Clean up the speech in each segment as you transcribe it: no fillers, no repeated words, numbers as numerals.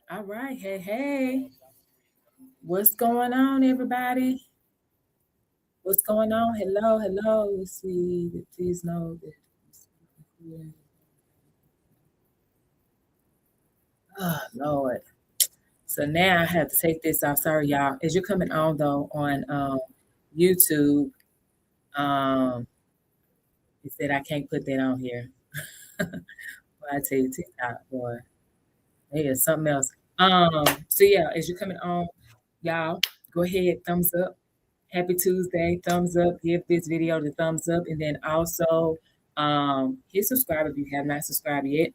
All right. Hey, hey. What's going on, everybody? What's going on? Hello, hello. Let's see. Please know that. Oh, Lord. So now I have to take this off. Sorry, y'all. As you're coming on, though, on YouTube, um, it said I can't put that on here. Well, I tell you, TikTok, boy. Maybe it's something else. So yeah, as you're coming on, y'all, go ahead, thumbs up. Happy Tuesday, thumbs up. Give this video the thumbs up, and then also hit subscribe if you have not subscribed yet.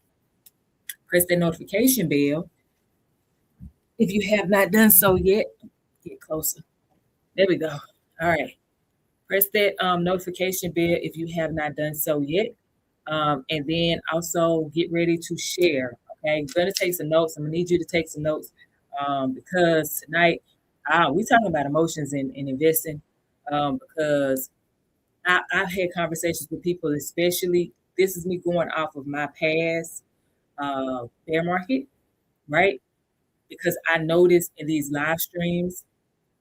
Press that notification bell if you have not done so yet. Get closer. There we go. All right. Press that notification bell if you have not done so yet. And then also get ready to share. Okay, I'm gonna take some notes. I'm gonna need you to take some notes because tonight we talking about emotions and investing because I've had conversations with people, especially this is me going off of my past bear market, right? Because I noticed in these live streams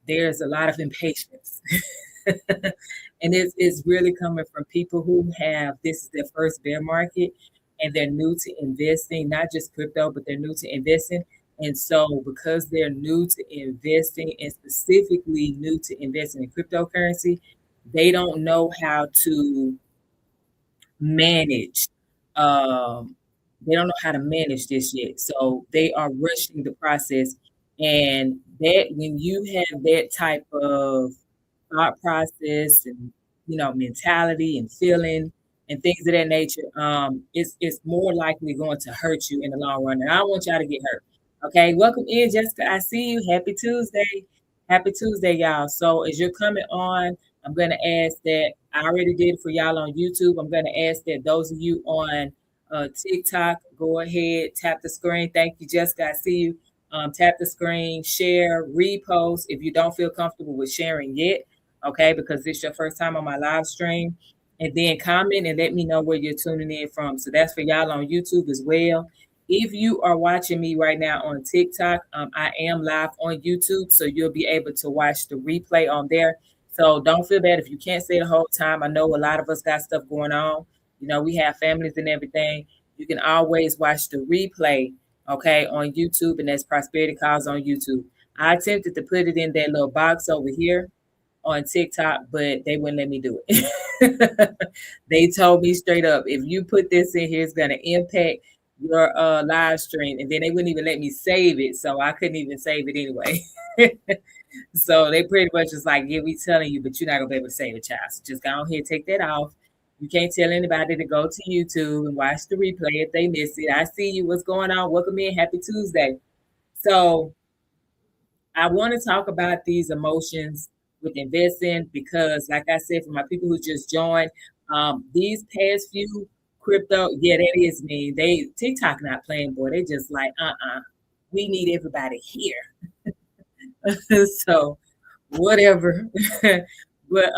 there's a lot of impatience. And it's really coming from people who have this is their first bear market and they're new to investing, not just crypto, but they're new to investing. And so, because they're new to investing and specifically new to investing in cryptocurrency, they don't know how to manage. Um, they don't know how to manage this yet. So, they are rushing the process. And that when you have that type of thought process and mentality and feeling and things of that nature, it's more likely going to hurt you in the long run. And I don't want y'all to get hurt. Okay, welcome in, Jessica. I see you. Happy Tuesday. Happy Tuesday, y'all. So as you're coming on, I'm gonna ask that I already did it for y'all on YouTube. I'm gonna ask that those of you on TikTok, go ahead, tap the screen. Thank you, Jessica. I see you. Tap the screen, share, repost if you don't feel comfortable with sharing yet, okay, because this is your first time on my live stream. And then comment and let me know where you're tuning in from. So that's for y'all on YouTube as well. If you are watching me right now on TikTok, I am live on YouTube, so you'll be able to watch the replay on there. So don't feel bad if you can't stay the whole time. I know a lot of us got stuff going on. We have families and everything. You can always watch the replay, okay, on YouTube, and that's Prosperity Calls on YouTube. I attempted to put it in that little box over here on TikTok, but they wouldn't let me do it. They told me straight up, if you put this in here, it's going to impact your live stream. And then they wouldn't even let me save it. So I couldn't even save it anyway. So they pretty much was like, yeah, we telling you, but you're not going to be able to save it, child. So just go ahead, take that off. You can't tell anybody to go to YouTube and watch the replay if they miss it. I see you. What's going on? Welcome in. Happy Tuesday. So I want to talk about these emotions with investing because, like I said, for my people who just joined, these past few crypto, yeah, that is me. They TikTok not playing, boy. They just like, we need everybody here. So whatever. But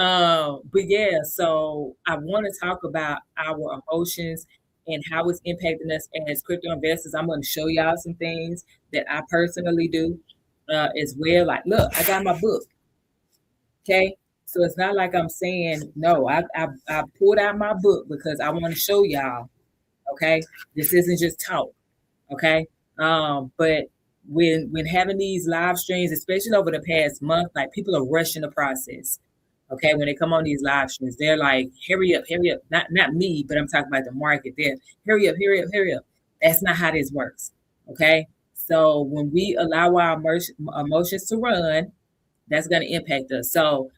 yeah, so I want to talk about our emotions and how it's impacting us as crypto investors. I'm going to show y'all some things that I personally do as well. Like, look, I got my book. Okay. So it's not like I'm saying no. I pulled out my book because I want to show y'all. Okay. This isn't just talk. Okay. But when having these live streams, especially over the past month, like people are rushing the process. Okay, when they come on these live streams, they're like, hurry up, hurry up. Not me, but I'm talking about the market there. Hurry up, hurry up, hurry up. That's not how this works. Okay. So when we allow our emotions to run, that's going to impact us. So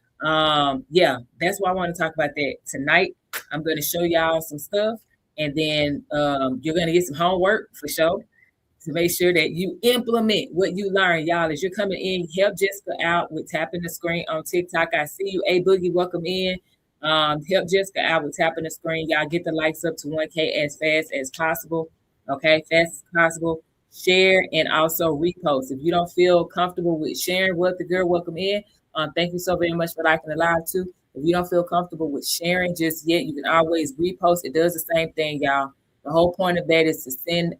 yeah, that's why I want to talk about that tonight. I'm going to show y'all some stuff, and then you're going to get some homework for sure to make sure that you implement what you learn, y'all. As you're coming in, help Jessica out with tapping the screen on TikTok. I see you. A Boogie, welcome in. Help Jessica out with tapping the screen. Y'all get the likes up to 1K as fast as possible. Okay, fast as possible. Share and also repost. If you don't feel comfortable with sharing what the girl, welcome in. Thank you so very much for liking the live too. If you don't feel comfortable with sharing just yet, you can always repost. It does the same thing, y'all. The whole point of that is to send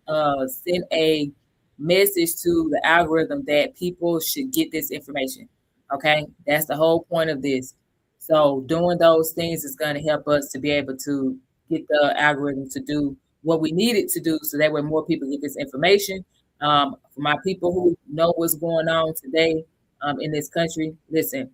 a message to the algorithm that people should get this information. Okay, that's the whole point of this. So doing those things is going to help us to be able to get the algorithm to do what we need it to do, so that way more people get this information. For my people who know what's going on today in this country, listen,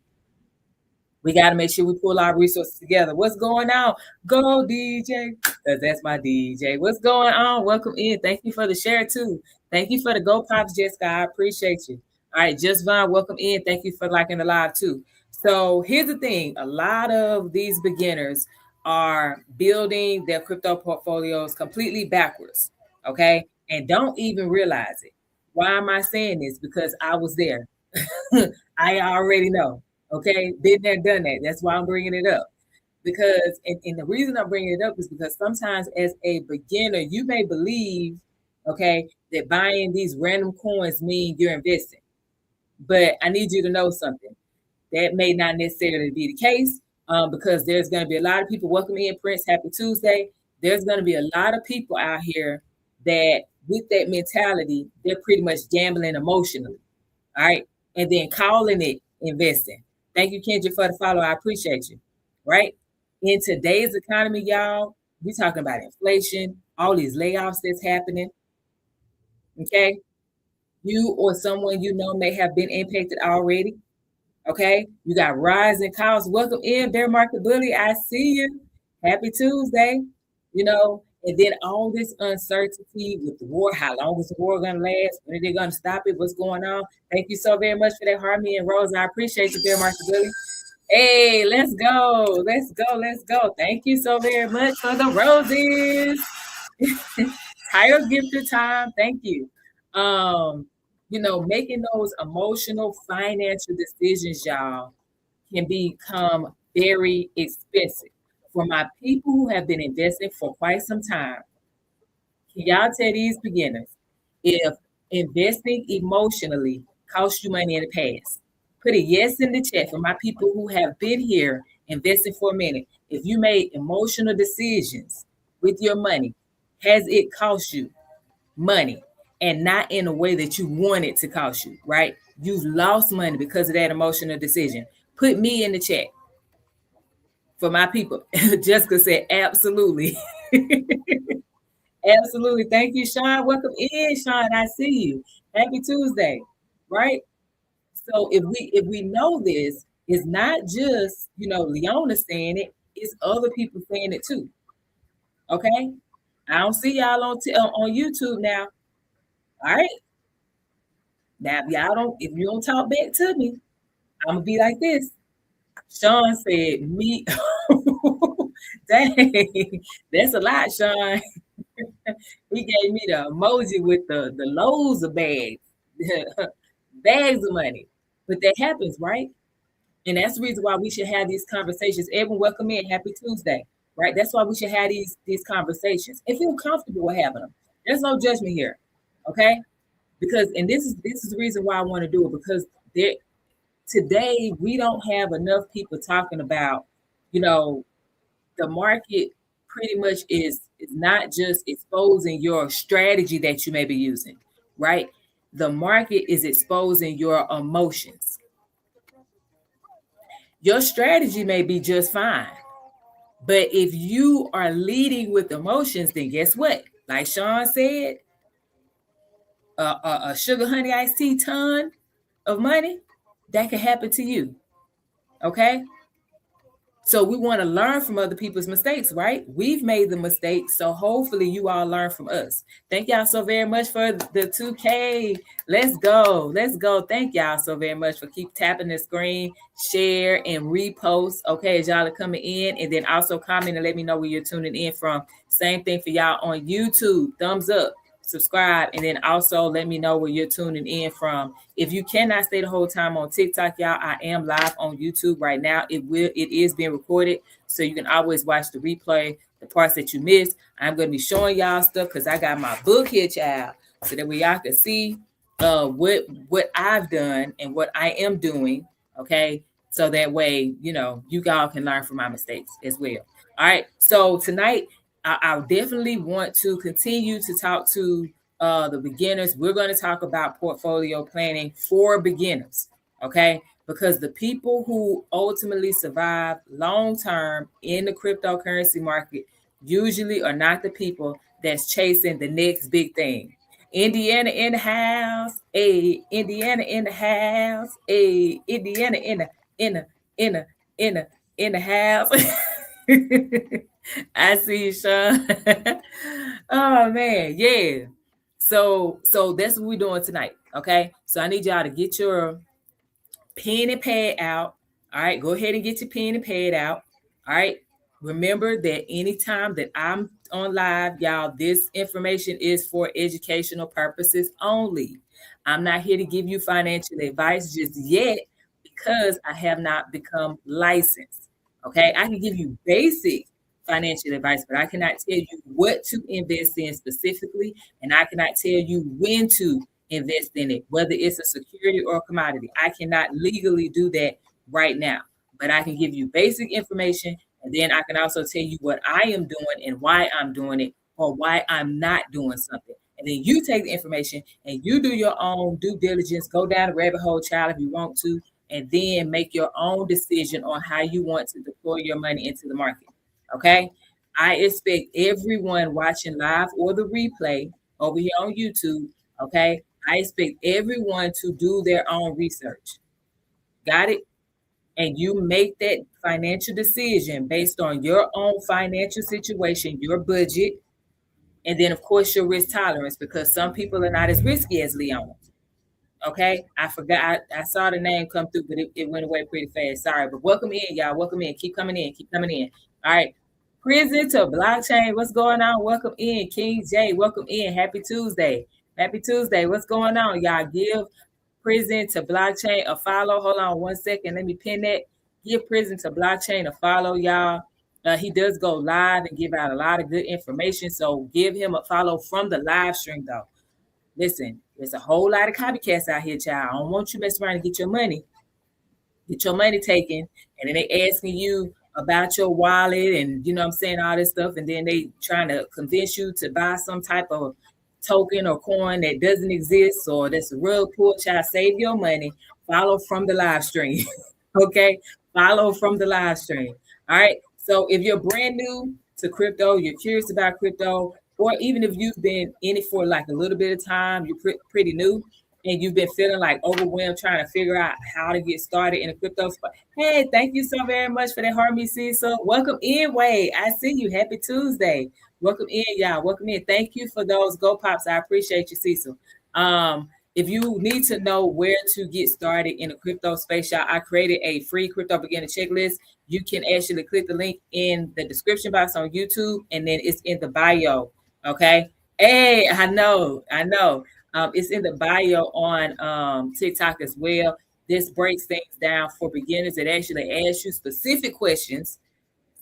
we got to make sure we pull our resources together. What's going on? Go DJ, because that's my DJ. What's going on? Welcome in. Thank you for the share too. Thank you for the Go Pops, Jessica. I appreciate you. All right, Just Vaughn, welcome in. Thank you for liking the live too. So here's the thing: a lot of these beginners are building their crypto portfolios completely backwards. Okay, and don't even realize it. Why am I saying this? Because I was there. I already know. Okay, been there, done that. That's why I'm bringing it up. Because, and the reason I'm bringing it up is because sometimes as a beginner, you may believe, okay, that buying these random coins mean you're investing. But I need you to know something. That may not necessarily be the case, because there's going to be a lot of people. Welcome in, Prince. Happy Tuesday. There's going to be a lot of people out here that, with that mentality, they're pretty much gambling emotionally. All right. And then calling it investing. Thank you, Kendra, for the follow. I appreciate you. Right. In today's economy, y'all, we talking about inflation, all these layoffs that's happening. Okay. You or someone you know may have been impacted already. Okay. You got rising costs. Welcome in, Bear Market Bully. I see you. Happy Tuesday. You know, and then all this uncertainty with the war. How long is the war going to last? When are they going to stop it? What's going on? Thank you so very much for that, Harmony and Rose. I appreciate you, Bear Market Bully. Hey, let's go. Let's go. Let's go. Thank you so very much for the roses. Title gifted time. Thank you. You know, making those emotional financial decisions, y'all, can become very expensive. For my people who have been investing for quite some time, can y'all tell these beginners if investing emotionally cost you money in the past? Put a yes in the chat for my people who have been here investing for a minute. If you made emotional decisions with your money, has it cost you money? And not in a way that you want it to cost you, right? You've lost money because of that emotional decision. Put me in the chat for my people. Jessica said, absolutely. Absolutely. Thank you, Sean. Welcome in, Sean. I see you. Happy Tuesday. Right? So if we know this, it's not just, you know, Leona saying it, it's other people saying it too. Okay? I don't see y'all on YouTube now. All right. Now if you don't talk back to me, I'm gonna be like this. Sean said, "Me, dang, that's a lot, Sean." He gave me the emoji with the loads of bags, bags of money. But that happens, right? And that's the reason why we should have these conversations. Everyone, welcome in. Happy Tuesday, right? That's why we should have these conversations and feel comfortable with having them. There's no judgment here, okay? Because this is the reason why I want to do it, because today we don't have enough people talking about, you know, the market pretty much is not just exposing your strategy that you may be using, right? The market is exposing your emotions. Your strategy may be just fine, but if you are leading with emotions, then guess what? Like Sean said, a sugar honey iced tea ton of money, that could happen to you. Okay. So we want to learn from other people's mistakes, right? We've made the mistakes, so hopefully you all learn from us. Thank y'all so very much for the 2K. Let's go. Let's go. Thank y'all so very much for keep tapping the screen, share, and repost. Okay, as y'all are coming in, and then also comment and let me know where you're tuning in from. Same thing for y'all on YouTube. Thumbs up, subscribe, and then also let me know where you're tuning in from. If you cannot stay the whole time on TikTok, y'all, I am live on YouTube right now. It is being recorded, so you can always watch the replay, the parts that you missed. I'm going to be showing y'all stuff because I got my book here, child, so that way y'all can see what I've done and what I am doing. Okay, so that way, you know, you all can learn from my mistakes as well. All right, so tonight I definitely want to continue to talk to the beginners, we're going to talk about portfolio planning for beginners. Okay. Because the people who ultimately survive long term in the cryptocurrency market usually are not the people that's chasing the next big thing. Indiana in the house, a Indiana in the house, a Indiana in the in the in the in the house. I see you, Sean. Oh man, yeah. So that's what we're doing tonight. Okay. So I need y'all to get your pen and pad out. All right, go ahead and get your pen and pad out. All right. Remember that anytime that I'm on live, y'all, this information is for educational purposes only. I'm not here to give you financial advice just yet because I have not become licensed. Okay. I can give you basic financial advice, but I cannot tell you what to invest in specifically, and I cannot tell you when to invest in it, whether it's a security or a commodity. I cannot legally do that right now, but I can give you basic information, and then I can also tell you what I am doing and why I'm doing it, or why I'm not doing something. And then you take the information and you do your own due diligence, go down the rabbit hole, child, if you want to, and then make your own decision on how you want to deploy your money into the market. Okay. I expect everyone watching live or the replay over here on YouTube. Okay. I expect everyone to do their own research. Got it? And you make that financial decision based on your own financial situation, your budget, and then, of course, your risk tolerance, because some people are not as risky as Leon. Okay. I forgot. I saw the name come through, but it went away pretty fast. Sorry. But welcome in, y'all. Welcome in. Keep coming in. Keep coming in. All right. Prison to blockchain. What's going on? Welcome in. King J. Welcome in. Happy Tuesday. Happy Tuesday. What's going on? Y'all give Prison to blockchain a follow. Hold on one second. Let me pin that. Give Prison to blockchain a follow, y'all. He does go live and give out a lot of good information. So give him a follow from the live stream, though. Listen, there's a whole lot of copycats out here, child. I don't want you messing around and get your money taken, and then they asking you about your wallet and you know what I'm saying, all this stuff, and then they trying to convince you to buy some type of token or coin that doesn't exist or that's a real poor. Child, save your money, follow from the live stream. Okay, follow from the live stream. All right, so if you're brand new to crypto, you're curious about crypto, or even if you've been in it for like a little bit of time, you're pretty new, and you've been feeling like overwhelmed trying to figure out how to get started in a crypto spot. Hey, thank you so very much for that, Harmony Cecil. Welcome in, Wade. I see you. Happy Tuesday. Welcome in, y'all. Welcome in. Thank you for those Go Pops. I appreciate you, Cecil. If you need to know where to get started in the crypto space, y'all, I created a free crypto beginner checklist. You can actually click the link in the description box on YouTube, and then it's in the bio. Okay. Hey, I know. It's in the bio on TikTok as well. This breaks things down for beginners. It actually asks you specific questions,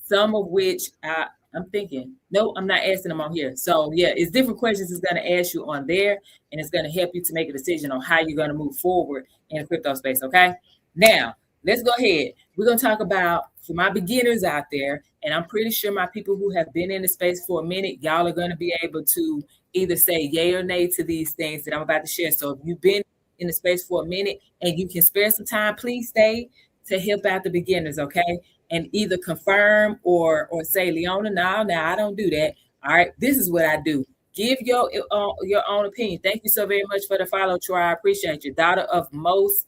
some of which I'm thinking, no, I'm not asking them on here. So yeah, it's different questions it's going to ask you on there, and it's going to help you to make a decision on how you're going to move forward in the crypto space. Okay. Now, let's go ahead. We're going to talk about, for my beginners out there, and I'm pretty sure my people who have been in the space for a minute, y'all are going to be able to either say yay or nay to these things that I'm about to share. So if you've been in the space for a minute and you can spare some time, please stay to help out the beginners, okay? And either confirm or say, Leona, no, I don't do that. All right, this is what I do. Give your own opinion. Thank you so very much for the follow, Troy. I appreciate you. Daughter of Moss,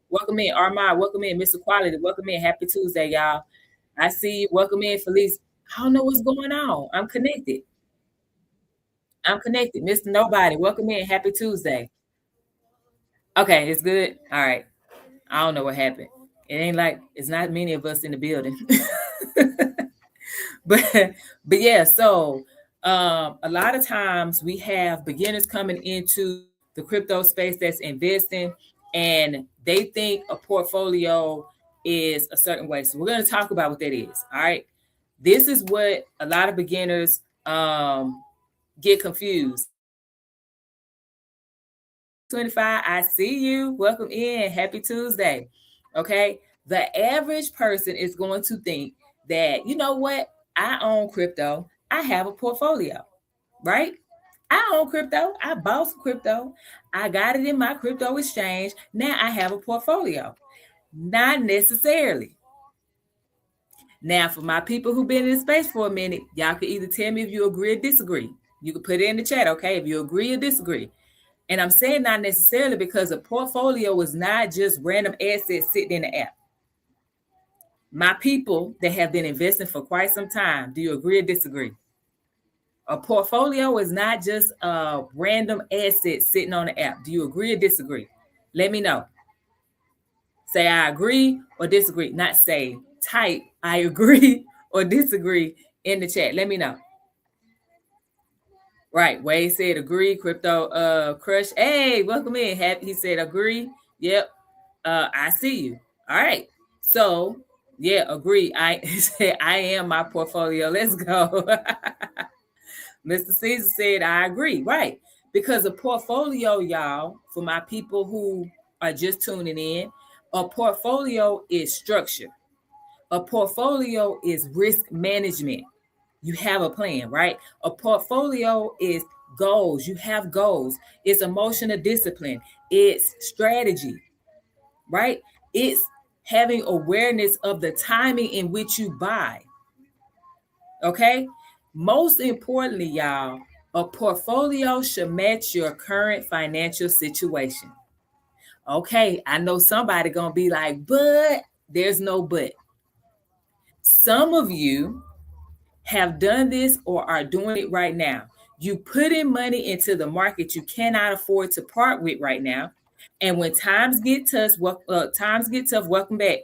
welcome in. Armand, welcome in. Mr. Quality, welcome in. Happy Tuesday, y'all. I see you. Welcome in, Felice. I don't know what's going on. I'm connected. Mr. Nobody, welcome in. Happy Tuesday. Okay, it's good. All right. I don't know what happened. It ain't like it's not many of us in the building. but yeah, so a lot of times we have beginners coming into the crypto space that's investing, and they think a portfolio is a certain way. So we're going to talk about what that is. All right. This is what a lot of beginners get confused. 25, I see you. Welcome in. Happy Tuesday. Okay. The average person is going to think that, you know what? I own crypto. I have a portfolio, right? I own crypto. I bought some crypto. I got it in my crypto exchange. Now I have a portfolio. Not necessarily. Now, for my people who've been in space for a minute, y'all can either tell me if you agree or disagree. You can put it in the chat, okay? If you agree or disagree. And I'm saying not necessarily because a portfolio is not just random assets sitting in the app. My people that have been investing for quite some time, do you agree or disagree? A portfolio is not just a random asset sitting on the app. Do you agree or disagree? Let me know. Say I agree or disagree. Not say, type I agree or disagree in the chat. Let me know. Right. Wade said agree. Crypto Crush. Hey, welcome in. Happy. He said agree. Yep. I see you. All right. So yeah, agree. I said I am my portfolio. Let's go. Mr. Caesar said I agree. Right. Because a portfolio, y'all, for my people who are just tuning in, a portfolio is structure. A portfolio is risk management. You have a plan, right? A portfolio is goals. You have goals. It's emotional discipline. It's strategy, right? It's having awareness of the timing in which you buy. Okay? Most importantly, y'all, a portfolio should match your current financial situation. Okay, I know somebody gonna be like, but there's no but. Some of you have done this or are doing it right now. You put in money into the market you cannot afford to part with right now. And when times get tough, welcome back.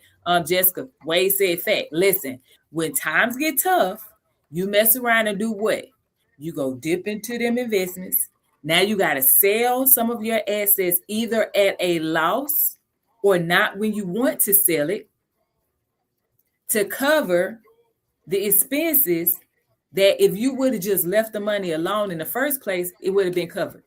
Jessica, Wade said fact. Listen, when times get tough, you mess around and do what? You go dip into them investments. Now you got to sell some of your assets either at a loss or not when you want to sell it to cover the expenses that if you would have just left the money alone in the first place, it would have been covered.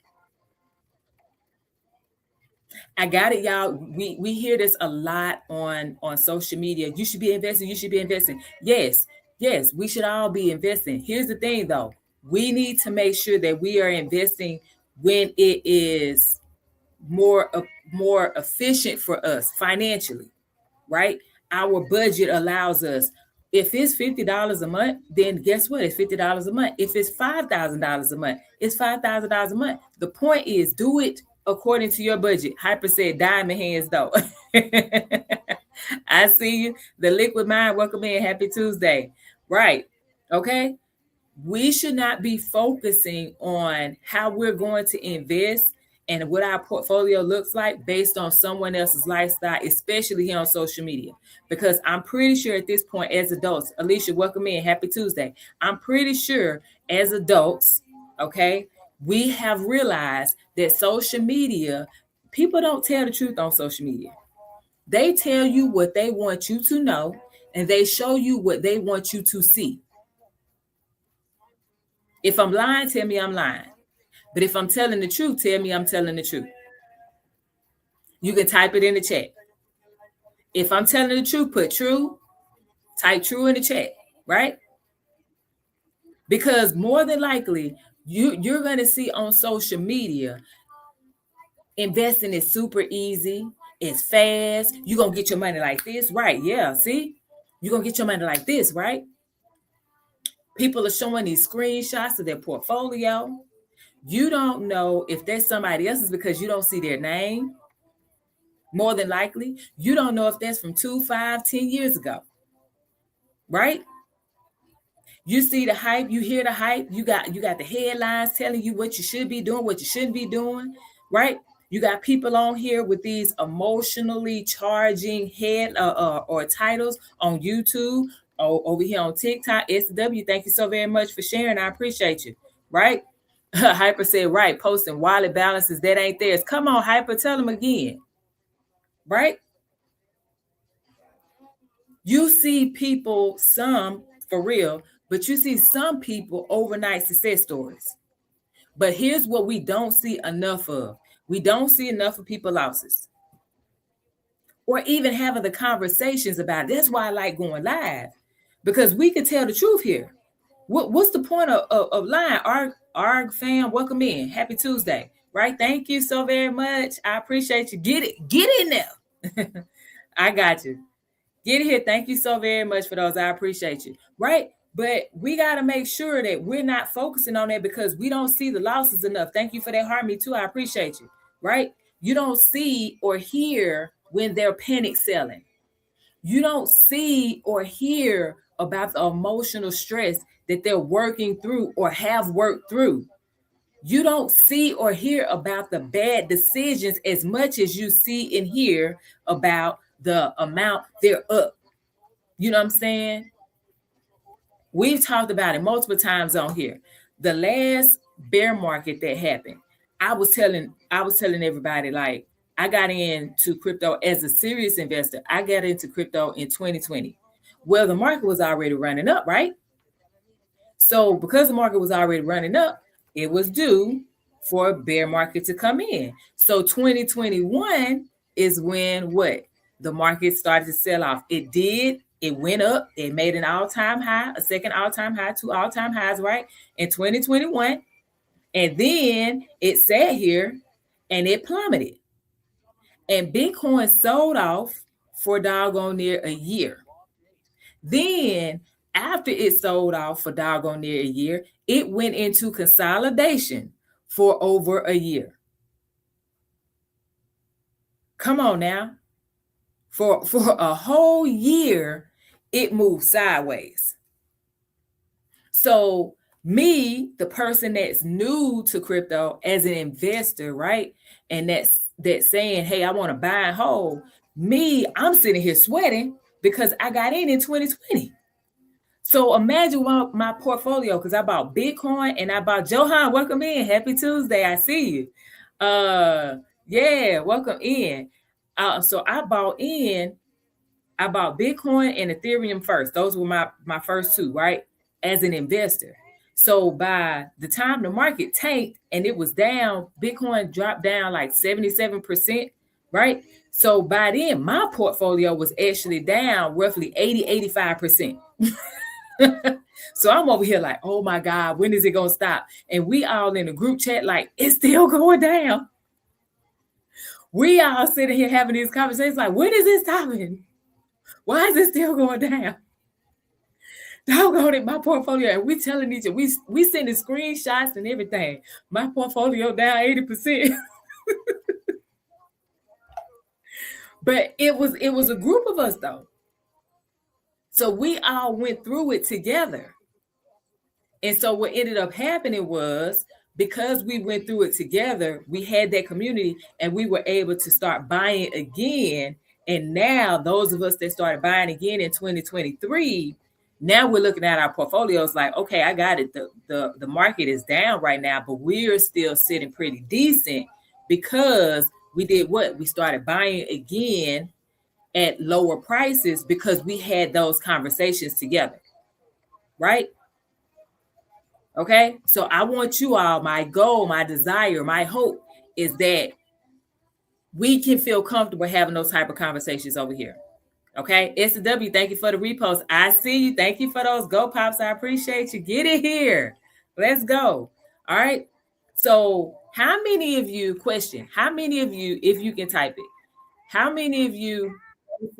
I got it, y'all. We hear this a lot on social media. You should be investing. You should be investing. Yes, we should all be investing. Here's the thing, though. We need to make sure that we are investing when it is more efficient for us financially, right? Our budget allows us. If it's $50 a month, then guess what? It's $50 a month. If it's $5,000 a month, it's $5,000 a month. The point is, do it according to your budget. Hyper said, diamond hands though. I see you. The liquid mind, welcome in. Happy Tuesday. Right. Okay. We should not be focusing on how we're going to invest and what our portfolio looks like based on someone else's lifestyle, especially here on social media. Because I'm pretty sure at this point, as adults, Alicia, welcome in. Happy Tuesday. I'm pretty sure as adults, okay, we have realized that social media, people don't tell the truth on social media. They tell you what they want you to know, and they show you what they want you to see. If I'm lying, tell me I'm lying. But if I'm telling the truth, tell me I'm telling the truth. You can type it in the chat. If I'm telling the truth, put true, type true in the chat, right? Because more than likely, you're going to see on social media, investing is super easy. It's fast. You're going to get your money like this, right? Yeah, see? You're going to get your money like this, right? People are showing these screenshots of their portfolio. You don't know if that's somebody else's because you don't see their name. More than likely, you don't know if that's from 2, 5, 10 years ago, right? You see the hype, you hear the hype, you got the headlines telling you what you should be doing, what you shouldn't be doing, right? You got people on here with these emotionally charging head or titles on YouTube or over here on TikTok. SW, thank you so very much for sharing. I appreciate you, right? Hyper said, right, posting wallet balances that ain't theirs. Come on, Hyper, tell them again, right? You see people, some for real, but you see some people overnight success stories. But here's what we don't see enough of. We don't see enough of people losses. Or even having the conversations about it. That's why I like going live. Because we can tell the truth here. What's the point of lying? ARG fam, welcome in. Happy Tuesday. Right? Thank you so very much. I appreciate you. Get in there. I got you. Get here. Thank you so very much for those. I appreciate you. Right? But we got to make sure that we're not focusing on that because we don't see the losses enough. Thank you for that, Harmony, too. I appreciate you. Right? You don't see or hear when they're panic selling. You don't see or hear about the emotional stress that they're working through or have worked through. You don't see or hear about the bad decisions as much as you see and hear about the amount they're up. You know what I'm saying? We've talked about it multiple times on here. The last bear market that happened, I was telling everybody, like, I got into crypto as a serious investor. I got into crypto in 2020. Well, the market was already running up, right? So because the market was already running up, it was due for a bear market to come in. So 2021 is when what? The market started to sell off. It did. It went up. It made an all-time high, a second all-time high, 2 all-time highs, right? In 2021. And then it sat here and it plummeted. And Bitcoin sold off for doggone near a year. Then after it sold off for doggone near a year, it went into consolidation for over a year. Come on now. For a whole year, it moved sideways. So me, the person that's new to crypto as an investor, right? And that's saying, hey, I want to buy and hold. Me, I'm sitting here sweating because I got in 2020. So imagine my portfolio, because I bought Bitcoin and I bought Johan. Welcome in. Happy Tuesday. I see you. Yeah, welcome in. So I bought Bitcoin and Ethereum first. Those were my first two, right? As an investor. So by the time the market tanked and it was down, Bitcoin dropped down like 77%, right? So by then, my portfolio was actually down roughly 85%. So I'm over here like, oh my God, when is it going to stop? And we all in the group chat like, it's still going down. We all sitting here having these conversations like, when is it stopping? Why is it still going down? Doggone it, my portfolio. And we telling each other, we sending screenshots and everything. My portfolio down 80%. But it was a group of us though. So we all went through it together. And so what ended up happening was, because we went through it together, we had that community and we were able to start buying again. And now those of us that started buying again in 2023, now we're looking at our portfolios like, okay, I got it. The market is down right now, but we're still sitting pretty decent because we did what? We started buying again at lower prices because we had those conversations together, right? Okay, so I want you all, my goal, my desire, my hope is that we can feel comfortable having those type of conversations over here. Okay, SW, thank you for the repost. I see you. Thank you for those go pops. I appreciate you. Get it here. Let's go. All right. So how many of you, question, how many of you, if you can type it, how many of you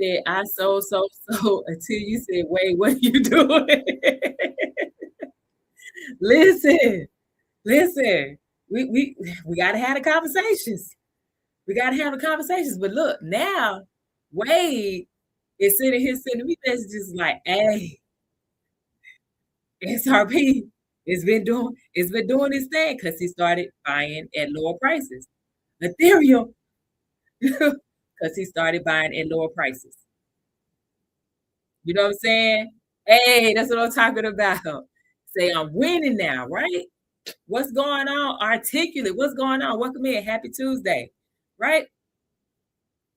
said, I so until you said, wait, what are you doing? Listen, we got to have the conversations. We got to have the conversations. But look, now Wade is sitting here sending me messages like, hey, SRP it's been doing its thing because he started buying at lower prices. Ethereum, because he started buying at lower prices. You know what I'm saying? Hey, that's what I'm talking about. Say I'm winning now, right? What's going on? Articulate. What's going on? Welcome in. Happy Tuesday, right?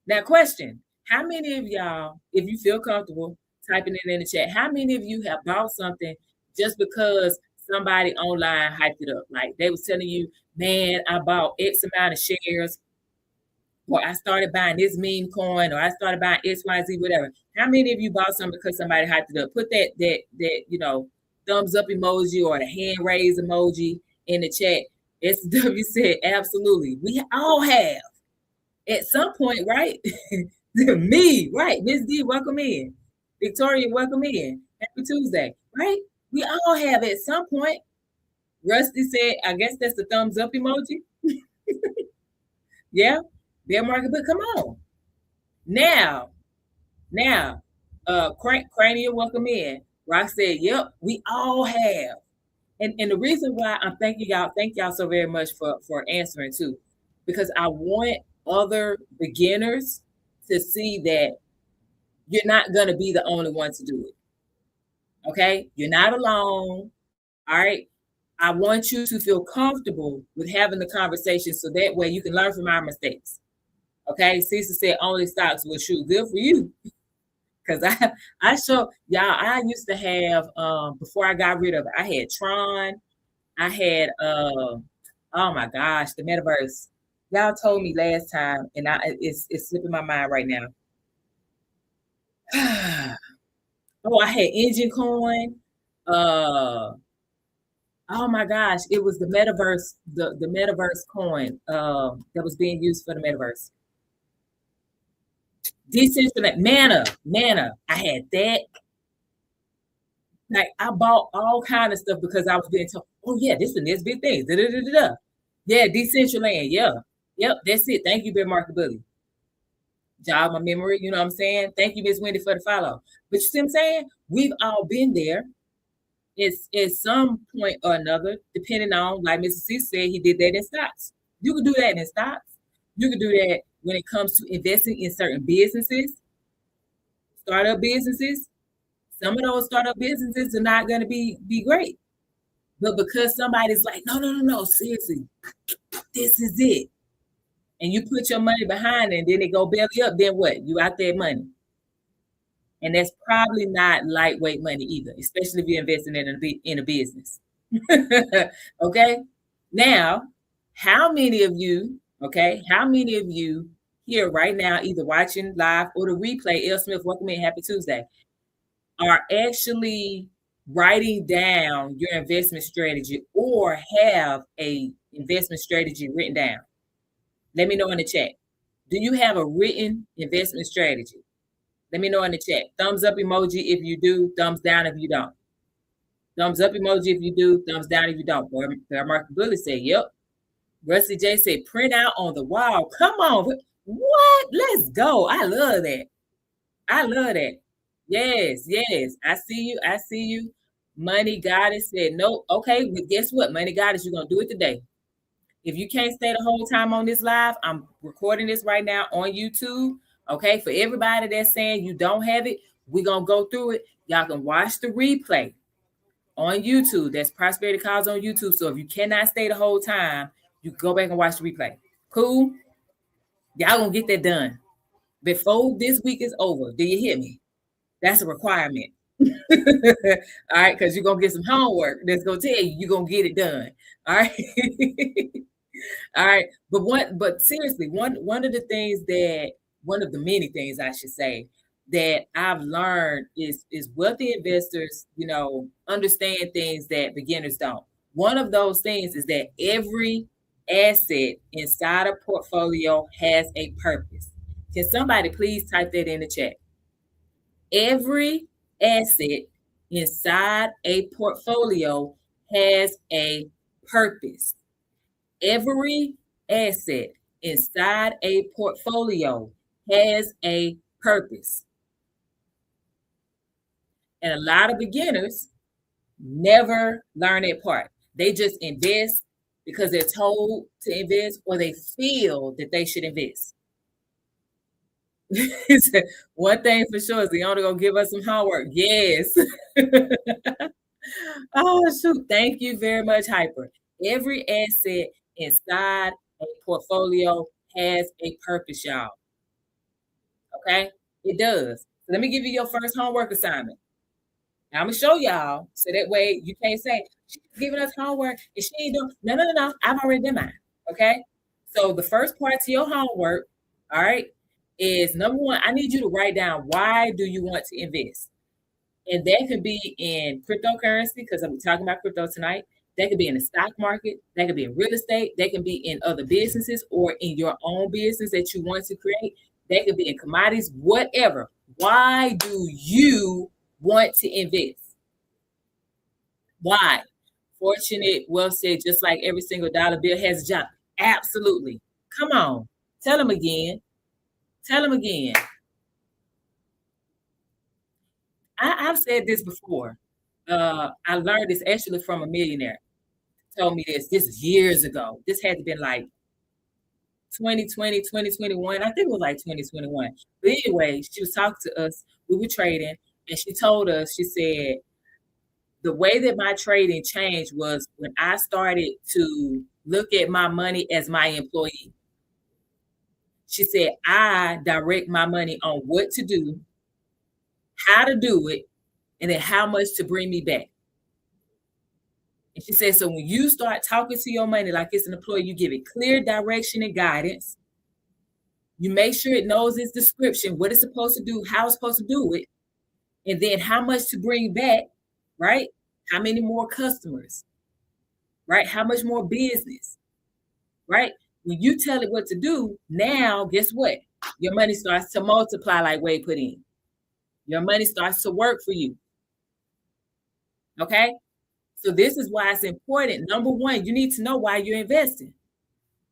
Now, question. How many of y'all, if you feel comfortable typing it in the chat, how many of you have bought something just because somebody online hyped it up? Like they was telling you, man, I bought X amount of shares, or I started buying this meme coin, or I started buying XYZ, whatever. How many of you bought something because somebody hyped it up? Put that thumbs up emoji or the hand raise emoji in the chat. SW said, absolutely. We all have at some point, right? Me, right? Miss D, welcome in. Victoria, welcome in. Happy Tuesday, right? We all have at some point. Rusty said, I guess that's the thumbs up emoji. Yeah, bear market, but come on. Now, Cranium, welcome in. Rock said, yep, we all have. And the reason why I'm thanking y'all, thank y'all so very much for answering too, because I want other beginners to see that you're not going to be the only one to do it. Okay? You're not alone. All right? I want you to feel comfortable with having the conversation so that way you can learn from our mistakes. Okay? Cecil said only stocks will shoot. Good for you. Because I show y'all, I used to have before I got rid of it, I had Tron, I had oh my gosh, the metaverse. Y'all told me last time, and it's slipping my mind right now. Oh, I had Engine Coin. Oh my gosh, it was the metaverse, the metaverse coin that was being used for the metaverse. Decentralized mana. I had that. Like I bought all kind of stuff because I was being told, oh yeah, this and this big thing. Da-da-da-da-da. Yeah, Decentraland. Yeah. Yep, that's it. Thank you, Bear Market Bully. Jog my memory, you know what I'm saying? Thank you, Miss Wendy, for the follow. But you see what I'm saying? We've all been there. It's at some point or another, depending on, like Mr. C said, he did that in stocks. You can do that in stocks. You can do that when it comes to investing in certain businesses, startup businesses. Some of those startup businesses are not going to be great. But because somebody's like, no, seriously, this is it. And you put your money behind it and then they go belly up, then what? You out there money. And that's probably not lightweight money either, especially if you're investing in a business. Okay? Now, how many of you here right now, either watching live or the replay, L. Smith, welcome in, happy Tuesday, are actually writing down your investment strategy or have a investment strategy written down? Let me know in the chat. Do you have a written investment strategy? Let me know in the chat. Thumbs up emoji if you do, thumbs down if you don't. Thumbs up emoji if you do, thumbs down if you don't. Mark Bully said, yep. Rusty J said, print out on the wall. Come on. What? Let's go. I love that. Yes. I see you. Money Goddess said, no. Okay, but guess what? Money Goddess, you're going to do it today. If you can't stay the whole time on this live, I'm recording this right now on YouTube. Okay, for everybody that's saying you don't have it, we're going to go through it. Y'all can watch the replay on YouTube. That's Prosperity Calls on YouTube. So if you cannot stay the whole time, you can go back and watch the replay. Cool? Y'all going to get that done before this week is over. Do you hear me? That's a requirement. All right, because you're going to get some homework that's going to tell you you're going to get it done. All right. All right. But seriously, one of the many things I should say that I've learned is wealthy investors, understand things that beginners don't. One of those things is that every asset inside a portfolio has a purpose. Can somebody please type that in the chat? Every asset inside a portfolio has a purpose. Every asset inside a portfolio has a purpose. And a lot of beginners never learn that part. They just invest because they're told to invest or they feel that they should invest. One thing for sure is the owner gonna give us some homework. Yes. Oh shoot! Thank you very much, Hyper. Every asset inside a portfolio has a purpose, y'all. Okay, it does. So let me give you your first homework assignment. Now I'm gonna show y'all so that way you can't say she's giving us homework and she ain't doing. No. I've already done mine. Okay. So the first part to your homework, all right, is number one. I need you to write down why do you want to invest, and that could be in cryptocurrency because I'm talking about crypto tonight. That could be in the stock market, that could be in real estate, that can be in other businesses or in your own business that you want to create. That could be in commodities, whatever. Why do you want to invest? Why? Fortunate Wealth said, just like every single dollar bill has a job. Absolutely. Come on. Tell them again. Tell them again. I've said this before. I learned this actually from a millionaire. Told me this. This is years ago. This had to been like 2020, 2021. I think it was like 2021. But anyway, she was talking to us. We were trading, and she told us, she said, the way that my trading changed was when I started to look at my money as my employee. She said, I direct my money on what to do, how to do it, and then how much to bring me back. And she said, so when you start talking to your money like it's an employee, you give it clear direction and guidance. You make sure it knows its description, what it's supposed to do, how it's supposed to do it, and then how much to bring back, right? How many more customers, right? How much more business, right? When you tell it what to do, now guess what? Your money starts to multiply like Wade put in. Your money starts to work for you. Okay? So this is why it's important. Number one, you need to know why you're investing.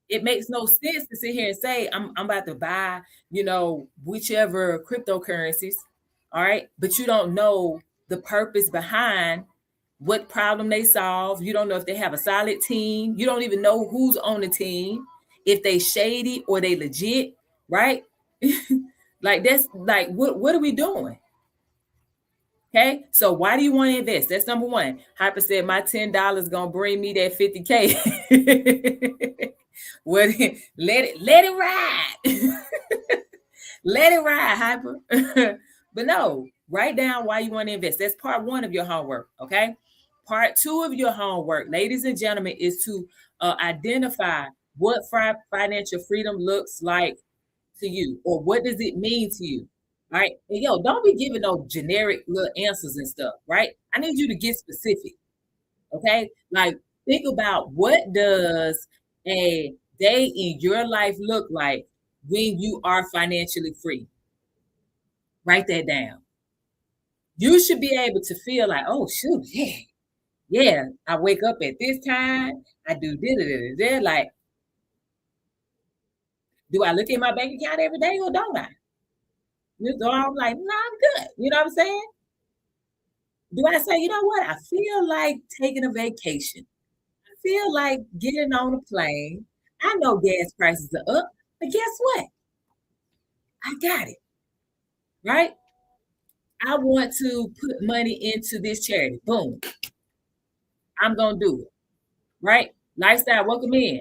It makes no sense to sit here and say, I'm about to buy, whichever cryptocurrencies, all right? But you don't know the purpose behind what problem they solve. You don't know if they have a solid team. You don't even know who's on the team, if they shady or they legit, right? Like that's like, what are we doing? Okay, so why do you want to invest? That's number one. Hyper said my $10 gonna bring me that 50K. Well, let it ride. Let it ride, Hyper. But no, write down why you want to invest. That's part one of your homework. Okay. Part two of your homework, ladies and gentlemen, is to identify what financial freedom looks like to you, or what does it mean to you. Right? And don't be giving no generic little answers and stuff, right? I need you to get specific. Okay? Like, think about, what does a day in your life look like when you are financially free? Write that down. You should be able to feel like, oh shoot, yeah, I wake up at this time, I do this, like, do I look at my bank account every day or don't I? So I'm like, no, I'm good. You know what I'm saying? Do I say, you know what? I feel like taking a vacation. I feel like getting on a plane. I know gas prices are up, but guess what? I got it. Right? I want to put money into this charity. Boom. I'm going to do it. Right? Lifestyle, welcome in.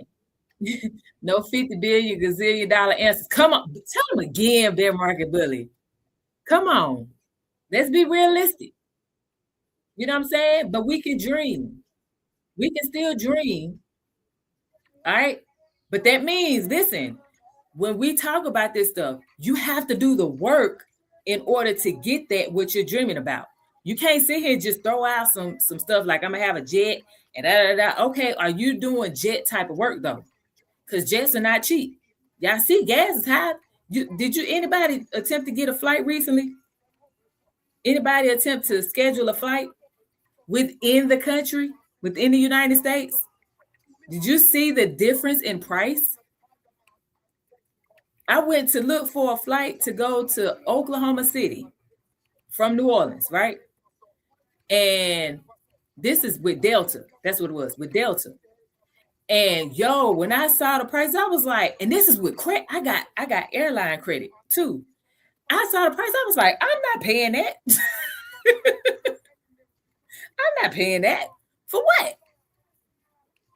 No 50 billion, gazillion dollar answers. Come on. Tell them again, bear market bully. Come on. Let's be realistic. You know what I'm saying? But we can dream. We can still dream. All right? But that means, listen, when we talk about this stuff, you have to do the work in order to get that what you're dreaming about. You can't sit here and just throw out some stuff like, I'm going to have a jet and da. Okay, are you doing jet type of work though? Because jets are not cheap. Y'all see gas is high. Anybody attempt to get a flight recently? Anybody attempt to schedule a flight within the country, within the United States? Did you see the difference in price? I went to look for a flight to go to Oklahoma City from New Orleans, right? And this is with Delta. That's what it was, with Delta. And when I saw the price, I was like, and this is with credit. I got airline credit too. I saw the price. I was like, I'm not paying that. I'm not paying that. For what?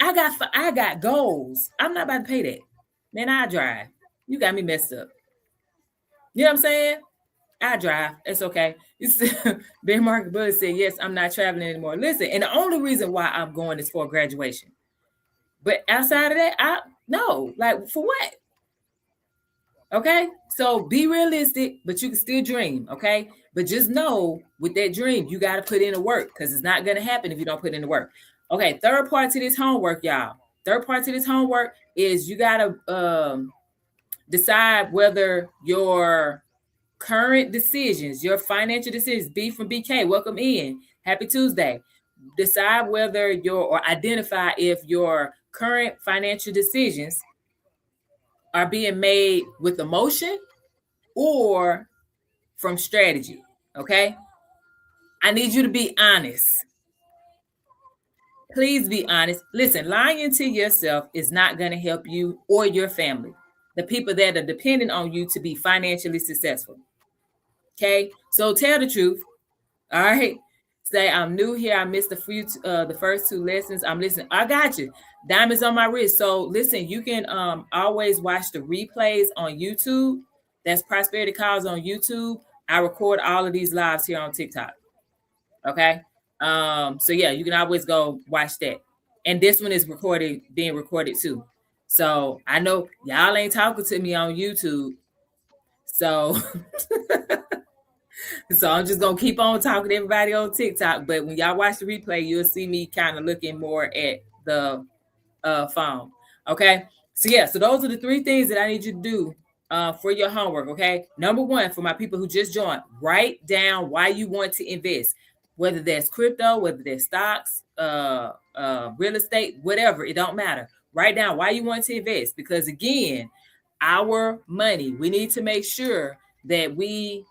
I got goals. I'm not about to pay that. Man, I drive. You got me messed up. You know what I'm saying? I drive. It's okay. Ben Market Bully said, yes, I'm not traveling anymore. Listen, and the only reason why I'm going is for graduation. But outside of that, no. Like, for what? Okay? So be realistic, but you can still dream, okay? But just know, with that dream, you got to put in the work, because it's not going to happen if you don't put in the work. Okay, third part to this homework, y'all. Third part to this homework is you gotta decide whether your current decisions, your financial decisions, B from BK, welcome in. Happy Tuesday. Decide whether or identify if your current financial decisions are being made with emotion or from strategy. Okay. I need you to be honest. Please be honest. Listen, lying to yourself is not going to help you or your family, the people that are dependent on you to be financially successful. Okay. So tell the truth. All right. Say, I'm new here. I missed the first two lessons. I'm listening. I got you. Diamonds on my wrist. So listen, you can always watch the replays on YouTube. That's Prosperity Calls on YouTube. I record all of these lives here on TikTok. Okay. So yeah, you can always go watch that. And this one is being recorded too. So I know y'all ain't talking to me on YouTube. So So I'm just gonna keep on talking to everybody on TikTok. But when y'all watch the replay, you'll see me kind of looking more at the phone. Okay. So yeah, so those are the three things that I need you to do for your homework. Okay. Number one, for my people who just joined, write down why you want to invest, whether that's crypto, whether that's stocks, real estate, whatever, it don't matter. Write down why you want to invest, because again, our money, we need to make sure that we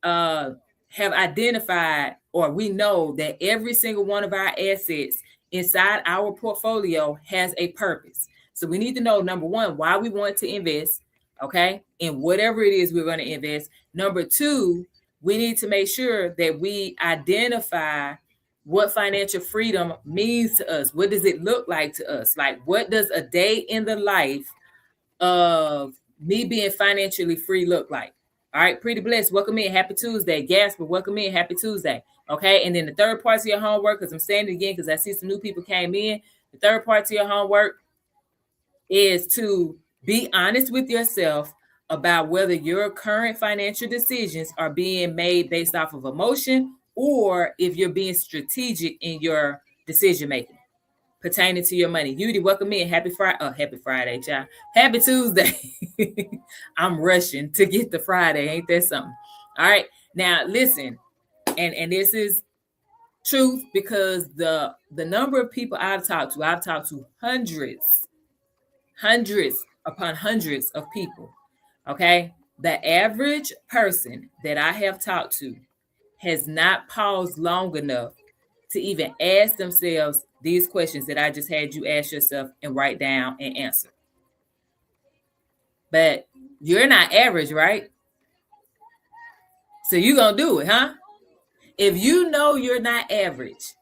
have identified, or we know that every single one of our assets inside our portfolio has a purpose. So we need to know, number one, why we want to invest, okay, in whatever it is we're going to invest. Number two, we need to make sure that we identify what financial freedom means to us. What does it look like to us? Like, what does a day in the life of me being financially free look like? All right, Pretty Blessed, welcome in. Happy Tuesday. Gasper, welcome in. Happy Tuesday. Okay, and then the third part of your homework, because I'm saying it again because I see some new people came in. The third part to your homework is to be honest with yourself about whether your current financial decisions are being made based off of emotion or if you're being strategic in your decision making pertaining to your money. Yudi, welcome in. Happy Friday. Oh, happy Friday, child. Happy Tuesday. I'm rushing to get to Friday. Ain't that something? All right. Now listen, and this is truth, because the number of people I've talked to hundreds upon hundreds of people. Okay. The average person that I have talked to has not paused long enough to even ask themselves these questions that I just had you ask yourself and write down and answer. But you're not average, right? So you're going to do it, huh? If you know you're not average,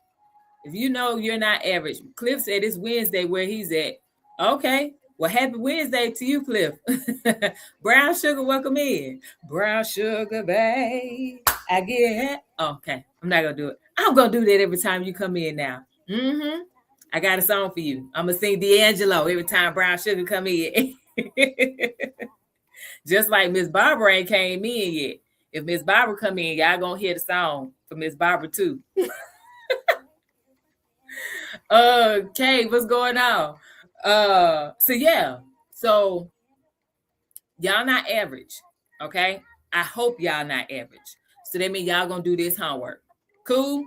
Cliff said it's Wednesday where he's at. Okay. Well, happy Wednesday to you, Cliff. Brown Sugar, welcome in. Brown Sugar, babe. I get. Okay. I'm not going to do it. I'm going to do that every time you come in now. Mm-hmm. I got a song for you. I'm going to sing D'Angelo every time Brown Sugar come in. Just like Miss Barbara ain't came in yet. If Miss Barbara come in, y'all going to hear the song for Miss Barbara too. Okay, what's going on? So yeah. So y'all not average. Okay. I hope y'all not average. So that means y'all going to do this homework. Cool?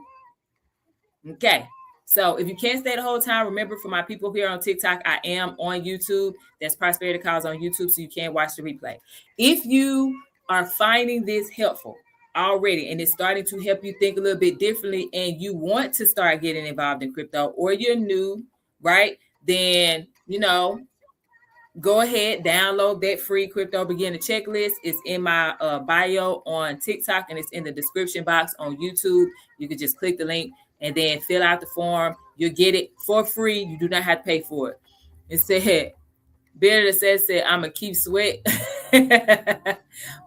Okay. So if you can't stay the whole time, remember, for my people here on TikTok, I am on YouTube. That's Prosperity Calls on YouTube, so you can watch the replay. If you are finding this helpful already and it's starting to help you think a little bit differently and you want to start getting involved in crypto, or you're new, right? Then, go ahead, download that free crypto beginner checklist. It's in my bio on TikTok, and it's in the description box on YouTube. You can just click the link and then fill out the form. You'll get it for free. You do not have to pay for it. It said, Bitter said, I'm going to keep sweat.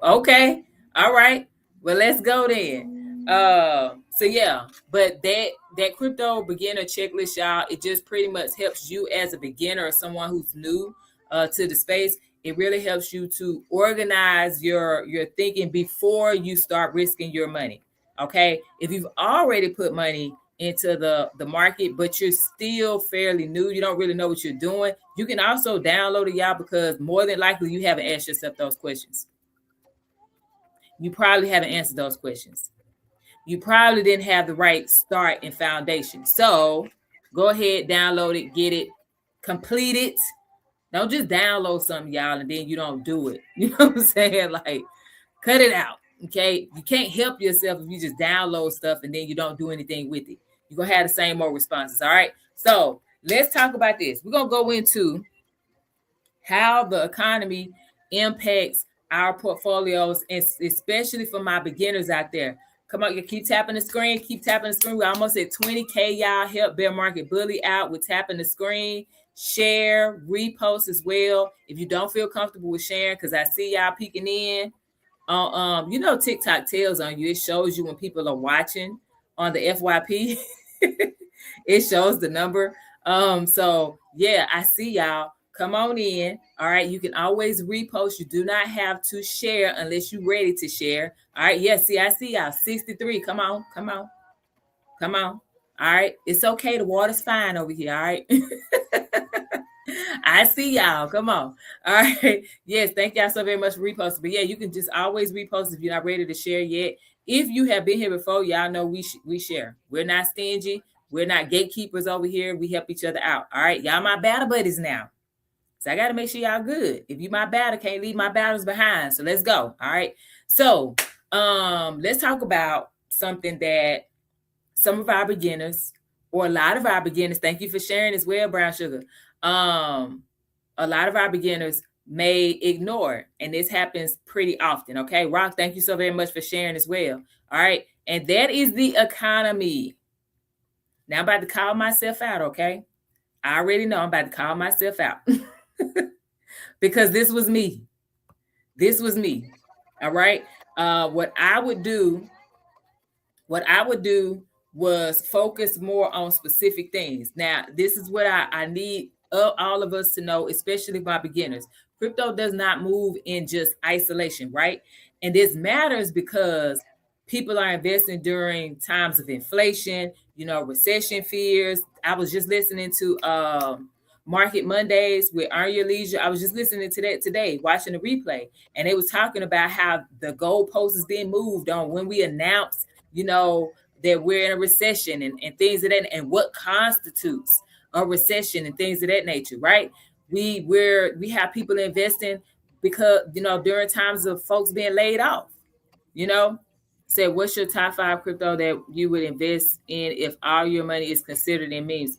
Okay. All right. Well, let's go then. So yeah, but that crypto beginner checklist, y'all, it just pretty much helps you as a beginner or someone who's new to the space. It really helps you to organize your thinking before you start risking your money. Okay. If you've already put money into the market, but you're still fairly new, you don't really know what you're doing, you can also download it, y'all, because more than likely you haven't asked yourself those questions. You probably haven't answered those questions. You probably didn't have the right start and foundation. So go ahead, download it, get it, complete it. Don't just download something, y'all, and then you don't do it. You know what I'm saying? Like, cut it out. Okay. You can't help yourself if you just download stuff and then you don't do anything with it. You're going to have the same old responses. All right. So let's talk about this. We're going to go into how the economy impacts our portfolios, and especially for my beginners out there. Come on, you keep tapping the screen, keep tapping the screen. We're almost at 20K, y'all. Help Bear Market Bully out with tapping the screen. Share, repost as well. If you don't feel comfortable with sharing, because I see y'all peeking in. You know, TikTok tells on you. It shows you when people are watching on the FYP. It shows the number. So yeah, I see y'all. Come on in. All right. You can always repost. You do not have to share unless you're ready to share. All right. Yes. Yeah, see, I see y'all. 63. Come on. Come on. Come on. All right. It's okay. The water's fine over here. All right. I see y'all. Come on. All right. Yes. Thank y'all so very much for reposting. But yeah, you can just always repost if you're not ready to share yet. If you have been here before, y'all know we share. We're not stingy. We're not gatekeepers over here. We help each other out. All right. Y'all my battle buddies now. So I got to make sure y'all good. If you my battle, can't leave my battles behind. So let's go. All right. So let's talk about something that some of our beginners, or a lot of our beginners, thank you for sharing as well, Brown Sugar. A lot of our beginners may ignore, and this happens pretty often. Okay. Rock, thank you so very much for sharing as well. All right. And that is the economy. Now I'm about to call myself out. Okay. I already know I'm about to call myself out. Because this was me. This was me. All right. What I would do was focus more on specific things. Now, this is what I need all of us to know, especially my beginners. Crypto does not move in just isolation, right? And this matters because people are investing during times of inflation, you know, recession fears. I was just listening to Market Mondays with Earn Your Leisure. I was just listening to that today, watching the replay, and they was talking about how the goalpost is being moved on when we announce, you know, that we're in a recession and things of that, and what constitutes a recession and things of that nature, right? We have people investing because, you know, during times of folks being laid off, you know. Say, what's your top 5 crypto that you would invest in if all your money is considered in memes?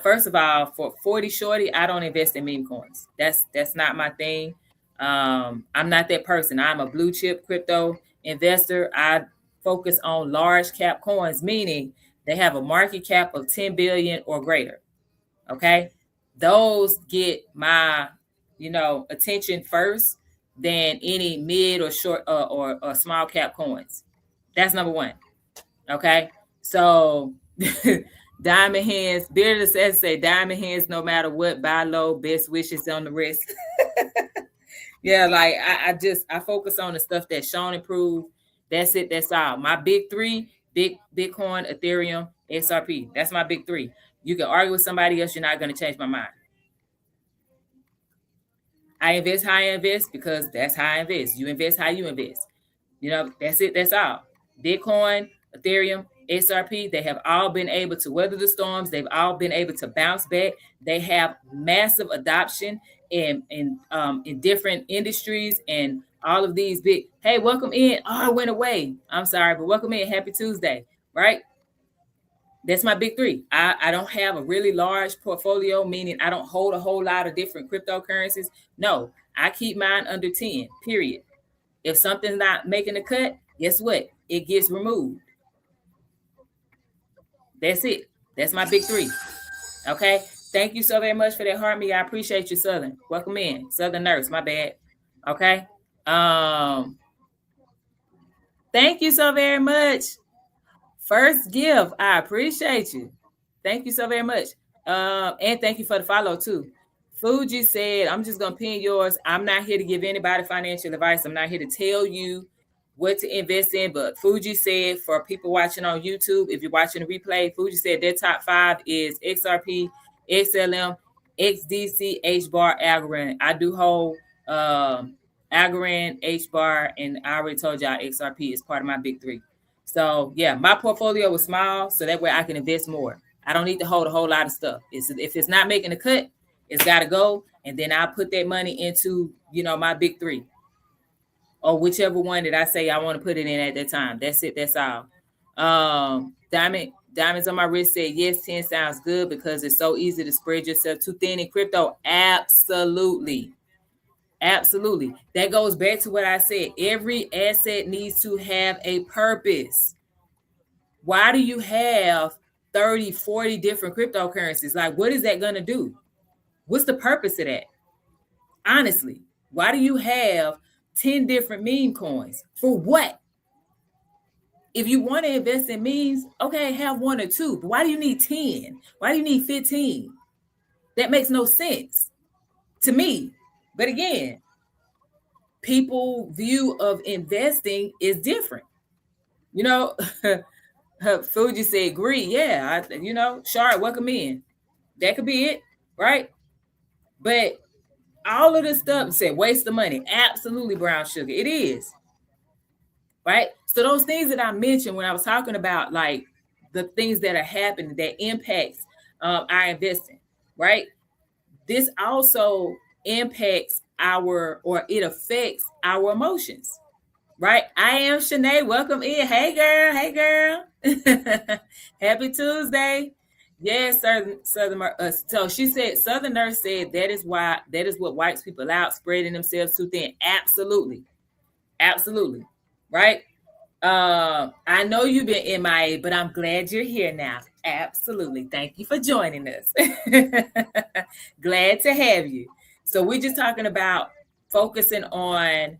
First of all, for 40 shorty, I don't invest in meme coins. That's not my thing. I'm not that person. I'm a blue chip crypto investor. I focus on large cap coins, meaning they have a market cap of 10 billion or greater. Okay. Those get my, you know, attention first than any mid or short or small cap coins. That's number one. Okay. So diamond hands, Bearded says say diamond hands no matter what, buy low, best wishes on the rest. Yeah, like I focus on the stuff that's shown improved. That's it. That's all. My big 3, Bitcoin, Ethereum, XRP. That's my big 3. You can argue with somebody else, you're not going to change my mind. I invest how I invest because that's how I invest. You invest how you invest. You know, that's it. That's all. Bitcoin, Ethereum, XRP, they have all been able to weather the storms. They've all been able to bounce back. They have massive adoption in different industries, and all of these big, hey, welcome in. Oh, I went away. I'm sorry, but welcome in. Happy Tuesday, right? That's my big 3. I don't have a really large portfolio, meaning I don't hold a whole lot of different cryptocurrencies. No, I keep mine under 10, period. If something's not making the cut, guess what? It gets removed. That's it. That's my big 3. Okay. Thank you so very much for that, Harmony. I appreciate you, Southern. Welcome in. Southern Nurse, my bad. Okay. Thank you so very much. First gift. I appreciate you. Thank you so very much. And thank you for the follow too. Fuji said, I'm just gonna pin yours. I'm not here to give anybody financial advice. I'm not here to tell you what to invest in, but Fuji said for people watching on YouTube, if you're watching the replay, Fuji said their top 5 is XRP, XLM, XDC, HBAR, Algorand. I do hold Algorand, HBAR, and I already told y'all XRP is part of my big 3. So yeah, my portfolio was small, so that way I can invest more. I don't need to hold a whole lot of stuff. If it's not making a cut, it's got to go, and then I'll put that money into, my big 3. Or whichever one that I say I want to put it in at that time. That's it. That's all. Diamonds on my wrist said, yes, 10 sounds good because it's so easy to spread yourself too thin in crypto. Absolutely. Absolutely. That goes back to what I said. Every asset needs to have a purpose. Why do you have 30, 40 different cryptocurrencies? Like, what is that going to do? What's the purpose of that? Honestly, why do you have 10 different meme coins? For what? If you want to invest in memes, okay, have 1 or 2. But why do you need 10? Why do you need 15? That makes no sense to me. But again, people's view of investing is different. Fuji said, agree. Yeah, Shard, welcome in. That could be it, right? But all of this stuff said waste of money. Absolutely, brown sugar. It is. Right? So those things that I mentioned when I was talking about, like, the things that are happening that impacts our investing, right? This also impacts it affects our emotions, right? I am Shanae. Welcome in. Hey, girl. Hey, girl. Happy Tuesday. Yes, so she said, Southerner said that is what wipes people out, spreading themselves too thin. Absolutely. Absolutely. Right? I know you've been MIA, but I'm glad you're here now. Absolutely. Thank you for joining us. Glad to have you. So we're just talking about focusing on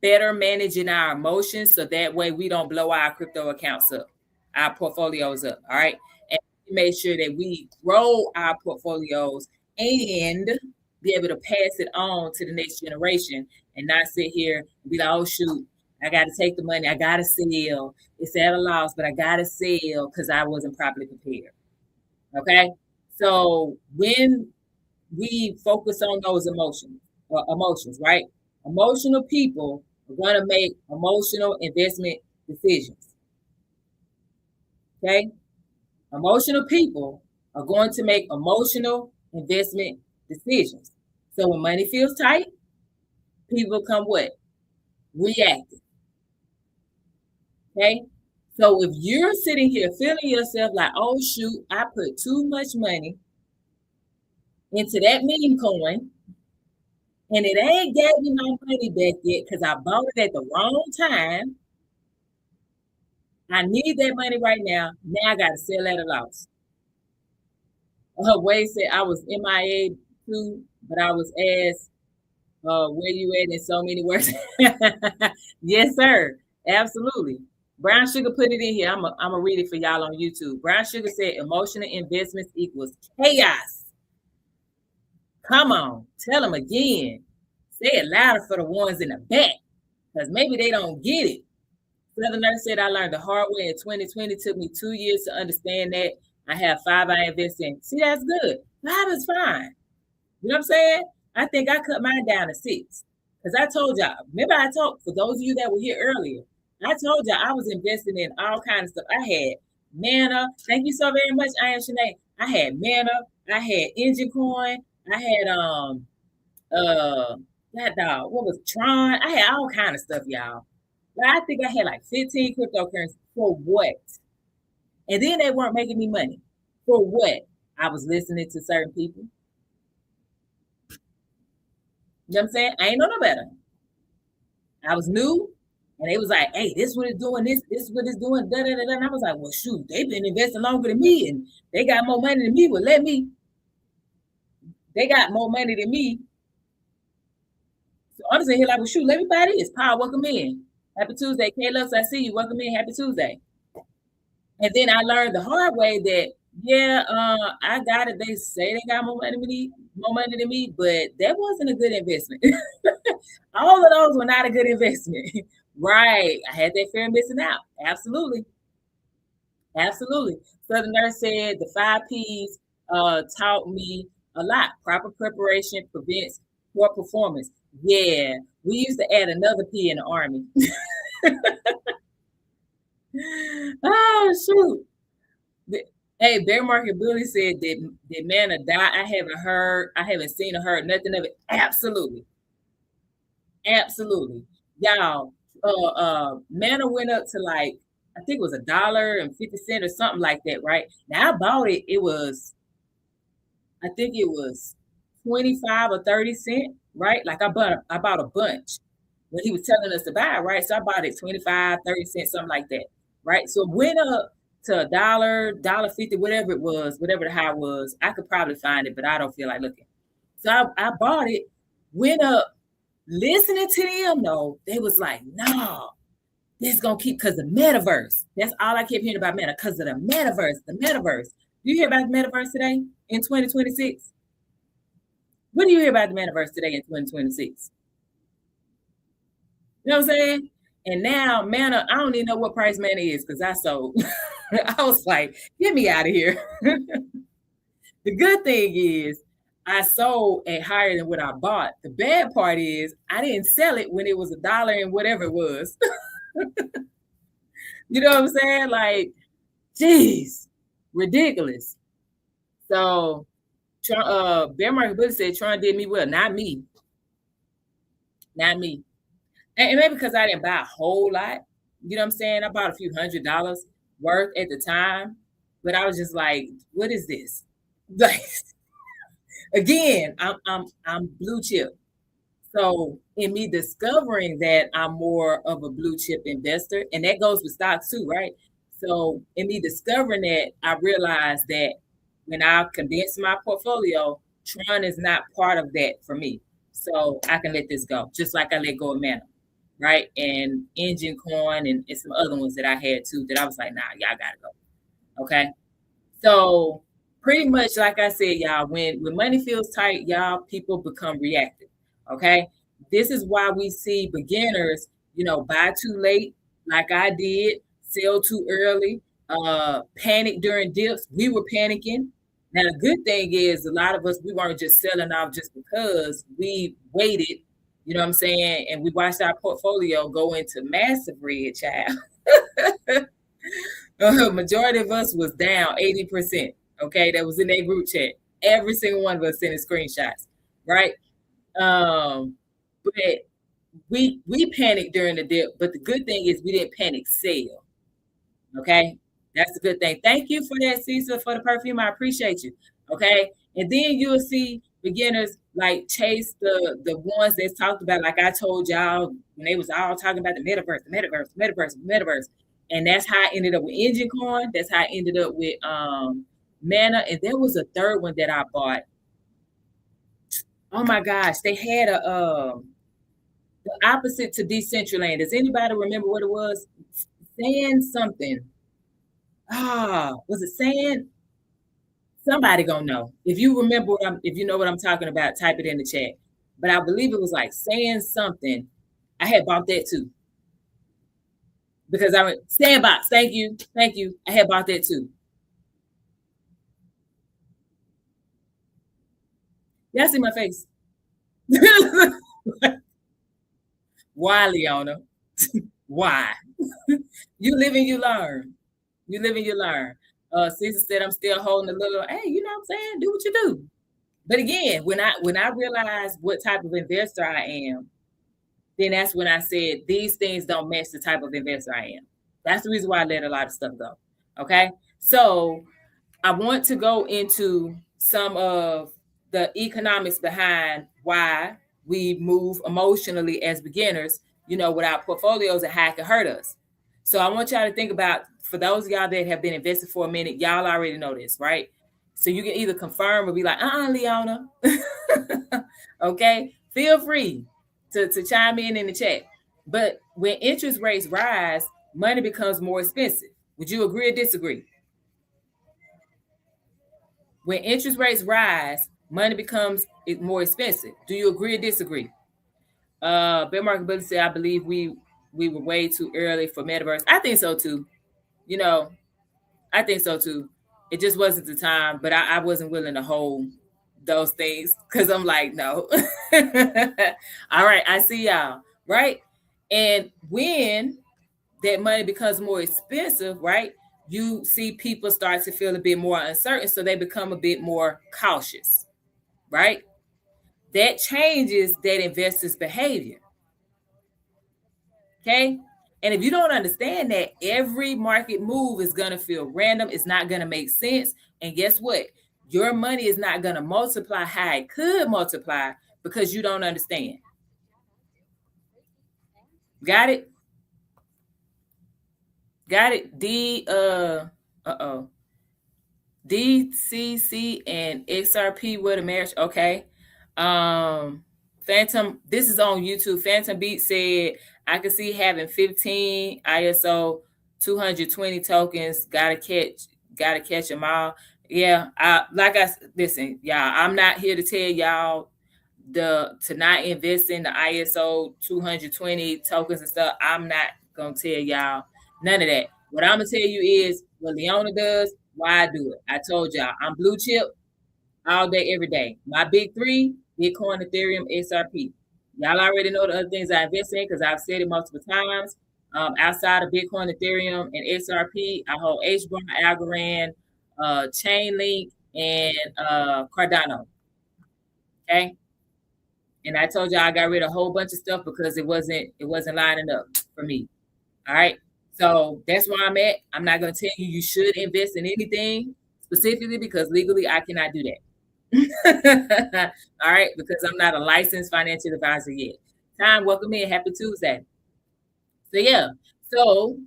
better managing our emotions so that way we don't blow our crypto accounts up, our portfolios up. All right. And make sure that we grow our portfolios and be able to pass it on to the next generation and not sit here and be like, oh, shoot, I got to take the money. I got to sell. It's at a loss, but I got to sell because I wasn't properly prepared. Okay. So when we focus on those emotions, right? Emotional people are going to make emotional investment decisions. Okay. Emotional people are going to make emotional investment decisions. So when money feels tight, people become what? Reactive. Okay. So if you're sitting here feeling yourself like, oh, shoot, I put too much money into that meme coin and it ain't gave me my money back yet because I bought it at the wrong time. I need that money right now. Now I got to sell at a loss. Wade said I was MIA too, but I was asked, where you at in so many words. Yes, sir. Absolutely. Brown Sugar put it in here. I'm gonna read it for y'all on YouTube. Brown Sugar said emotional investments equals chaos. Come on, tell them again. Say it louder for the ones in the back, because maybe they don't get it. Southern Nurse said I learned the hard way in 2020. Took me 2 years to understand that. I have 5 I invest in. See, that's good. 5 is fine. You know what I'm saying? I think I cut mine down to 6. Because I told y'all, remember I told, for those of you that were here earlier, I told y'all I was investing in all kinds of stuff. I had Mana. Thank you so very much, I am Shanae. I had Mana. I had Engine Coin. I had that dog. What was Tron? I had all kind of stuff, y'all. But I think I had like 15 cryptocurrencies. For what? And then they weren't making me money. For what? I was listening to certain people. You know what I'm saying? I ain't know no better. I was new, and they was like, hey, this what it's doing, this what it's doing, da, da, da, da. And I was like, well, shoot, they've been investing longer than me, and they got more money than me. Well, they got more money than me. So I'm saying here like, well, shoot, let me buy this. Power, welcome in. Happy Tuesday. K-Lux, I see you. Welcome in. Happy Tuesday. And then I learned the hard way that, I got it. They say they got more money than me, but that wasn't a good investment. All of those were not a good investment. Right. I had that fear of missing out. Absolutely. Absolutely. Southern Nurse said the 5 P's taught me a lot. Proper preparation prevents poor performance. Yeah. We used to add another P in the Army. Oh, shoot. Hey, Bear Market Billy said, did Manna die? I haven't seen or heard nothing of it. Absolutely. Absolutely. Y'all, Manna went up to like, I think it was $1.50 or something like that, right? Now I bought it, I think it was 25 or 30 cents, right? Like I bought a bunch when he was telling us to buy, right? So I bought it 25, 30 cents, something like that, right? So it went up to a dollar 50, whatever it was, whatever the high was. I could probably find it, but I don't feel like looking. So I bought it, went up, listening to them though, they was like, no, this is gonna keep because the metaverse. That's all I kept hearing about meta, because of the metaverse, the metaverse. Do you hear about the metaverse today in 2026? What do you hear about the metaverse today in 2026? You know what I'm saying? And now Mana, I don't even know what price Mana is because I sold. I was like, get me out of here. The good thing is I sold at higher than what I bought. The bad part is I didn't sell it when it was $1 and whatever it was. You know what I'm saying? Like, geez, ridiculous. So Bear Market Bully said Tron did me well, not me. Not me. And maybe because I didn't buy a whole lot. You know what I'm saying? I bought a few $100s worth at the time, but I was just like, what is this? Like, again, I'm blue chip. So in me discovering that I'm more of a blue chip investor, and that goes with stocks too, right? So in me discovering that, I realized that when I condense my portfolio, Tron is not part of that for me. So I can let this go, just like I let go of Mana, right? And Engine Coin and some other ones that I had too that I was like, nah, y'all gotta go. Okay. So pretty much, like I said, y'all, when money feels tight, y'all, people become reactive. Okay. This is why we see beginners, buy too late, like I did, sell too early, panic during dips. We were panicking. Now the good thing is a lot of us, we weren't just selling off just because we waited, you know what I'm saying? And we watched our portfolio go into massive red, child. Majority of us was down 80%. Okay, that was in their group chat. Every single one of us sending screenshots, right? But we panicked during the dip. But the good thing is we didn't panic sell. Okay, that's the good thing. Thank you for that, Cecil, for the perfume. I appreciate you. Okay, and then you'll see beginners like chase the ones that's talked about, like I told y'all when they was all talking about the metaverse, the metaverse, the metaverse, the metaverse, and that's how I ended up with Engine Coin. That's how I ended up with Mana, and there was a third one that I bought. Oh my gosh, they had the opposite to Decentraland. Does anybody remember what it was? Saying something. Was it saying? Somebody gonna know. If you remember if you know what I'm talking about, type it in the chat. But I believe it was like saying something. I had bought that too. Because I went, Sandbox, thank you. Thank you. I had bought that too. Y'all see my face? Why, Leona? Why? You live and you learn. You live and you learn. Caesar said I'm still holding a little, hey, you know what I'm saying? Do what you do. But again, when I realized what type of investor I am, then that's when I said these things don't match the type of investor I am. That's the reason why I let a lot of stuff go. Okay. So I want to go into some of the economics behind why we move emotionally as beginners, with our portfolios and how it can hurt us. So I want y'all to think about, for those of y'all that have been invested for a minute, y'all already know this, right? So you can either confirm or be like, Leona. Okay. Feel free to chime in the chat. But when interest rates rise, money becomes more expensive. Would you agree or disagree? When interest rates rise, money becomes more expensive. Do you agree or disagree? Bear Market Buddy said, I believe we we were way too early for metaverse. I think so too. You know, I think so too. It just wasn't the time, but I wasn't willing to hold those things because I'm like, no. All right, I see y'all, right? And when that money becomes more expensive, right? You see people start to feel a bit more uncertain, so they become a bit more cautious, right? That changes that investor's behavior. Okay. And if you don't understand that, every market move is going to feel random. It's not going to make sense. And guess what? Your money is not going to multiply how it could multiply because you don't understand. Got it? Got it? Uh-oh. DCC and XRP with a marriage. Okay. Phantom, this is on YouTube. Phantom Beat said, I can see having 15 ISO 220 tokens. Gotta catch them all. Yeah, listen, y'all. I'm not here to tell y'all to not invest in the ISO 220 tokens and stuff. I'm not gonna tell y'all none of that. What I'm gonna tell you is what Leona does, why I do it. I told y'all I'm blue chip all day, every day. My big three: Bitcoin, Ethereum, XRP. Y'all already know the other things I invest in because I've said it multiple times. Outside of Bitcoin, Ethereum, and XRP, I hold HBAR, Algorand, Chainlink, and Cardano. Okay. And I told y'all I got rid of a whole bunch of stuff because it wasn't lining up for me. All right. So that's where I'm at. I'm not going to tell you should invest in anything specifically because legally I cannot do that. All right. Because I'm not a licensed financial advisor yet. Time, welcome in. Happy Tuesday. So yeah. So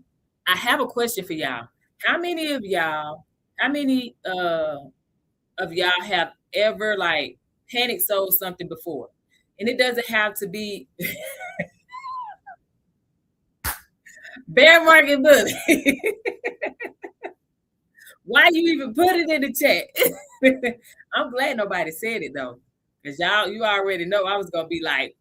I have a question for y'all. How many of y'all have ever like panic sold something before? And it doesn't have to be bear market bully. Why you even put it in the chat? I'm glad nobody said it though. Because you already know I was gonna be like,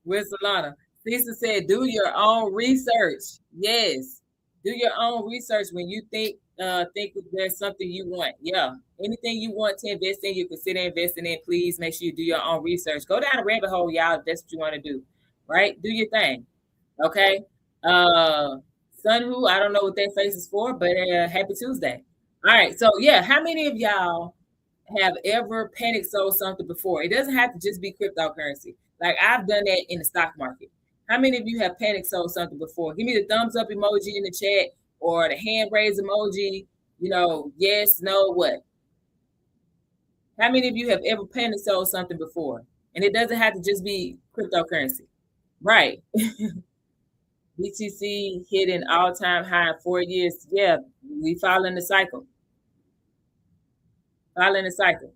with Solana. Lisa said, do your own research. Yes. Do your own research when you think there's something you want. Yeah. Anything you want to invest in, you consider investing in. Please make sure you do your own research. Go down a rabbit hole, y'all, if that's what you want to do. Right? Do your thing. Okay. Sunwoo, I don't know what that face is for, but happy Tuesday. All right. So yeah, how many of y'all have ever panic sold something before? It doesn't have to just be cryptocurrency. Like I've done that in the stock market. How many of you have panic sold something before? Give me the thumbs up emoji in the chat or the hand raise emoji. Yes, no, what? How many of you have ever panic sold something before? And it doesn't have to just be cryptocurrency. Right. BTC hit an all-time high in 4 years. Yeah, we following the cycle. Following the cycle.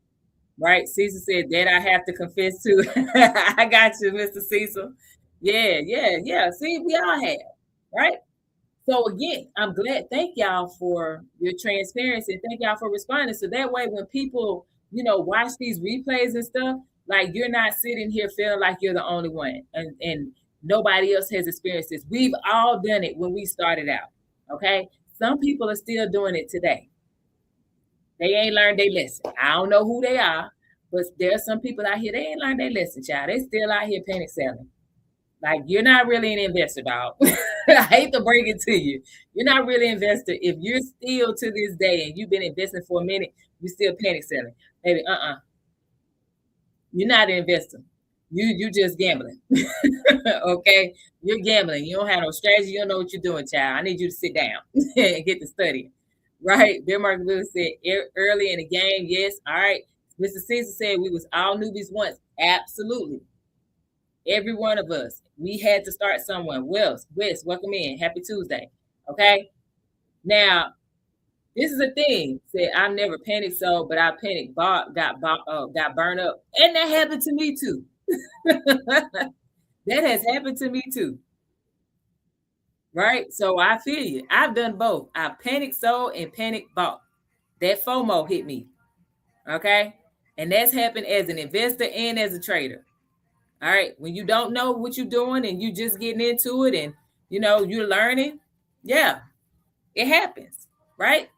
Right? Cecil said that I have to confess to. I got you, Mr. Cecil. Yeah. See, we all have, right? So again, I'm glad. Thank y'all for your transparency. Thank y'all for responding. So that way, when people, watch these replays and stuff, like you're not sitting here feeling like you're the only one, and nobody else has experienced this. We've all done it when we started out. Okay, some people are still doing it today. They ain't learned their lesson. I don't know who they are, but there's some people out here, they ain't learned their lesson, child. They still out here panic selling. Like, you're not really an investor, dog. I hate to break it to you. You're not really an investor. If you're still to this day and you've been investing for a minute, you're still panic selling. Maybe, You're not an investor. You just gambling. Okay? You're gambling. You don't have no strategy. You don't know what you're doing, child. I need you to sit down and get to study. Right? Bill Mark Lewis said early in the game, yes. All right. Mr. Caesar said we was all newbies once. Absolutely. Every one of us. We had to start somewhere. Wes, welcome in. Happy Tuesday. Okay. Now, this is the thing. Said I've never panicked so, but I panicked got burned up. And that happened to me too. That has happened to me too. Right? So I feel you. I've done both. I panicked sold and panicked bought. That FOMO hit me. Okay. And that's happened as an investor and as a trader. All right. When you don't know what you're doing and you just getting into it and you're learning, yeah, it happens, right?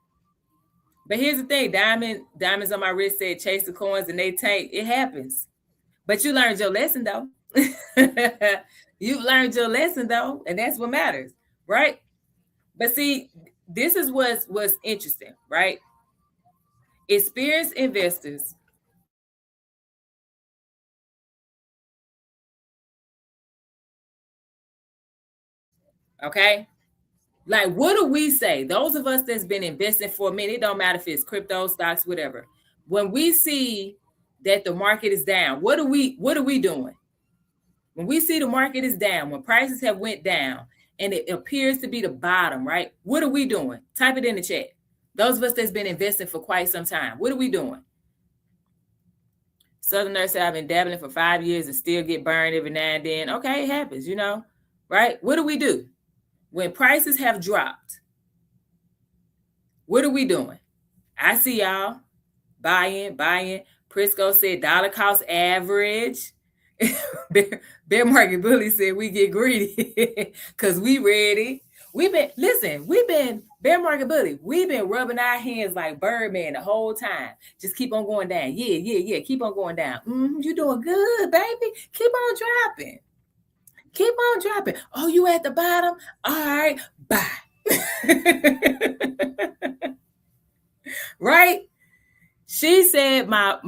But here's the thing, diamonds on my wrist said chase the coins and they tank. It happens. But you learned your lesson though. You learned your lesson though, and that's what matters, right? But see, this is what's interesting, right? Experienced investors, okay? Like, what do we say? Those of us that's been investing for a minute, it don't matter if it's crypto, stocks, whatever. When we see that the market is down, what are we doing? When we see the market is down, when prices have went down and it appears to be the bottom, right? What are we doing? Type it in the chat. Those of us that's been investing for quite some time, what are we doing? Southern Nurse said, I've been dabbling for 5 years and still get burned every now and then. Okay, it happens, right? What do? When prices have dropped, what are we doing? I see y'all buying. Prisco said dollar cost average. Bear Market Bully said we get greedy because we ready. We've been Bear Market Bully. We've been rubbing our hands like Birdman the whole time. Just keep on going down. Yeah. Keep on going down. You're doing good, baby. Keep on dropping. Keep on dropping. Oh, you at the bottom? All right, bye. Right? She said my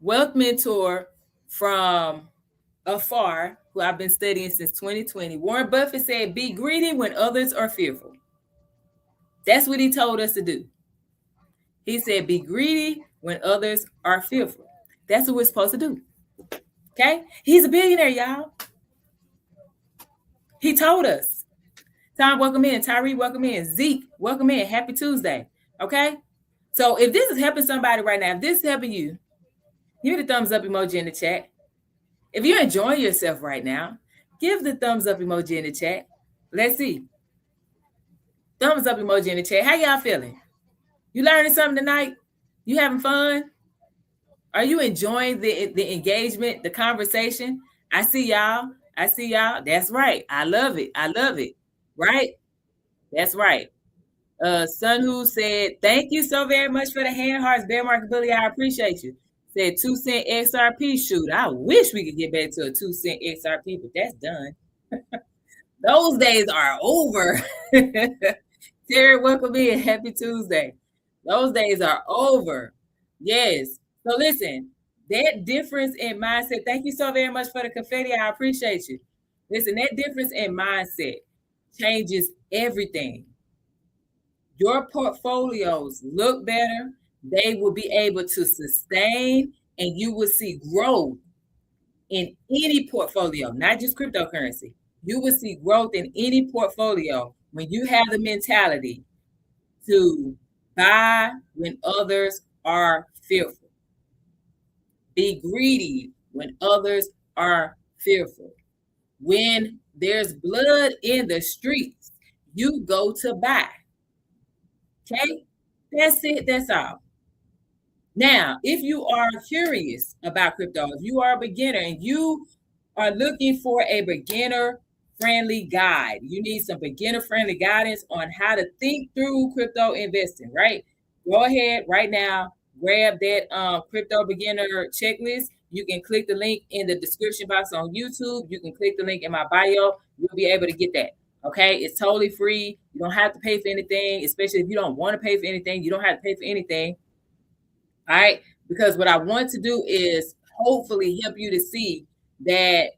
wealth mentor from afar, who I've been studying since 2020, Warren Buffett said, be greedy when others are fearful. That's what he told us to do. He said, be greedy when others are fearful. That's what we're supposed to do. Okay? He's a billionaire, y'all. He told us. Tom, welcome in. Tyree, welcome in. Zeke, welcome in. Happy Tuesday. Okay? So if this is helping somebody right now, if this is helping you, give me the thumbs up emoji in the chat. If you're enjoying yourself right now, give the thumbs up emoji in the chat. Let's see. Thumbs up emoji in the chat. How y'all feeling? You learning something tonight? You having fun? Are you enjoying the engagement, the conversation? I see y'all. That's right. I love it. Right? That's right. Sun Who said, thank you so very much for the hand hearts, Bear Market Bully. I appreciate you. Said 2 cent XRP. Shoot, I wish we could get back to a 2 cent XRP, but that's done. Those days are over. Terry, welcome in. Happy Tuesday. Those days are over. Yes. So listen, that difference in mindset. Thank you so very much for the confetti. I appreciate you. Listen, that difference in mindset changes everything. Your portfolios look better. They will be able to sustain, and you will see growth in any portfolio, not just cryptocurrency. You will see growth in any portfolio when you have the mentality to buy when others are fearful. Be greedy when others are fearful. When there's blood in the streets, you go to buy. Okay? That's it. That's all. Now, if you are curious about crypto, if you are a beginner and you are looking for a beginner-friendly guide, you need some beginner-friendly guidance on how to think through crypto investing, right? Go ahead right now, grab that crypto beginner checklist. You can click the link in the description box on YouTube. You can click the link in my bio. You'll be able to get that. Okay, it's totally free. You don't have to pay for anything, especially if you don't want to pay for anything. You don't have to pay for anything. All right, because what I want to do is hopefully help you to see that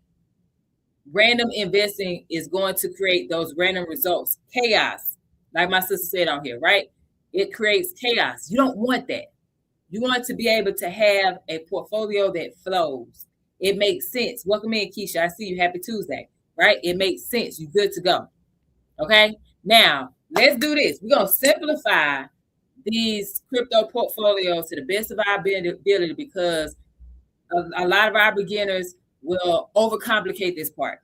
random investing is going to create those random results, chaos, like my sister said on here, right? It creates chaos. You don't want that. You want to be able to have a portfolio that flows. It makes sense. Welcome in, Keisha. I see you. Happy Tuesday, right? It makes sense. You're good to go. Okay, now let's do this. We're going to simplify these crypto portfolios to the best of our ability, because a lot of our beginners will overcomplicate this part.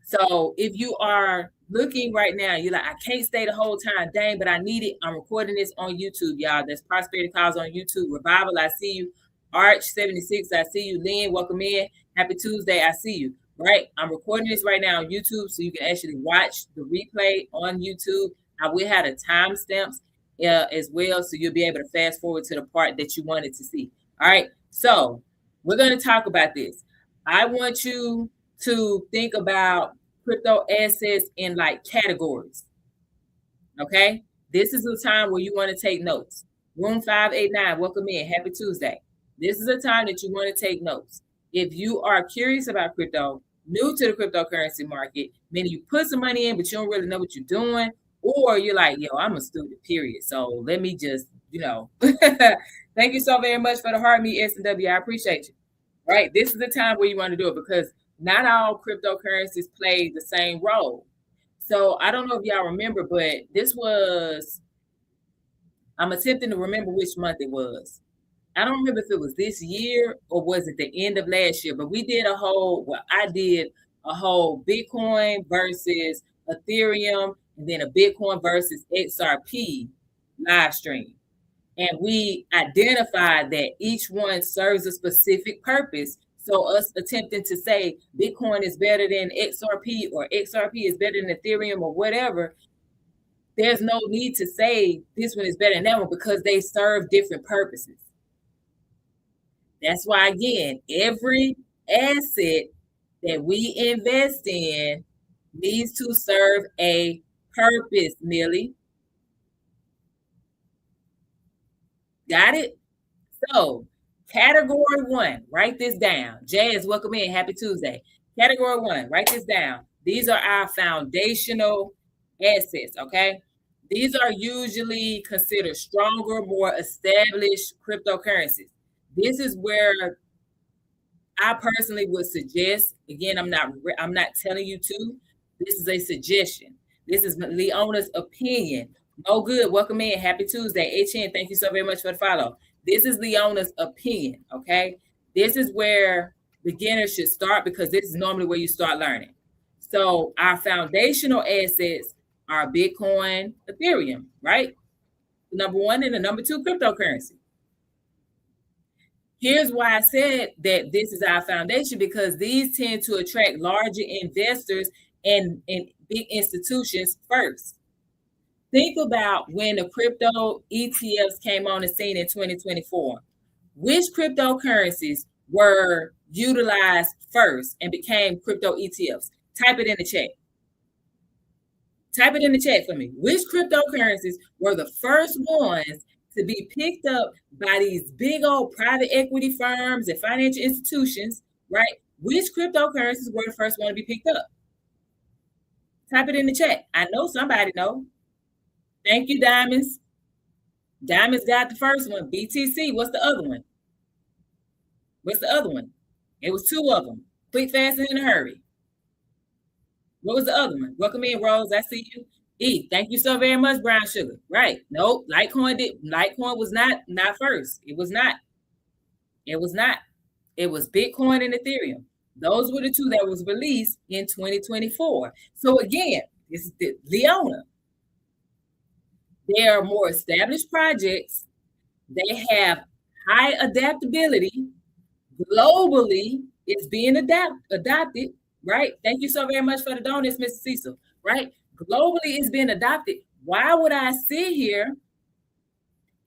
So if you are looking right now, you're like, I can't stay the whole time. Dang, but I need it. I'm recording this on YouTube, y'all. That's Prosperity Calls on YouTube. Revival, I see you. Arch 76, I see you. Lynn, welcome in. Happy Tuesday, I see you. Right? I'm recording this right now on YouTube so you can actually watch the replay on YouTube. I will have the timestamps as well, so you'll be able to fast forward to the part that you wanted to see. All right. So we're going to talk about this. I want you to think about crypto assets in like categories. Okay. This is the time where you want to take notes. Room 589, welcome in. Happy Tuesday. This is a time that you want to take notes. If you are curious about crypto, new to the cryptocurrency market, meaning you put some money in, but you don't really know what you're doing, or you're like, yo, I'm a student, period. So let me just, thank you so very much for the hard meet, S&W. I appreciate you. Right. This is the time where you want to do it because not all cryptocurrencies play the same role. So I don't know if y'all remember, but I'm attempting to remember which month it was. I don't remember if it was this year or was it the end of last year, but I did a whole Bitcoin versus Ethereum and then a Bitcoin versus XRP live stream. And we identified that each one serves a specific purpose. So us attempting to say Bitcoin is better than XRP or XRP is better than Ethereum or whatever, there's no need to say this one is better than that one because they serve different purposes. That's why, again, every asset that we invest in needs to serve a purpose, Millie. Got it? So, category 1, write this down. Jazz, welcome in. Happy Tuesday. Category 1, write this down. These are our foundational assets, okay? These are usually considered stronger, more established cryptocurrencies. This is where I personally would suggest, again, I'm not telling you to, this is a suggestion. This is Leona's opinion. Oh, good. Welcome in. Happy Tuesday. HN, thank you so very much for the follow. This is Leona's opinion, okay? This is where beginners should start because this is normally where you start learning. So our foundational assets are Bitcoin, Ethereum, right? The number 1 and the number 2 cryptocurrency. Here's why I said that this is our foundation, because these tend to attract larger investors and big institutions first. Think about when the crypto ETFs came on the scene in 2024. Which cryptocurrencies were utilized first and became crypto ETFs? Type it in the chat. Type it in the chat for me. Which cryptocurrencies were the first ones to be picked up by these big old private equity firms and financial institutions, right? Which cryptocurrencies were the first one to be picked up? Type it in the chat. I know somebody knows. Thank you, Diamonds. Diamonds got the first one. BTC. What's the other one? What's the other one? It was 2 of them. Quick, fast, and in a hurry. What was the other one? Welcome in, Rose. I see you. E, thank you so very much, Brown Sugar. Right. Nope. Litecoin was not first. It was not. It was not. It was Bitcoin and Ethereum. Those were the 2 that was released in 2024. So again, this is Leona. They are more established projects. They have high adaptability. Globally, it's being adopted, right? Thank you so very much for the donuts, Mr. Cecil, right? Globally, it's been adopted. Why would I sit here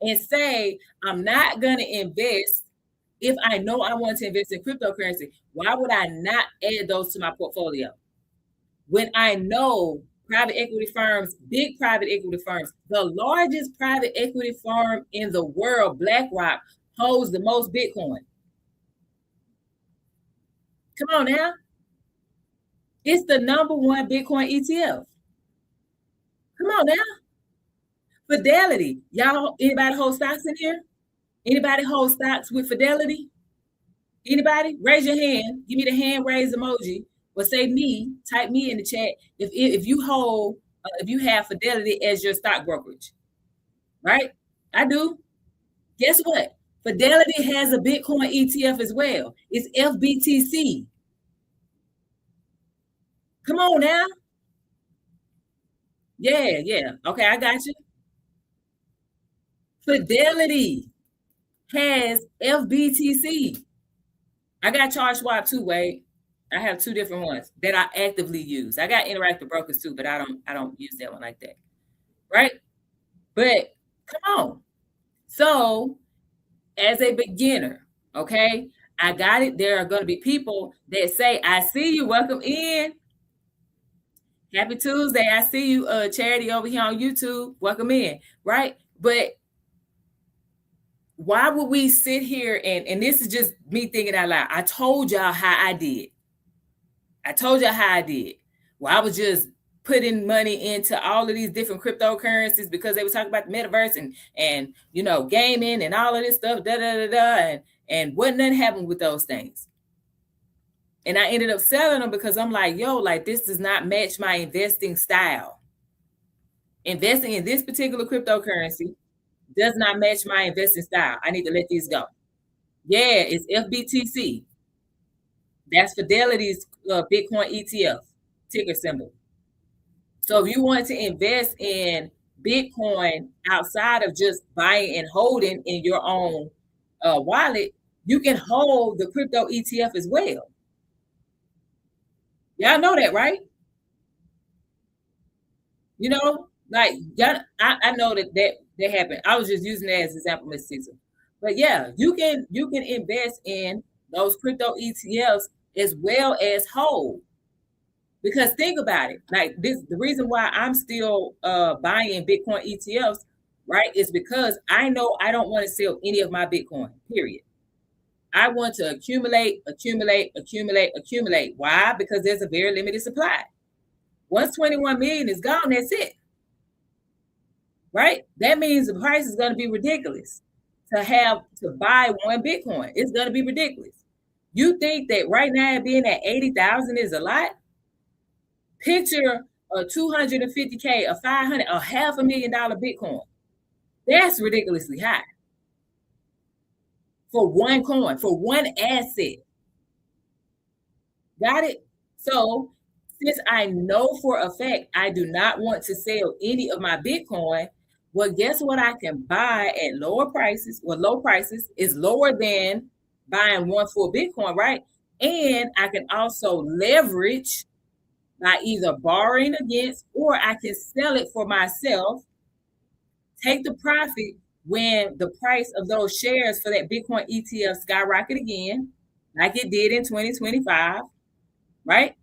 and say I'm not going to invest if I know I want to invest in cryptocurrency? Why would I not add those to my portfolio when I know private equity firms, big private equity firms, the largest private equity firm in the world, BlackRock, holds the most Bitcoin? Come on now. It's the number 1 Bitcoin ETF. Come on now. Fidelity. Y'all, anybody hold stocks in here? Anybody hold stocks with Fidelity? Anybody? Raise your hand. Give me the hand raise emoji. Or say me. Type me in the chat if you hold, if you have Fidelity as your stock brokerage. Right? I do. Guess what? Fidelity has a Bitcoin ETF as well. It's FBTC. Come on now. Yeah, yeah. Okay, I got you. Fidelity has FBTC. I got Charge Swap too, Wade. I have two different ones that I actively use. I got Interactive Brokers too, but I don't use that one like that. Right? But come on. So as a beginner, okay, I got it. There are going to be people that say, I see you, welcome in. Happy Tuesday. I see you, Charity over here on YouTube. Welcome in, right? But why would we sit here and this is just me thinking out loud. I told y'all how I did. I told y'all how I did. Well, I was just putting money into all of these different cryptocurrencies because they were talking about the metaverse and you know gaming and all of this stuff, and what nothing happened with those things. And I ended up selling them because I'm like, yo, like this does not match my investing style. Investing in this particular cryptocurrency does not match my investing style. I need to let these go. Yeah, it's FBTC. That's Fidelity's Bitcoin ETF ticker symbol. So if you want to invest in Bitcoin outside of just buying and holding in your own wallet, you can hold the crypto ETF as well. Y'all know that, right? You know, like I know that happened. I was just using that as an example, Miss Caesar. But yeah, you can invest in those crypto ETFs as well as hold. Because think about it, like this, the reason why I'm still buying Bitcoin ETFs, right, is because I know I don't want to sell any of my Bitcoin. Period. I want to accumulate, accumulate, accumulate, accumulate. Why? Because there's a very limited supply. Once 21 million is gone, that's it. Right? That means the price is going to be ridiculous to buy one Bitcoin. It's going to be ridiculous. You think that right now being at 80,000 is a lot? Picture a 250K, a 500, a $500,000 Bitcoin. That's ridiculously high for one coin, for one asset. Got it? So, since I know for a fact I do not want to sell any of my Bitcoin, well, guess what? I can buy at lower prices. Well, low prices is lower than buying one full Bitcoin, right? And I can also leverage by either borrowing against or I can sell it for myself, take the profit when the price of those shares for that Bitcoin ETF skyrocket again, like it did in 2025, right?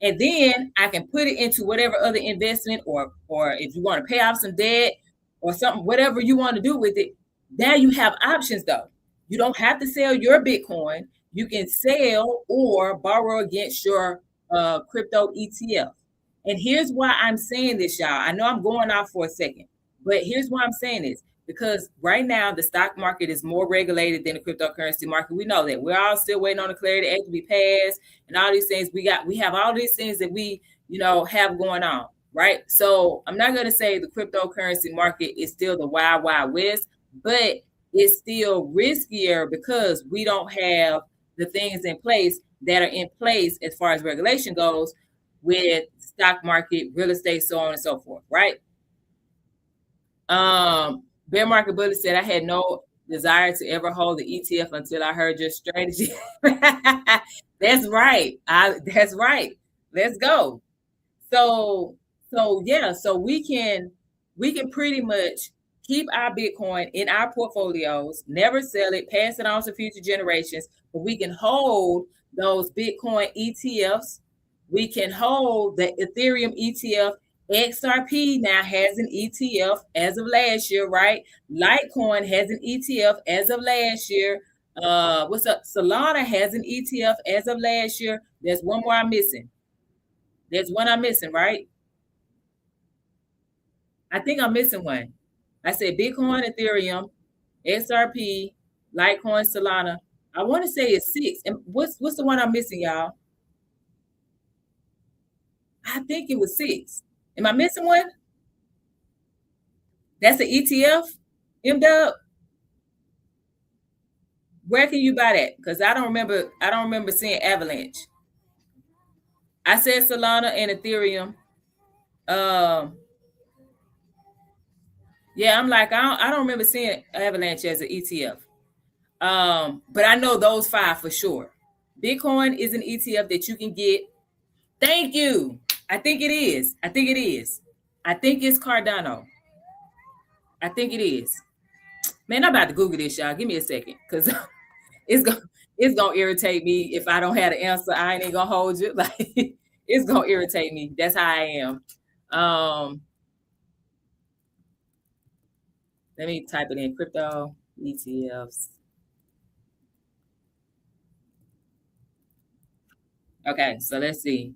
And then I can put it into whatever other investment or if you want to pay off some debt or something, whatever you want to do with it. Now you have options though. You don't have to sell your Bitcoin. You can sell or borrow against your crypto ETF. And here's why I'm saying this, y'all. I know I'm going off for a second, but here's why I'm saying this. Because right now the stock market is more regulated than the cryptocurrency market. We know that. We're all still waiting on the Clarity Act to be passed and all these things. We have all these things that we, have going on, right? So I'm not going to say the cryptocurrency market is still the wild, wild west, but it's still riskier because we don't have the things in place that are in place as far as regulation goes with stock market, real estate, so on and so forth, right? Bear Market Bully said I had no desire to ever hold the ETF until I heard your strategy. That's right. That's right. Let's go. So yeah, so we can pretty much keep our Bitcoin in our portfolios, never sell it, pass it on to future generations, but we can hold those Bitcoin ETFs. We can hold the Ethereum ETF. XRP now has an ETF as of last year, right? Litecoin has an ETF as of last year. What's up? Solana has an ETF as of last year. There's one more I'm missing. There's one I'm missing, right? I think I'm missing one. I said Bitcoin, Ethereum, XRP, Litecoin, Solana. I want to say it's 6. And what's the one I'm missing, y'all? I think it was 6. Am I missing one? That's an ETF, MDub. Where can you buy that? Because I don't remember. I don't remember seeing Avalanche. I said Solana and Ethereum. Um, yeah, I'm like, I don't remember seeing Avalanche as an ETF. But I know those five for sure. Bitcoin is an ETF that you can get. Thank you. I think it is. I think it is. I think it's Cardano. I think it is. Man, I'm about to Google this, y'all. Give me a second, because it's gonna irritate me if I don't have the answer. I ain't even gonna hold you. Like, it's gonna irritate me. That's how I am. Um, Let me type it in: crypto ETFs. Okay, so let's see.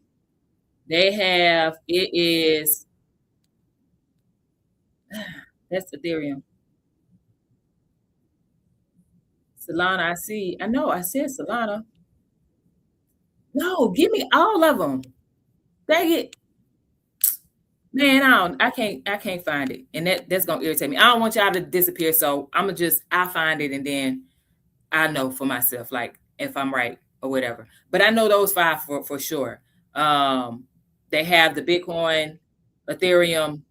They have it is that's Ethereum. Solana, I see. I know I said Solana. No, give me all of them. Dang it. Man, I can't find it. And that's gonna irritate me. I don't want y'all to disappear. So I find it and then I know for myself, like if I'm right or whatever. But I know those five for sure. They have the Bitcoin, Ethereum,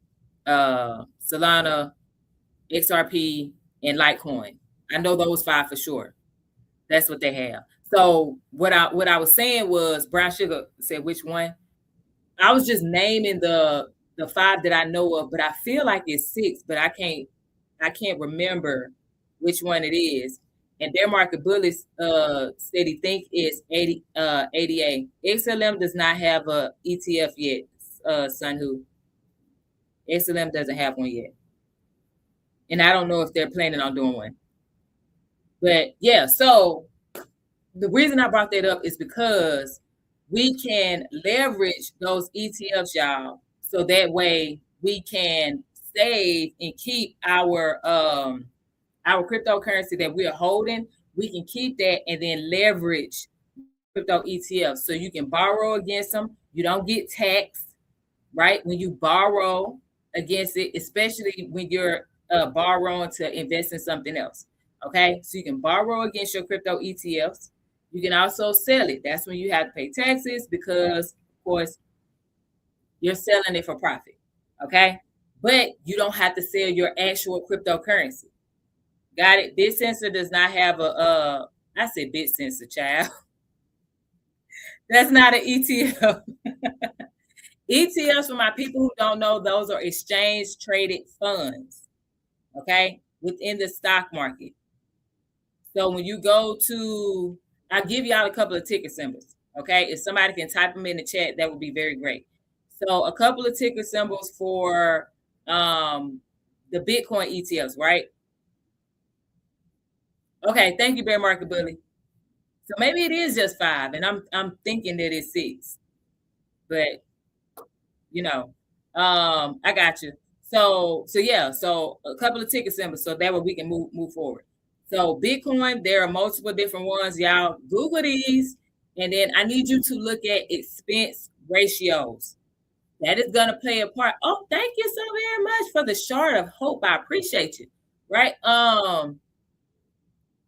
Solana, XRP, and Litecoin. I know those five for sure. That's what they have. So what I was saying was Brown Sugar said which one? I was just naming the five that I know of, but I feel like it's six, but I can't remember which one it is. And Bear Market Bully said he think it's 80A. XLM does not have a ETF yet, Sunhu. XLM doesn't have one yet. And I don't know if they're planning on doing one. But yeah, so the reason I brought that up is because we can leverage those ETFs, y'all, so that way we can save and keep our cryptocurrency that we're holding. We can keep that and then leverage crypto ETFs, so you can borrow against them. You don't get taxed, right? When you borrow against it, especially when you're borrowing to invest in something else. Okay, so you can borrow against your crypto ETFs. You can also sell it. That's when you have to pay taxes because, of course, you're selling it for profit. Okay, but you don't have to sell your actual cryptocurrency. Got it? BitSensor does not have I said BitSensor, child. That's not an ETF. ETFs, for my people who don't know, those are exchange traded funds, okay, within the stock market. So when you go to, I'll give y'all a couple of ticker symbols, okay? If somebody can type them in the chat, that would be very great. So a couple of ticker symbols for the Bitcoin ETFs, right? Okay, thank you, Bear Market Bully. So maybe it is just five, and I'm thinking that it's six, but I got you. So yeah, so a couple of ticket symbols, so that way we can move forward. So Bitcoin, there are multiple different ones. Y'all Google these, and then I need you to look at expense ratios. That is gonna play a part. Oh, thank you so very much for the shard of hope. I appreciate you. Right.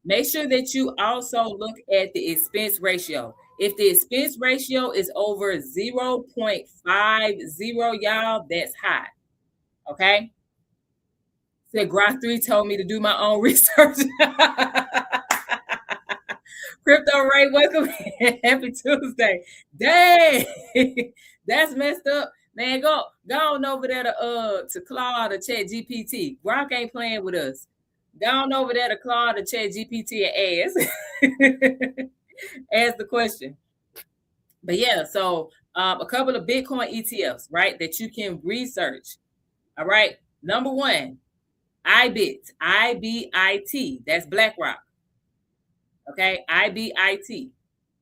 Make sure that you also look at the expense ratio. If the expense ratio is over 0.50, y'all, that's high. Okay. Said Grok 3 told me to do my own research. Crypto Ray, welcome. Happy Tuesday. Dang. That's messed up. Man, go on over there to Claude or Chat GPT. Grok ain't playing with us. Go on over there to Claude or Chat GPT and ask the question. But yeah, so a couple of Bitcoin ETFs, right, that you can research. All right. Number one, IBIT, IBIT. That's BlackRock. Okay, IBIT.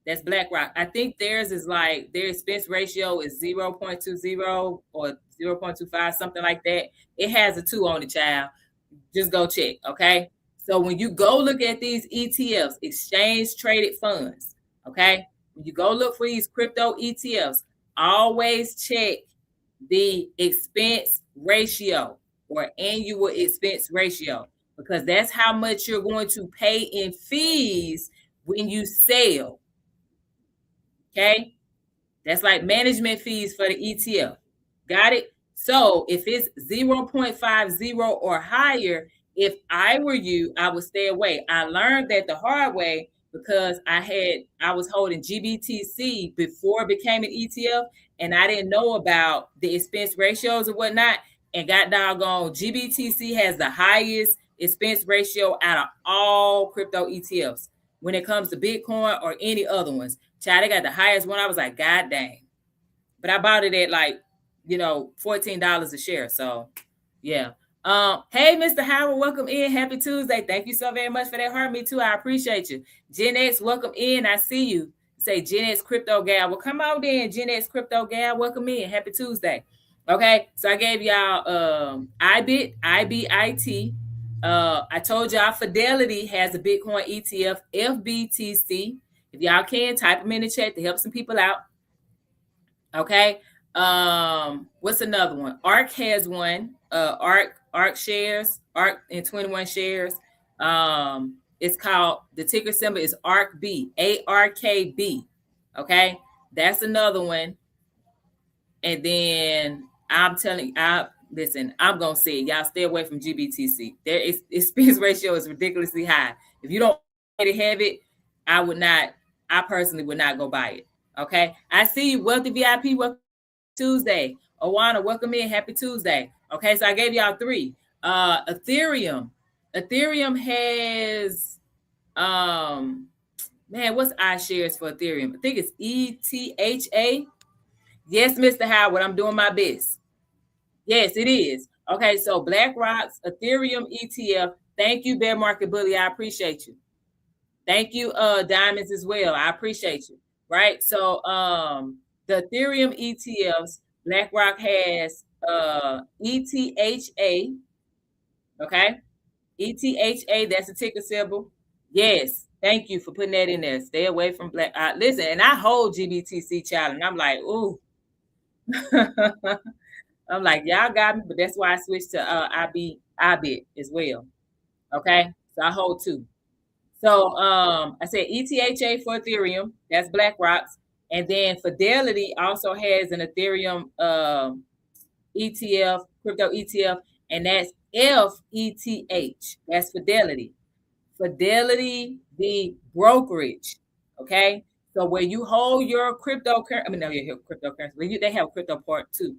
That's BlackRock. I think theirs is like their expense ratio is 0.20 or 0.25, something like that. It has a 2 on the child. Just go check. Okay. So when you go look at these ETFs, exchange traded funds, okay, when you go look for these crypto ETFs, always check the expense ratio or annual expense ratio, because that's how much you're going to pay in fees when you sell. Okay. That's like management fees for the ETF. Got it? So if it's 0.50 or higher, if I were you, I would stay away. I learned that the hard way because I was holding GBTC before it became an ETF, and I didn't know about the expense ratios and whatnot. And got doggone, GBTC has the highest expense ratio out of all crypto ETFs when it comes to Bitcoin or any other ones. Child, they got the highest one. I was like, God dang. But I bought it at like, $14 a share. So yeah. Hey, Mr. Howard, welcome in. Happy Tuesday. Thank you so very much for that heart. Me too. I appreciate you. Gen X, welcome in. I see you. Say Gen X Crypto Gal. Well, come on then, Gen X Crypto Gal. Welcome in. Happy Tuesday. Okay, so I gave y'all IBIT. I told y'all Fidelity has a Bitcoin ETF, FBTC. If y'all can, type them in the chat to help some people out. Okay. What's another one? ARK has one. ARK shares, ARK in 21 shares. It's called, the ticker symbol is ARKB, ARKB. Okay, that's another one. And then I'm telling listen, I'm gonna say y'all stay away from GBTC. There is expense ratio is ridiculously high. If you don't already have it, I personally would not go buy it. Okay. I see you, Wealthy VIP. Welcome Tuesday. Owana, welcome in. Happy Tuesday. Okay, so I gave y'all three. Ethereum. Ethereum has man, what's iShares for Ethereum? I think it's ETHA. Yes, Mr. Howard, I'm doing my best. Yes, it is. Okay, so BlackRock's Ethereum ETF. Thank you, Bear Market Bully. I appreciate you. Thank you, Diamonds as well. I appreciate you. Right. So the Ethereum ETFs, BlackRock has ETHA. Okay. ETHA, that's a ticker symbol. Yes. Thank you for putting that in there. Stay away from Black. Listen, and I hold GBTC child, and I'm like, ooh. I'm like, y'all got me, but that's why I switched to IBIT as well. Okay. So I hold two. So I said ETHA for Ethereum, that's BlackRock's, and then Fidelity also has an Ethereum ETF, crypto ETF, and that's FETH. That's Fidelity. Fidelity, the brokerage. Okay. So where you hold your cryptocurrency, I mean, no, your cryptocurrency, they have a crypto part too.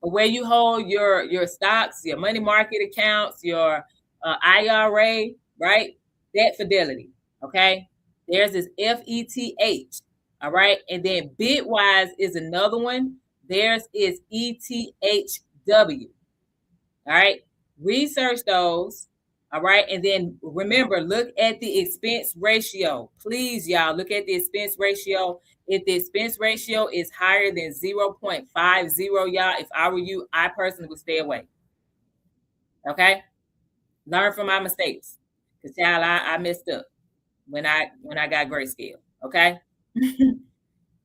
But where you hold your stocks, your money market accounts, your IRA, right? That Fidelity. Okay. There's this FETH. All right. And then Bitwise is another one. Theirs is ETHW. All right. Research those. All right. And then remember, look at the expense ratio. Please, y'all, look at the expense ratio. If the expense ratio is higher than 0.50, y'all, if I were you, I personally would stay away. Okay. Learn from my mistakes. Because, y'all, I messed up when I got grayscale. Okay.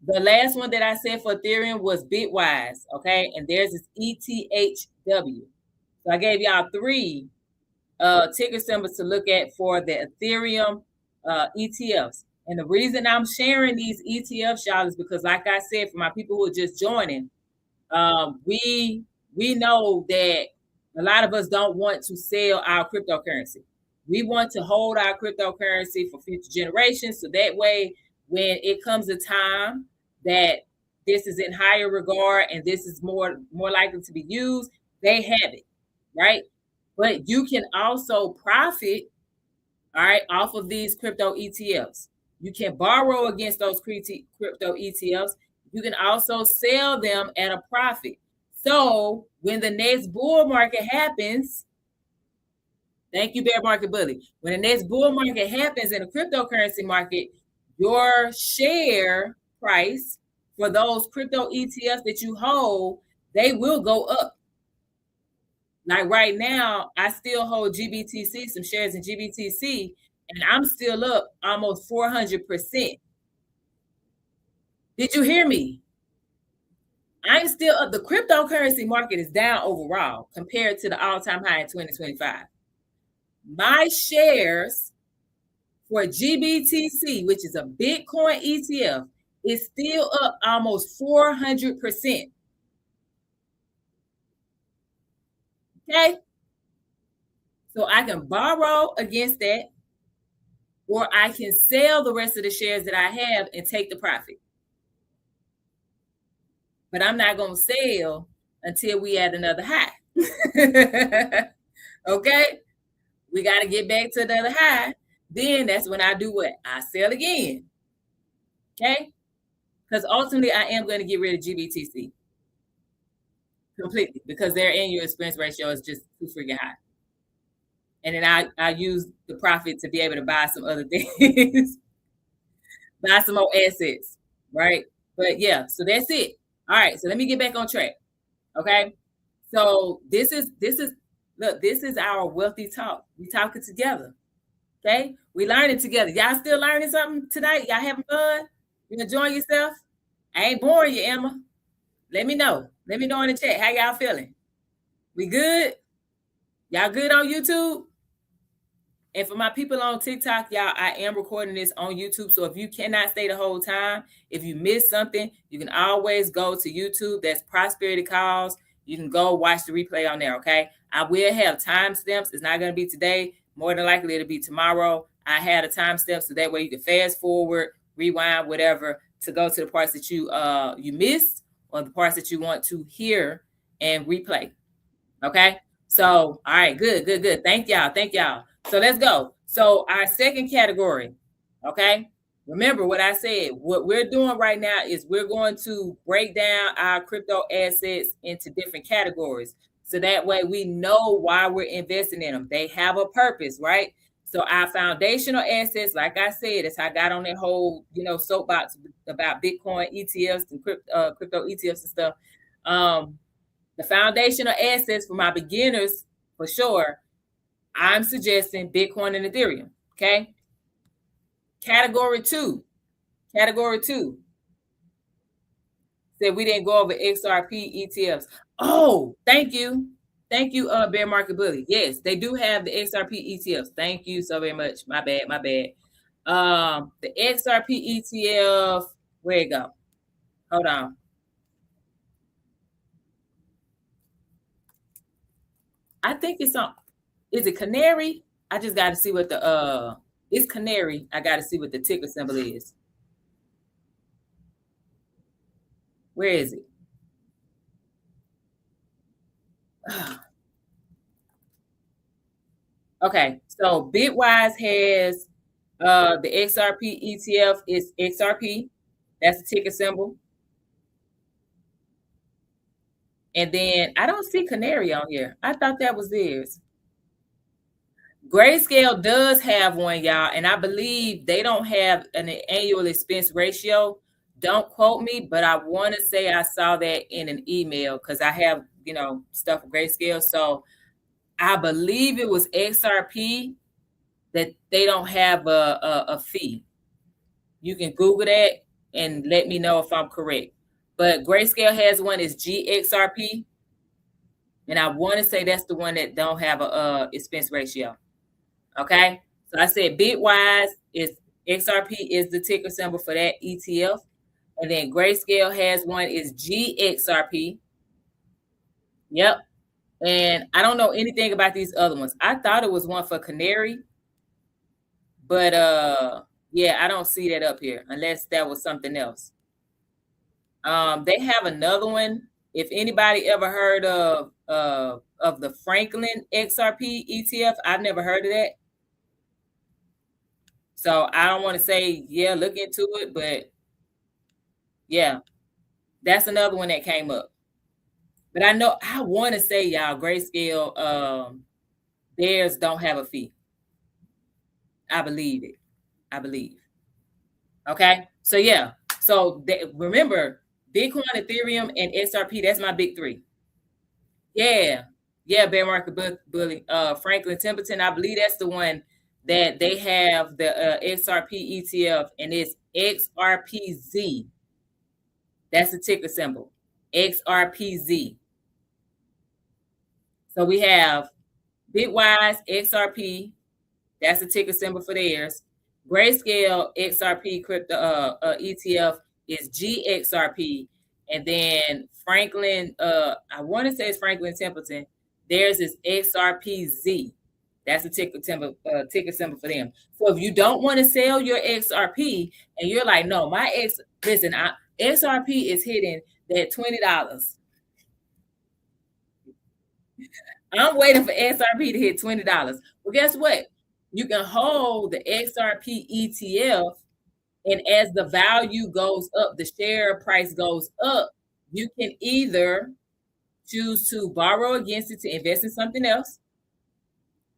The last one that I said for Ethereum was Bitwise. Okay. And there's this ETHW. So I gave y'all three ticker symbols to look at for the Ethereum ETFs. And the reason I'm sharing these ETFs, y'all, is because, like I said, for my people who are just joining, we know that a lot of us don't want to sell our cryptocurrency. We want to hold our cryptocurrency for future generations. So that way, when it comes a time that this is in higher regard and this is more likely to be used, they have it, right? But you can also profit, all right, off of these crypto ETFs. You can borrow against those crypto ETFs. You can also sell them at a profit. So when the next bull market happens, thank you, Bear Market Bully. When the next bull market happens in the cryptocurrency market, your share price for those crypto ETFs that you hold, they will go up. Like right now, I still hold GBTC, some shares in GBTC, and I'm still up almost 400%. Did you hear me? I'm still up. The cryptocurrency market is down overall compared to the all-time high in 2025. My shares for GBTC, which is a Bitcoin ETF, is still up almost 400%. Okay. So I can borrow against that, or I can sell the rest of the shares that I have and take the profit. But I'm not going to sell until we add another high. Okay. We got to get back to another high. Then that's when I do what? I sell again. Okay. Because ultimately I am going to get rid of GBTC completely because their annual expense ratio is just too freaking high. And then I use the profit to be able to buy some other things, buy some more assets, right? But yeah, so that's it. All right, so let me get back on track. Okay. So this is look, this is our wealthy talk. We talking together. Okay. We learning together. Y'all still learning something tonight? Y'all having fun? You enjoying yourself? I ain't boring you, Emma. Let me know. Let me know in the chat. How y'all feeling? We good? Y'all good on YouTube? And for my people on TikTok, y'all, I am recording this on YouTube. So if you cannot stay the whole time, if you miss something, you can always go to YouTube. That's Prosperity Calls. You can go watch the replay on there, okay? I will have timestamps. It's not going to be today. More than likely, it'll be tomorrow. I had a timestamp so that way you can fast forward, rewind, whatever, to go to the parts that you missed or the parts that you want to hear and replay. Okay. So, all right, good. Thank y'all. So let's go. So our second category, okay. Remember what I said. What we're doing right now is we're going to break down our crypto assets into different categories. So that way we know why we're investing in them. They have a purpose, right? So our foundational assets, like I said, as I got on that whole, soapbox about Bitcoin ETFs and crypto ETFs and stuff. The foundational assets for my beginners, for sure, I'm suggesting Bitcoin and Ethereum. Okay. Category two. Said we didn't go over XRP ETFs. Oh, thank you. Bear Market Bully. Yes, they do have the XRP ETFs. Thank you so very much. My bad. The XRP ETF, where it go? Hold on. I think it's on. Is it Canary? I just got to see what the it's Canary. I got to see what the ticker symbol is. Where is it? Okay, so Bitwise has the XRP ETF is XRP. That's the ticker symbol. And then I don't see Canary on here. I thought that was theirs. Grayscale does have one, y'all, and I believe they don't have an annual expense ratio. Don't quote me, but I want to say I saw that in an email because I have, stuff with Grayscale. So I believe it was XRP that they don't have a fee. You can Google that and let me know if I'm correct. But Grayscale has one, is GXRP. And I want to say that's the one that don't have a expense ratio. Okay. So I said Bitwise is XRP is the ticker symbol for that ETF. And then Grayscale has one is GXRP. Yep. And I don't know anything about these other ones. I thought it was one for Canary, but yeah, I don't see that up here unless that was something else. They have another one. If anybody ever heard of the Franklin XRP ETF, I've never heard of that. So I don't want to say, yeah, look into it, but yeah, that's another one that came up. But I want to say, y'all, Grayscale, theirs don't have a fee. I believe it. Okay. So yeah. So remember, Bitcoin, Ethereum, and XRP, that's my big three. Yeah. Yeah, Bear Market Bully. Franklin Templeton, I believe that's the one that they have the XRP ETF, and it's XRPZ. That's the ticker symbol. XRPZ. So we have Bitwise, XRP. That's the ticker symbol for theirs. Grayscale XRP crypto ETF is GXRP. And then Franklin, I want to say it's Franklin Templeton. Theirs is XRPZ. That's a ticker symbol for them. So if you don't want to sell your XRP and you're like, no, XRP is hitting that $20. I'm waiting for XRP to hit $20. Well, guess what? You can hold the XRP ETF, and as the value goes up, the share price goes up, you can either choose to borrow against it to invest in something else,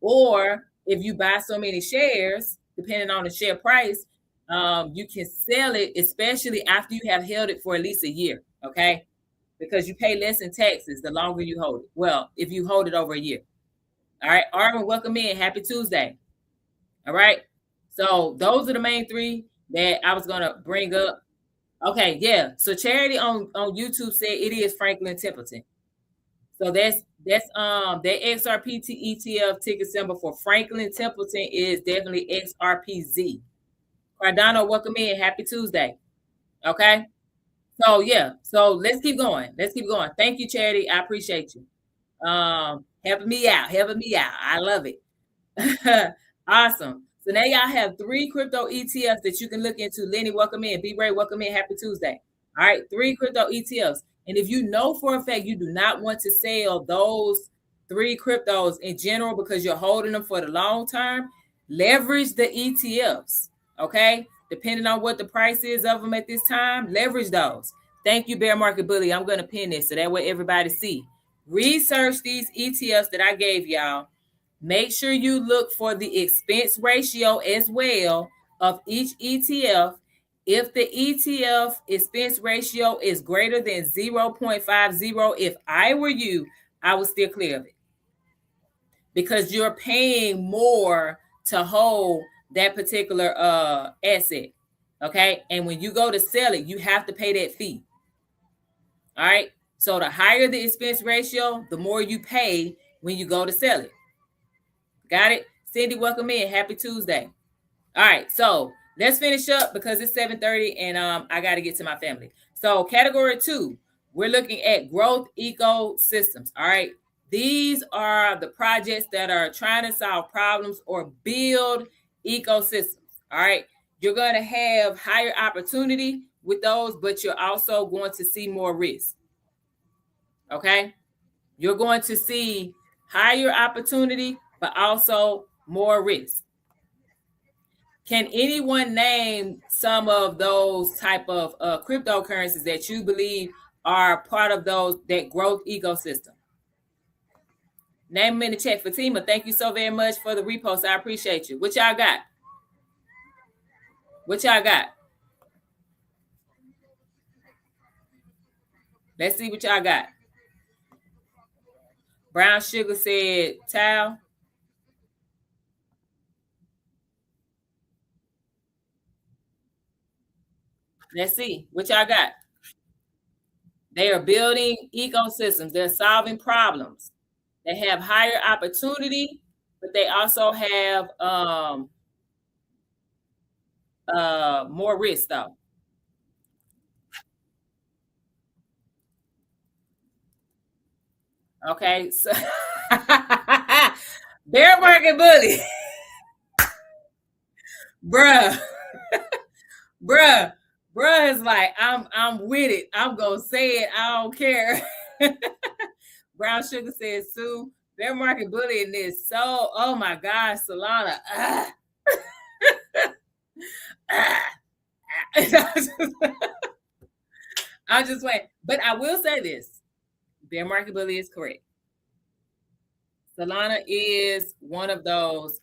or if you buy so many shares, depending on the share price, you can sell it, especially after you have held it for at least a year, okay? Because you pay less in taxes the longer you hold it. Well, if you hold it over a year. All right, Arvin, welcome in. Happy Tuesday. All right. So those are the main three that I was gonna bring up. Okay, yeah. So Charity on YouTube said it is Franklin Templeton. So that's that XRP ETF ticker symbol for Franklin Templeton is definitely XRPZ. Cardano, welcome in. Happy Tuesday. Okay. So yeah, so let's keep going. Thank you, Charity. I appreciate you. Helping me out. I love it. Awesome. So now y'all have 3 crypto ETFs that you can look into. Lenny, welcome in. B Ray, welcome in. Happy Tuesday. All right, 3 crypto ETFs. And if you know for a fact you do not want to sell those 3 cryptos in general because you're holding them for the long term, leverage the ETFs. Okay, depending on what the price is of them at this time, leverage those. Thank you, Bear Market Bully. I'm going to pin this so that way everybody see. Research these ETFs that I gave y'all. Make sure you look for the expense ratio as well of each ETF. If the ETF expense ratio is greater than 0.50, if I were you, I would steer clear of it, because you're paying more to hold that particular asset. Okay. And when you go to sell it, you have to pay that fee. All right. So the higher the expense ratio, the more you pay when you go to sell it. Got it? Cindy, welcome in. Happy Tuesday. All right. So let's finish up because it's 7:30 and I got to get to my family. So category 2, we're looking at growth ecosystems. All right. These are the projects that are trying to solve problems or build ecosystems. All right. You're going to have higher opportunity with those, but you're also going to see more risk. Okay. You're going to see higher opportunity, but also more risk. Can anyone name some of those type of cryptocurrencies that you believe are part of that growth ecosystem? Name them in the chat. Fatima, thank you so very much for the repost. I appreciate you. What y'all got? Let's see what y'all got. Brown Sugar said Tau. Let's see what y'all got. They are building ecosystems. They're solving problems. They have higher opportunity, but they also have more risk though. Okay, so Bear Market Bully. bruh is like, I'm with it. I'm gonna say it. I don't care. Brown Sugar says Sue. Bear Market Bully in this. So, oh my gosh, Solana. I'm just waiting. But I will say this. Bear Market Bully is correct. Solana is one of those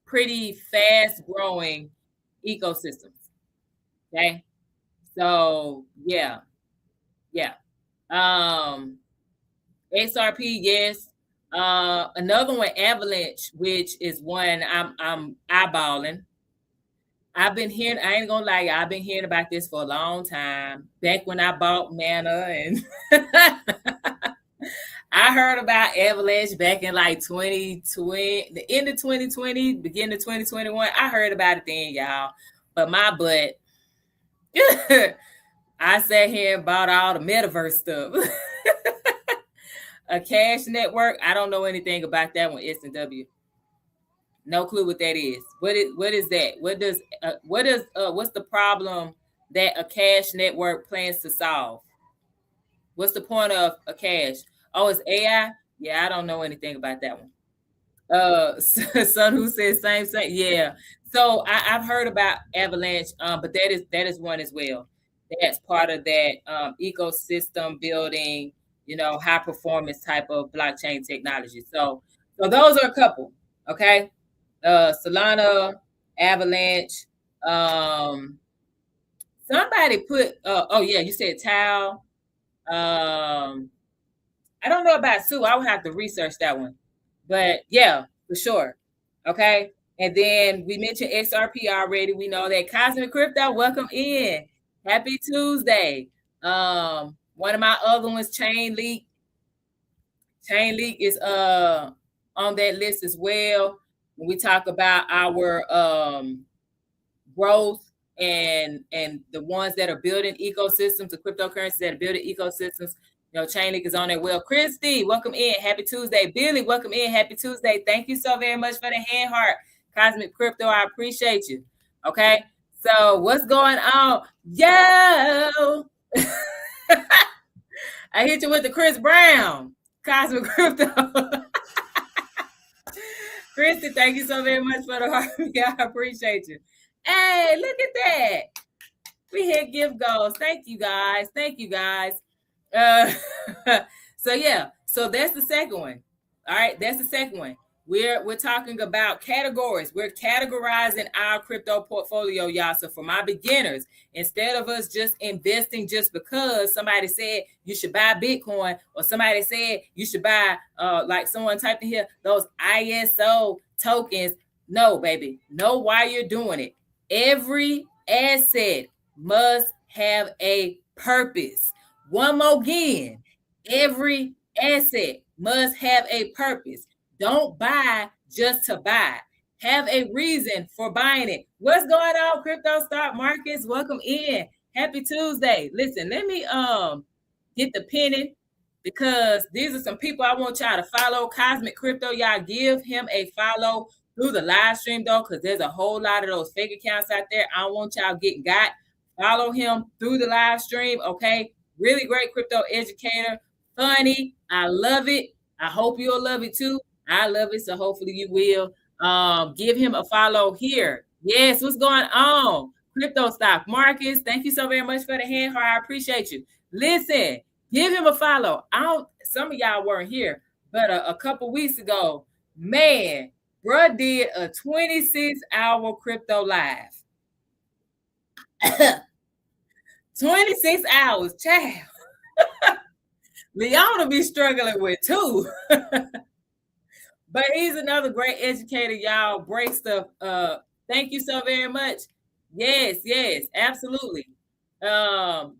pretty fast growing ecosystems. Okay. So yeah. XRP, yes. Another one, Avalanche, which is one I'm eyeballing. I've been hearing, I ain't gonna lie, I've been hearing about this for a long time. Back when I bought Mana, and I heard about Avalanche back in like 2020, the end of 2020, beginning of 2021. I heard about it then, y'all. But my butt, I sat here and bought all the metaverse stuff. A cash network. I don't know anything about that one. S&W. No clue what that is. What is that? What's the problem that a cash network plans to solve? What's the point of a cash? Oh, it's AI? Yeah, I don't know anything about that one. Son who says same. Yeah. So I've heard about Avalanche, but that is one as well. That's part of that ecosystem building, high performance type of blockchain technology. So those are a couple. Okay. Solana, Avalanche. Um, somebody put oh yeah, you said Tau. Um, I don't know about Sue. I would have to research that one. But yeah, for sure. Okay. And then we mentioned XRP already. We know that Cosmic Crypto, welcome in. Happy Tuesday. One of my other ones, Chain Leak. Chain Leak is on that list as well. When we talk about our growth and the ones that are building ecosystems, the cryptocurrencies that are building ecosystems. Chainlink is on there. Well, Christy, welcome in. Happy Tuesday. Billy, welcome in. Happy Tuesday. Thank you so very much for the hand heart. Cosmic Crypto, I appreciate you. Okay. So what's going on? Yo! I hit you with the Chris Brown. Cosmic Crypto. Christy, thank you so very much for the heart. Yeah, I appreciate you. Hey, look at that. We hit gift goals. Thank you guys. Thank you guys. So yeah, so that's the second one. All right, that's the second one. We're talking about categories. We're categorizing our crypto portfolio, y'all. So for my beginners, instead of us just investing just because somebody said you should buy Bitcoin, or somebody said you should buy like someone typed in here, those ISO tokens. No, baby. Know why you're doing it. Every asset must have a purpose. One more again. Every asset must have a purpose. Don't buy just to buy. Have a reason for buying it. What's going on, crypto stock markets? Welcome in. Happy Tuesday. Listen, let me get the pinning, because these are some people I want y'all to follow. Cosmic Crypto, y'all give him a follow through the live stream though, because there's a whole lot of those fake accounts out there. I don't want y'all getting got. Follow him through the live stream, okay? Really great crypto educator. Funny. I love it. I hope you'll love it too. I love it, so hopefully you will. Give him a follow here. Yes, what's going on? Crypto stock markets. Thank you so very much for the hand heart. I appreciate you. Listen, give him a follow. Some of y'all weren't here, but a couple weeks ago, man, bruh did a 26-hour crypto live. 26 hours, child. Leona be struggling with too. But he's another great educator, y'all. Break stuff. Thank you so very much. Yes, absolutely.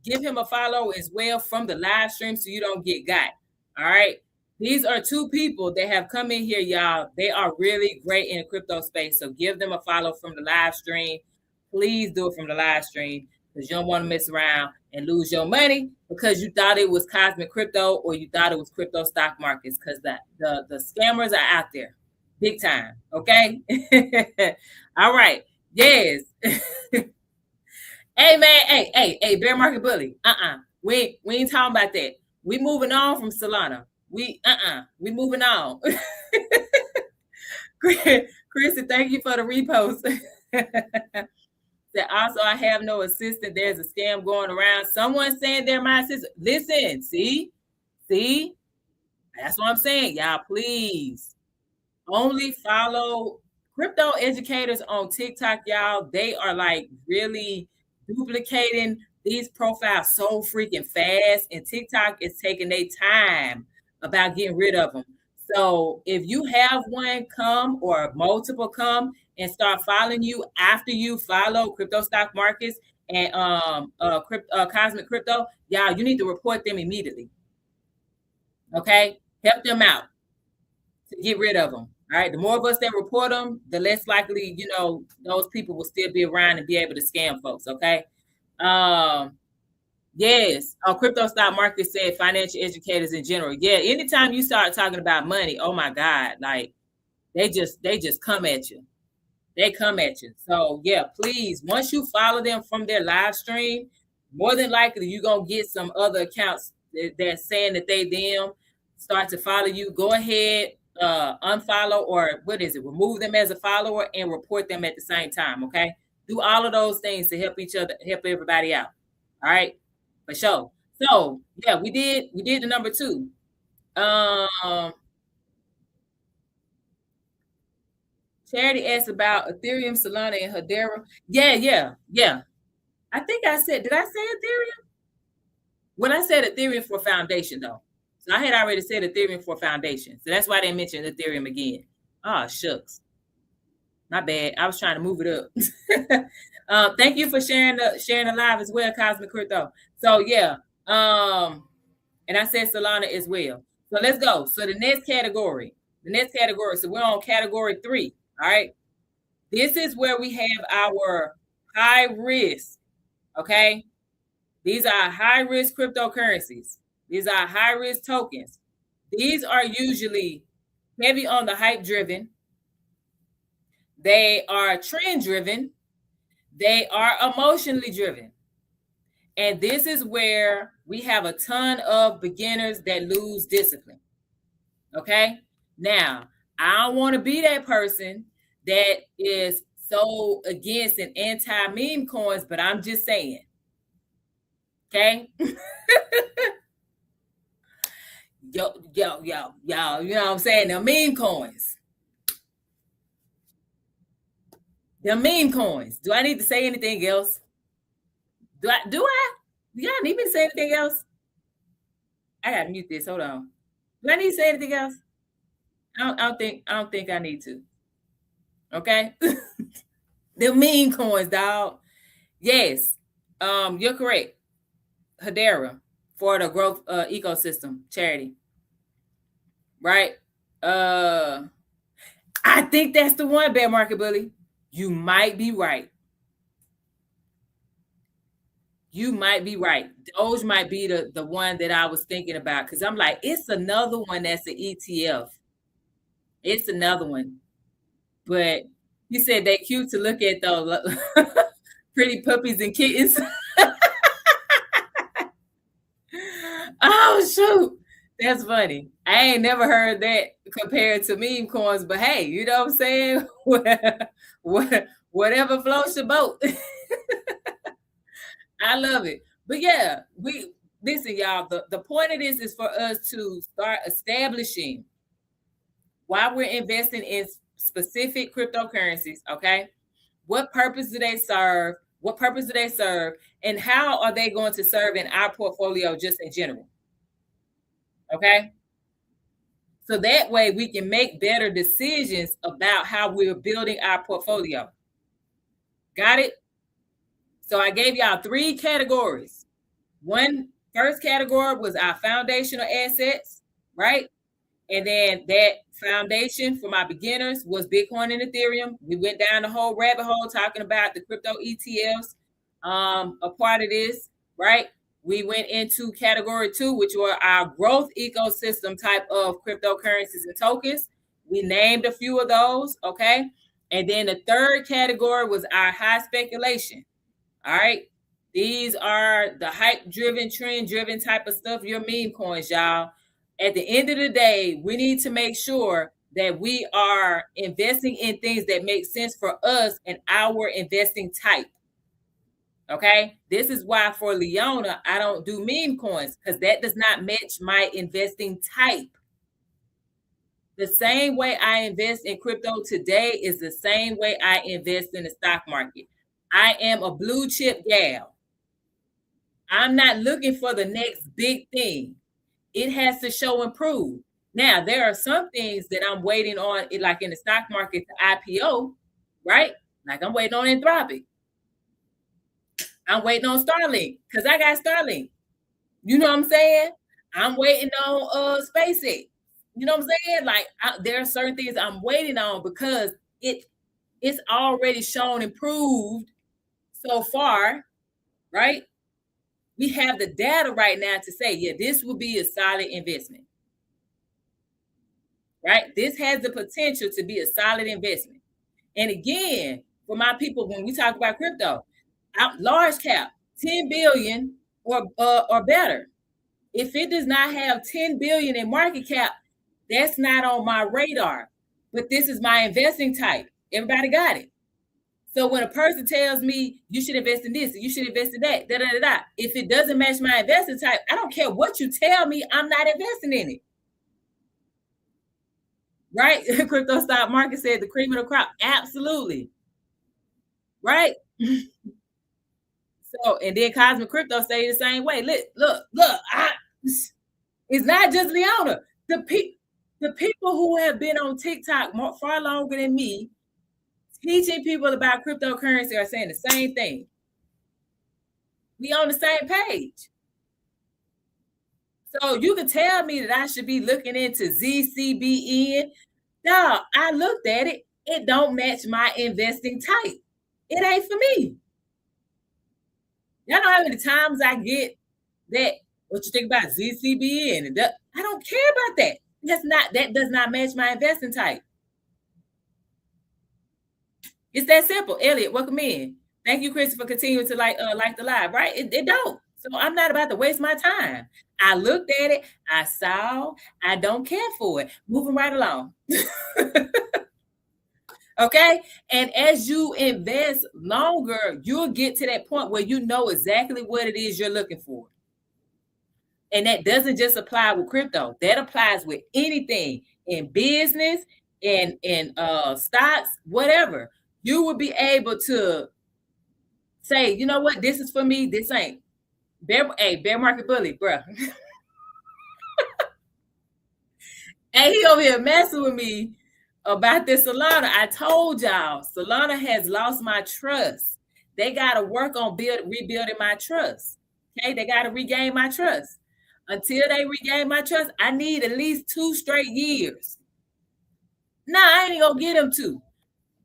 Give him a follow as well from the live stream so you don't get got. All right. These are two people that have come in here, y'all. They are really great in the crypto space. So give them a follow from the live stream. Please do it from the live stream, because you don't want to mess around and lose your money because you thought it was Cosmic Crypto or you thought it was crypto stock markets, because the scammers are out there big time. Okay. All right. Yes. Hey man, hey, bear market bully. We ain't talking about that. We moving on from Solana. We moving on. Chrissy, thank you for the repost. That also, I have no assistant. There's a scam going around. Someone saying they're my assistant. Listen, see, that's what I'm saying. Y'all, please only follow crypto educators on TikTok, y'all. They are like really duplicating these profiles so freaking fast, and TikTok is taking their time about getting rid of them. So if you have one come or multiple come and start following you after you follow crypto stock markets and Cosmic Crypto, y'all, you need to report them immediately. Okay, help them out to get rid of them. All right, the more of us that report them, the less likely, those people will still be around and be able to scam folks. Okay. Yes. Crypto stock market said financial educators in general. Yeah. Anytime you start talking about money, oh my God, like they just come at you. They come at you. So yeah, please, once you follow them from their live stream, more than likely you're gonna get some other accounts that's saying that they them start to follow you. Go ahead, unfollow or what is it? Remove them as a follower and report them at the same time. Okay, do all of those things to help each other, help everybody out. All right, for sure. So yeah, we did the number two. Um, Charity asked about Ethereum, Solana, and Hedera. Yeah, yeah, yeah. I think I said, did I say Ethereum? When I said Ethereum for foundation, though. So I had already said Ethereum for foundation. So that's why they mentioned Ethereum again. Oh, shucks. My bad. I was trying to move it up. Thank you for sharing the live as well, Cosmic Crypto. So yeah. And I said Solana as well. So let's go. So the next category. The next category. So we're on category 3. All right. This is where we have our high risk. Okay. These are high risk cryptocurrencies. These are high risk tokens. These are usually heavy on the hype driven. They are trend driven. They are emotionally driven. And this is where we have a ton of beginners that lose discipline. Okay. Now, I don't want to be that person that is so against and anti meme coins, but I'm just saying. Okay. Yo, you know what I'm saying? The meme coins. The meme coins. Do I need to say anything else? Do I? Do y'all need me to say anything else? I gotta mute this. Hold on. Do I need to say anything else? I don't think I need to. Okay. The meme coins, dog. Yes. You're correct. Hedera for the growth ecosystem charity. Right? I think that's the one, Bear Market Bully. You might be right. You might be right. Those might be the one that I was thinking about because I'm like, it's another one that's an ETF. It's another one. But he said they cute to look at though. Pretty puppies and kittens. Oh shoot. That's funny. I ain't never heard that compared to meme coins, but hey, you know what I'm saying? Whatever floats your boat. I love it. But yeah, we listen, y'all. The point of this is for us to start establishing why we're investing in specific cryptocurrencies. Okay. What purpose do they serve? What purpose do they serve? And how are they going to serve in our portfolio just in general? Okay. So that way we can make better decisions about how we're building our portfolio. Got it? So I gave y'all 3 categories. First category was our foundational assets, right? And then that foundation for my beginners was Bitcoin and Ethereum. We went down the whole rabbit hole talking about the crypto ETFs, a part of this, right? We went into category 2, which were our growth ecosystem type of cryptocurrencies and tokens. We named a few of those, okay? And then the third category was our high speculation. All right. These are the hype driven, trend driven type of stuff, your meme coins, y'all. At the end of the day, we need to make sure that we are investing in things that make sense for us and our investing type. Okay. This is why for Leona, I don't do meme coins because that does not match my investing type. The same way I invest in crypto today is the same way I invest in the stock market. I am a blue chip gal. I'm not looking for the next big thing. It has to show and prove. Now, there are some things that I'm waiting on, like in the stock market, the IPO, right? Like I'm waiting on Anthropic. I'm waiting on Starlink because I got Starlink. You know what I'm saying? I'm waiting on SpaceX. You know what I'm saying? Like there are certain things I'm waiting on because it's already shown and proved so far, right? We have the data right now to say, yeah, this will be a solid investment, right? This has the potential to be a solid investment. And again, for my people, when we talk about crypto, large cap, 10 billion or better. If it does not have 10 billion in market cap, that's not on my radar. But this is my investing type. Everybody got it. So when a person tells me you should invest in this, you should invest in that, da da da da. If it doesn't match my investing type, I don't care what you tell me, I'm not investing in it. Right? Crypto stock market said the cream of the crop. Absolutely. Right? So, and then Cosmic Crypto say the same way. Look, it's not just Leona. The people who have been on TikTok far longer than me, teaching people about cryptocurrency are saying the same thing. We on the same page. So you can tell me that I should be looking into ZCBN. No, I looked at it. It don't match my investing type. It ain't for me. Y'all know how many times I get that, what you think about ZCBN? I don't care about that. That does not match my investing type. It's that simple. Elliot, welcome in. Thank you, Chris, for continuing to like the live, right? It don't. So I'm not about to waste my time. I looked at it, I saw, I don't care for it. Moving right along. Okay. And as you invest longer, you'll get to that point where you know exactly what it is you're looking for. And that doesn't just apply with crypto. That applies with anything in business, in stocks, whatever. You will be able to say, you know what, this is for me, this ain't. Bear market bully, bro. And he over here messing with me about this Solana. I told y'all, Solana has lost my trust. They got to work on rebuilding my trust. Okay, they got to regain my trust. Until they regain my trust, I need at least 2 straight years. Nah, I ain't gonna get them to.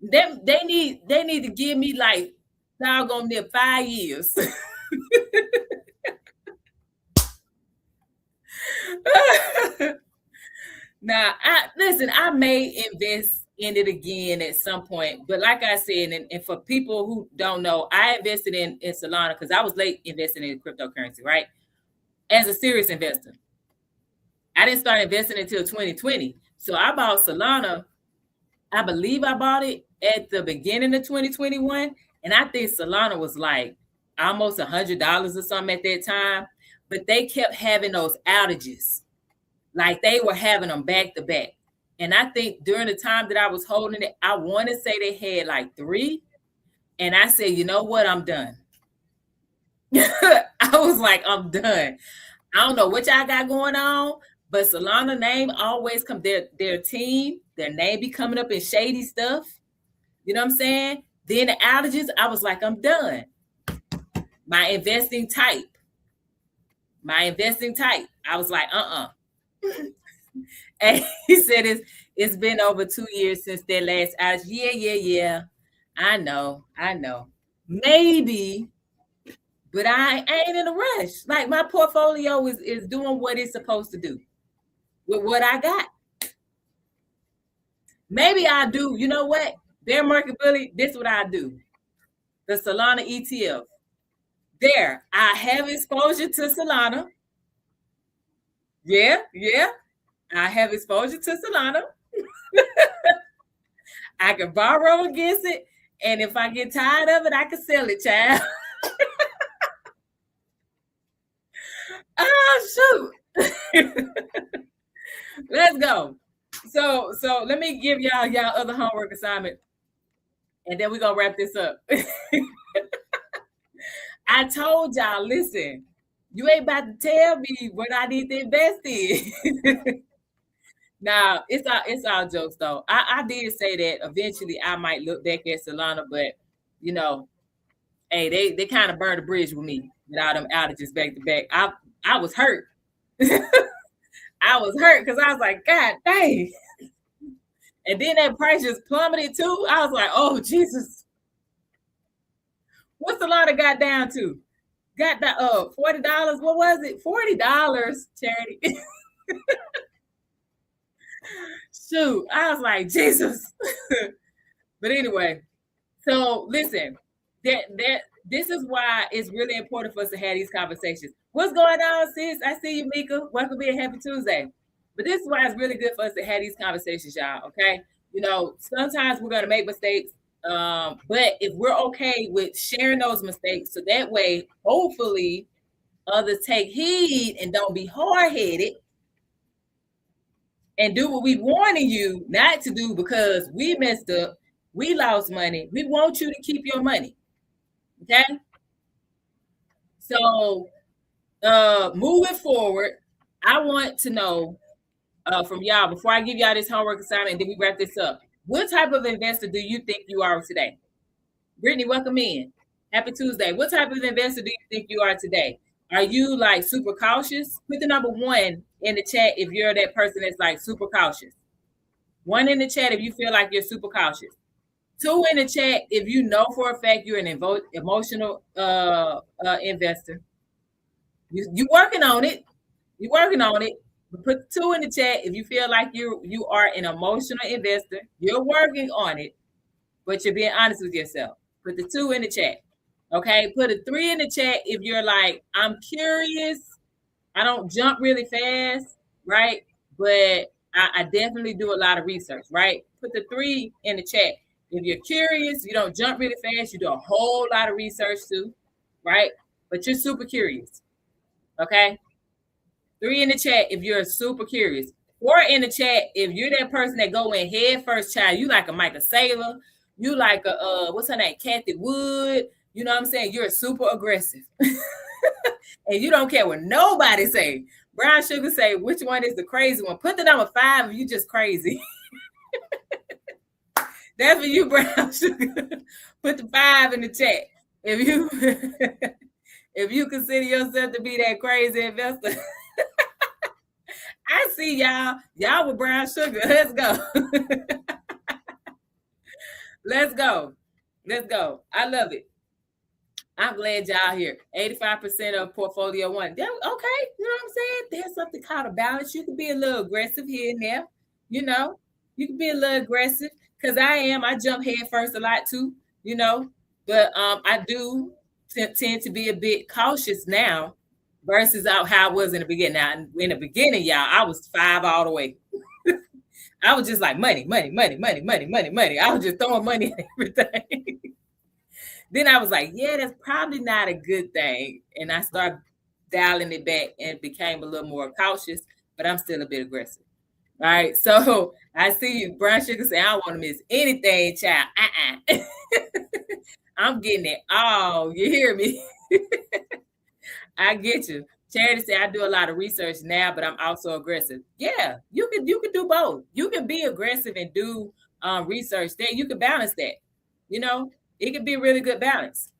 They need to give me like doggone near 5 years. Now, I may invest in it again at some point, but like I said, and for people who don't know, I invested in Solana because I was late investing in cryptocurrency, right? As a serious investor. I didn't start investing until 2020. So I bought Solana. I believe I bought it at the beginning of 2021. And I think Solana was like almost $100 or something at that time. But they kept having those outages. Like they were having them back to back. And I think during the time that I was holding it, I want to say they had like 3. And I said, you know what? I'm done. I was like, I'm done. I don't know what y'all got going on, but Solana name always come, their team, their name be coming up in shady stuff. You know what I'm saying? Then the outages, I was like, I'm done. My investing type. I was like, And he said it's been over 2 years since that last outage. Yeah. I know. Maybe, but I ain't in a rush. Like my portfolio is doing what it's supposed to do with what I got. Maybe I do. You know what? Bear market bully, this is what I do. The Solana ETF. There, I have exposure to Solana. Yeah. I have exposure to Solana. I can borrow against it. And if I get tired of it, I can sell it, child. Oh, shoot. Let's go. So let me give y'all other homework assignment. And then we're going to wrap this up. I told y'all, listen, you ain't about to tell me what I need to invest in. Now, it's all jokes, though. I did say that eventually I might look back at Solana, but, you know, hey, they kind of burned the bridge with me with all them outages back to back. I was hurt. I was hurt because I was like, God dang. And then that price just plummeted too. I was like, oh, Jesus. What's Solana got down to? got the $40. What was it? $40, Charity. Shoot, I was like, Jesus. But anyway, so listen, that this is why it's really important for us to have these conversations. What's going on, sis? I see you, Mika. Welcome to Happy Tuesday. But this is why it's really good for us to have these conversations, y'all. Okay, sometimes we're gonna make mistakes, but if we're okay with sharing those mistakes, so that way, hopefully, others take heed and don't be hard headed and do what we warning you not to do because we messed up, we lost money. We want you to keep your money. Okay. So moving forward, I want to know from y'all before I give y'all this homework assignment and then we wrap this up. What type of investor do you think you are today? Brittany, welcome in. Happy Tuesday. What type of investor do you think you are today? Are you like super cautious? Put the number 1 in the chat if you're that person that's like super cautious. 1 in the chat if you feel like you're super cautious. 2 in the chat if you know for a fact you're an emotional investor. You working on it. You're working on it. But put 2 in the chat if you feel like you are an emotional investor. You're working on it, but you're being honest with yourself. Put the 2 in the chat. Okay, put a 3 in the chat if you're like, I'm curious. I don't jump really fast, right? But I definitely do a lot of research, right? Put the 3 in the chat. If you're curious, you don't jump really fast, you do a whole lot of research too, right? But you're super curious, okay? 3 in the chat if you're super curious. 4 in the chat if you're that person that go in head first, child. You like a Michael Saylor, you like a what's her name, Kathy Wood. You know what I'm saying? You're super aggressive, and you don't care what nobody say. Brown Sugar say, which one is the crazy one? Put the number 5 if you just crazy. That's for you, Brown Sugar. Put the 5 in the chat if you if you consider yourself to be that crazy investor. I see y'all with Brown Sugar. Let's go. Let's go. Let's go. I love it. I'm glad y'all here. 85% of portfolio 1. Okay, you know what I'm saying? There's something called a balance. You can be a little aggressive here and there. You can be a little aggressive because I jump head first a lot too, but I do tend to be a bit cautious now versus how I was in the beginning. Now, in the beginning, y'all, I was 5 all the way. I was just like money. I was just throwing money at everything. Then I was like, yeah, that's probably not a good thing. And I started dialing it back and became a little more cautious, but I'm still a bit aggressive. All right. So I see you, Brown Sugar, say, I don't want to miss anything, child. I'm getting it all. You hear me? I get you. Charity said, I do a lot of research now, but I'm also aggressive. Yeah, you can do both. You can be aggressive and do research. Then you can balance that. It could be a really good balance.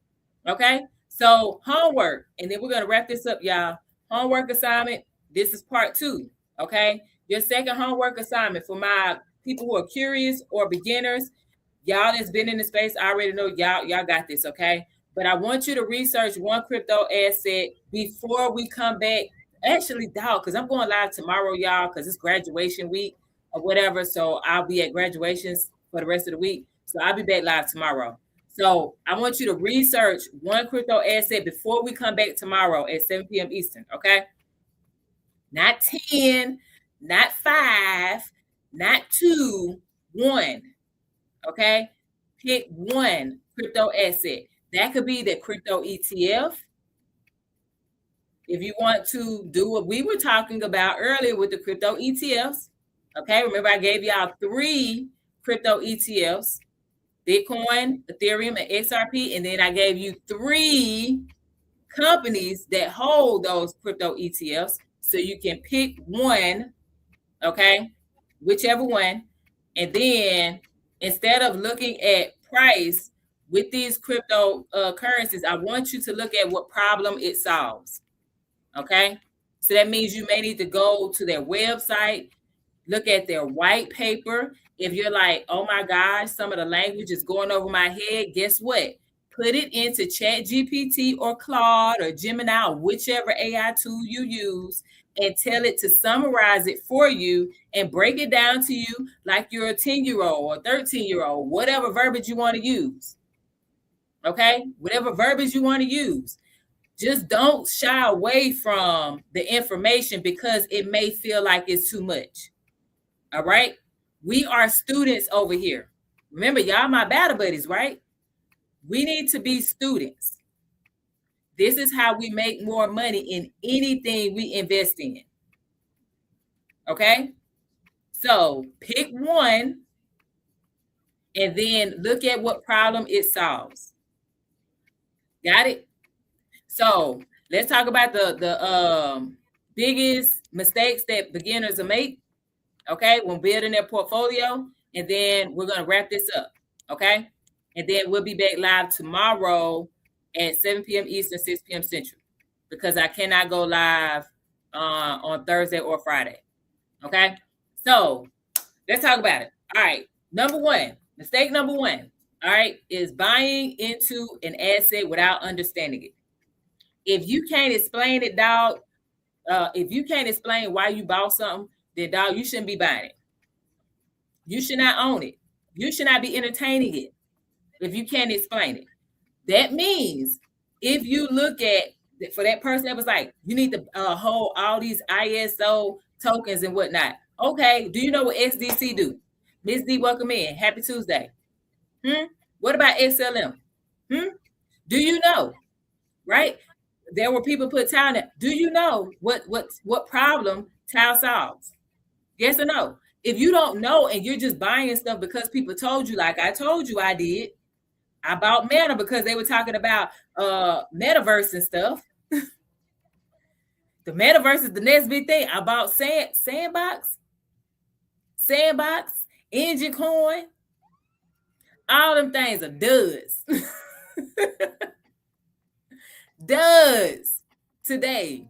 Okay. So homework, and then we're going to wrap this up, y'all. Homework assignment. This is part 2. Okay. Your second homework assignment for my people who are curious or beginners. Y'all that's been in the space, I already know y'all got this. Okay. But I want you to research one crypto asset before we come back. Actually, dog, because I'm going live tomorrow, y'all, because it's graduation week or whatever. So I'll be at graduations for the rest of the week. So I'll be back live tomorrow. So I want you to research one crypto asset before we come back tomorrow at 7 p.m. Eastern, okay? Not 10, not 5, not 2, 1, okay? Pick one crypto asset. That could be the crypto ETF. If you want to do what we were talking about earlier with the crypto ETFs, okay? Remember, I gave y'all 3 crypto ETFs. Bitcoin, Ethereum, and XRP. And then I gave you 3 companies that hold those crypto ETFs. So you can pick one, okay? Whichever one. And then instead of looking at price with these crypto currencies, I want you to look at what problem it solves, okay? So that means you may need to go to their website, look at their white paper. If you're like, oh my gosh, some of the language is going over my head, guess what? put it into Chat GPT or Claude or Gemini or whichever AI tool you use, and tell it to summarize it for you and break it down to you like you're a 10-year-old or 13-year-old, whatever verbiage you want to use. Okay? Whatever verbiage you want to use. Just don't shy away from the information because it may feel like it's too much. All right? We are students over here. Remember, y'all my battle buddies, right? We need to be students. This is how we make more money in anything we invest in. Okay? So pick one and then look at what problem it solves. Got it? So let's talk about the biggest mistakes that beginners will make, okay, when building their portfolio. And then we're going to wrap this up, okay? And then we'll be back live tomorrow at 7 p.m. Eastern, 6 p.m. Central, because I cannot go live on Thursday or Friday, okay? So let's talk about it. All right, mistake number one, all right, is buying into an asset without understanding it. If you can't explain it, dog, if you can't explain why you bought something, then, dog, you shouldn't be buying it. You should not own it. You should not be entertaining it if you can't explain it. That means if you look at, for that person that was like, you need to hold all these ISO tokens and whatnot. Okay, do you know what XDC do? Ms. D, welcome in. Happy Tuesday. What about XLM? Do you know? Right? There were people put tile in. Do you know what problem tile solves? Yes or no? If you don't know and you're just buying stuff because people told you, like I told you I did, I bought Meta because they were talking about metaverse and stuff. The metaverse is the next big thing. I bought Sandbox, Engine Coin. All them things are duds. Duds today.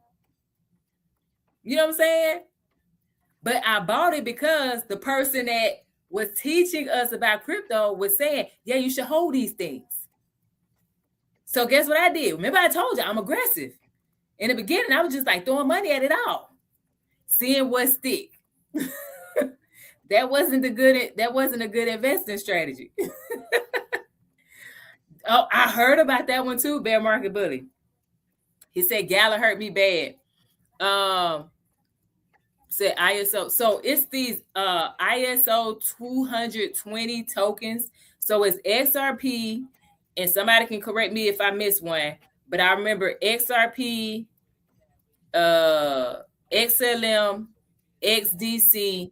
You know what I'm saying? But I bought it because the person that was teaching us about crypto was saying, yeah, you should hold these things. So guess what I did? Remember I told you I'm aggressive. In the beginning, I was just like throwing money at it all, seeing what stick. That wasn't a good investing strategy. Oh, I heard about that one too, Bear Market Bully. He said Gala hurt me bad. Said ISO. So it's these ISO 220 tokens. So it's XRP, and somebody can correct me if I miss one, but I remember XRP, XLM, XDC.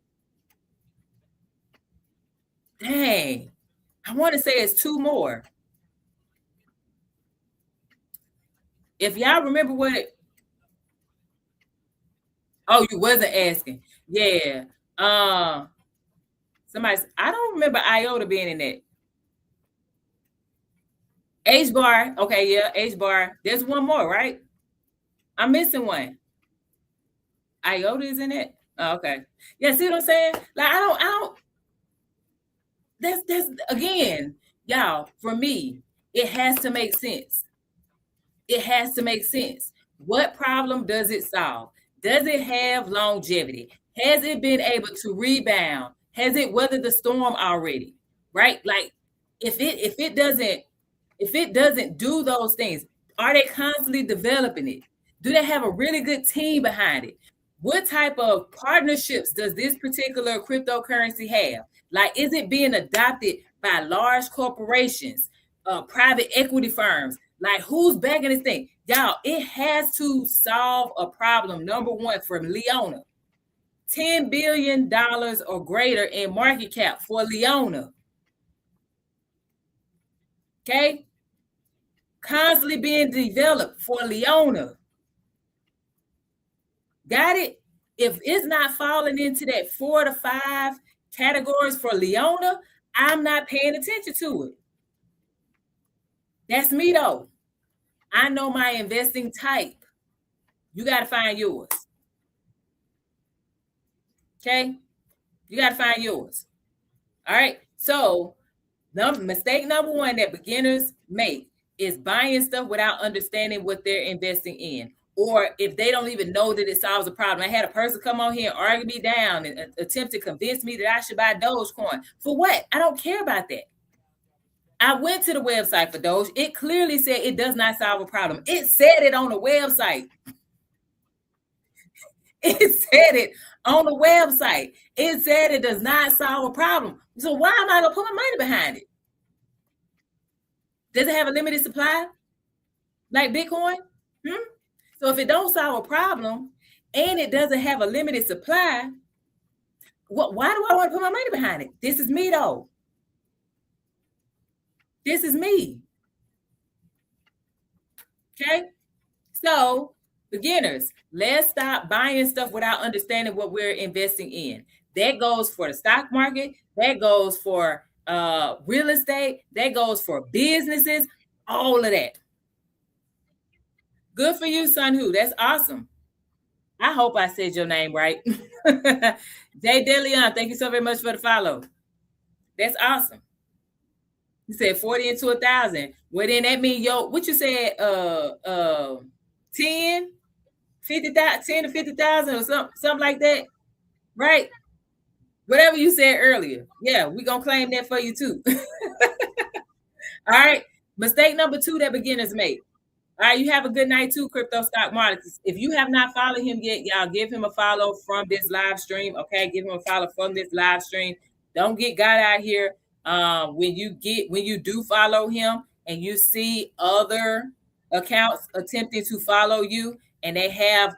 Dang, I want to say it's two more. If y'all remember what it, oh, you wasn't asking. Yeah. Somebody, I don't remember IOTA being in that. H bar. Okay, yeah, H bar. There's one more, right? I'm missing one. IOTA is in it. Oh, okay. Yeah, see what I'm saying? Like, I don't. That's again, y'all, for me, it has to make sense. It has to make sense. What problem does it solve? Does it have longevity? Has it been able to rebound? Has it weathered the storm already? Right? Like, if it doesn't do those things, are they constantly developing it? Do they have a really good team behind it? What type of partnerships does this particular cryptocurrency have? Like, is it being adopted by large corporations, private equity firms? Like, who's backing this thing? Y'all, it has to solve a problem. Number one, for Leona. $10 billion or greater in market cap for Leona. Okay? Constantly being developed for Leona. Got it? If it's not falling into that 4 to 5 categories for Leona, I'm not paying attention to it. That's me, though. I know my investing type. You got to find yours. Okay? You got to find yours. All right? So, mistake number one that beginners make is buying stuff without understanding what they're investing in. Or if they don't even know that it solves a problem. I had a person come on here and argue me down and attempt to convince me that I should buy Dogecoin. For what? I don't care about that. I went to the website for Doge. It clearly said it does not solve a problem. It said it on the website. It said it on the website. It said it does not solve a problem. So why am I going to put my money behind it? Does it have a limited supply like Bitcoin? So if it don't solve a problem and it doesn't have a limited supply, why do I want to put my money behind it? This is me though. This is me. Okay. So beginners, let's stop buying stuff without understanding what we're investing in. That goes for the stock market. That goes for real estate. That goes for businesses. All of that. Good for you, Sun Hu. That's awesome. I hope I said your name right. Jay DeLeon, thank you so very much for the follow. That's awesome. You said 40 into 1,000. Well, then that means what you said, 10, 50,000, 10 to 50,000 or something like that. Right? Whatever you said earlier. Yeah, we're gonna claim that for you too. All right. Mistake number 2 that beginners make. All right, you have a good night too, Crypto Stock Markets. If you have not followed him yet, y'all give him a follow from this live stream. Okay, give him a follow from this live stream. Don't get God out here. When you do follow him and you see other accounts attempting to follow you and they have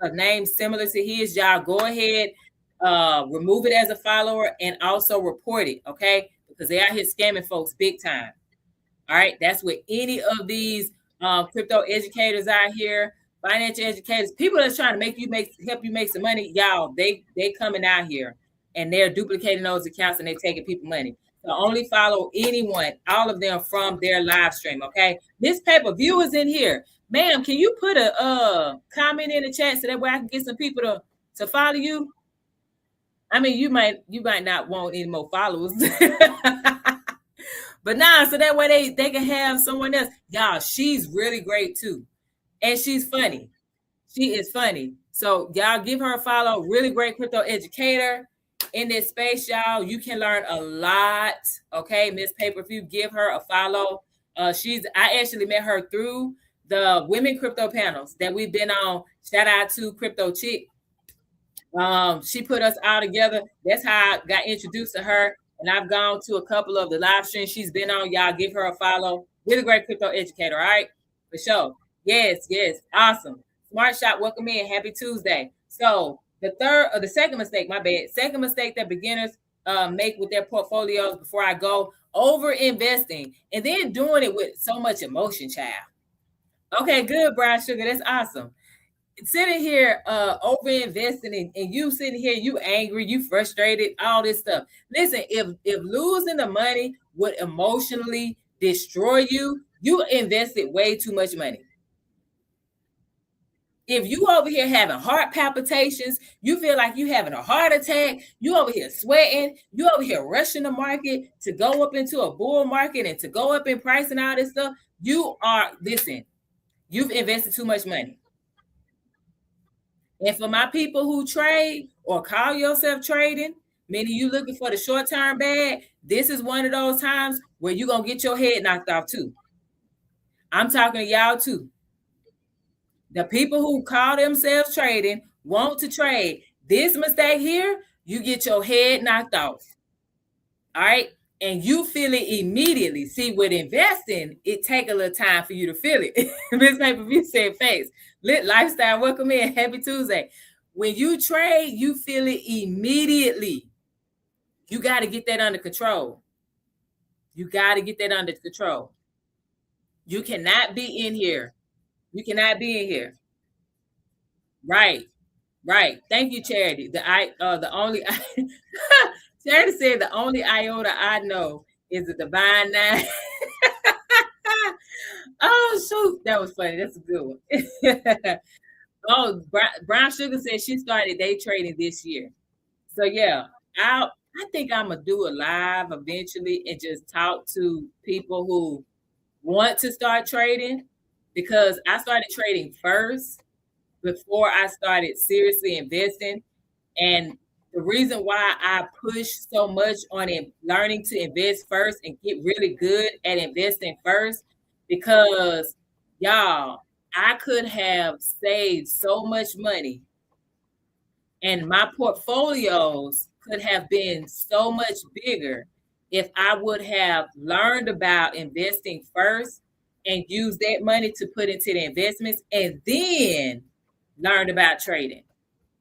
a name similar to his, y'all go ahead, remove it as a follower and also report it. Okay, because they out here scamming folks big time. All right, that's what any of these crypto educators out here, financial educators, people that's trying to help you make some money, y'all, they coming out here and they're duplicating those accounts and they're taking people money. So only follow anyone, all of them from their live stream. Okay, this pay-per-view is in here. Ma'am, can you put a comment in the chat so that way I can get some people to follow you? I mean, you might not want any more followers. But so that way they can have someone else. Y'all, she's really great too. And she's funny. She is funny. So y'all give her a follow. Really great crypto educator in this space, y'all. You can learn a lot. Okay, Miss Pay-Per-View, give her a follow. I actually met her through the women crypto panels that we've been on. Shout out to Crypto Chick. She put us all together. That's how I got introduced to her. And I've gone to a couple of the live streams she's been on. Y'all give her a follow. Really great crypto educator, all right? For sure. Yes. Awesome. Smart Shop, welcome in. Happy Tuesday. So the second mistake, my bad. Second mistake that beginners make with their portfolios before I go, over investing and then doing it with so much emotion, child. Okay, good, Brown Sugar. That's awesome. Sitting here over investing and you sitting here, you angry, you frustrated, all this stuff. Listen, if losing the money would emotionally destroy you, you invested way too much money. If you over here having heart palpitations, you feel like you having a heart attack, you over here sweating, you over here rushing the market to go up into a bull market and to go up in price and all this stuff, you've invested too much money. And for my people who trade or call yourself trading, meaning you looking for the short-term bag, this is one of those times where you're going to get your head knocked off too. I'm talking to y'all too. The people who call themselves trading want to trade. This mistake here, you get your head knocked off. All right? And you feel it immediately. See, with investing, it take a little time for you to feel it. Miss Pay-Per-View said face. Lit Lifestyle, welcome in. Happy Tuesday. When you trade, you feel it immediately. You got to get that under control. You got to get that under control. You cannot be in here. You cannot be in here. Right. Thank you, Charity. The only Charity said the only iota I know is the Divine Nine. Oh, shoot. That was funny. That's a good one. Oh, Brown Sugar said she started day trading this year. So, yeah, I think I'm going to do a live eventually and just talk to people who want to start trading, because I started trading first before I started seriously investing. And the reason why I push so much on learning to invest first and get really good at investing first, because y'all, I could have saved so much money and my portfolios could have been so much bigger if I would have learned about investing first and used that money to put into the investments and then learned about trading,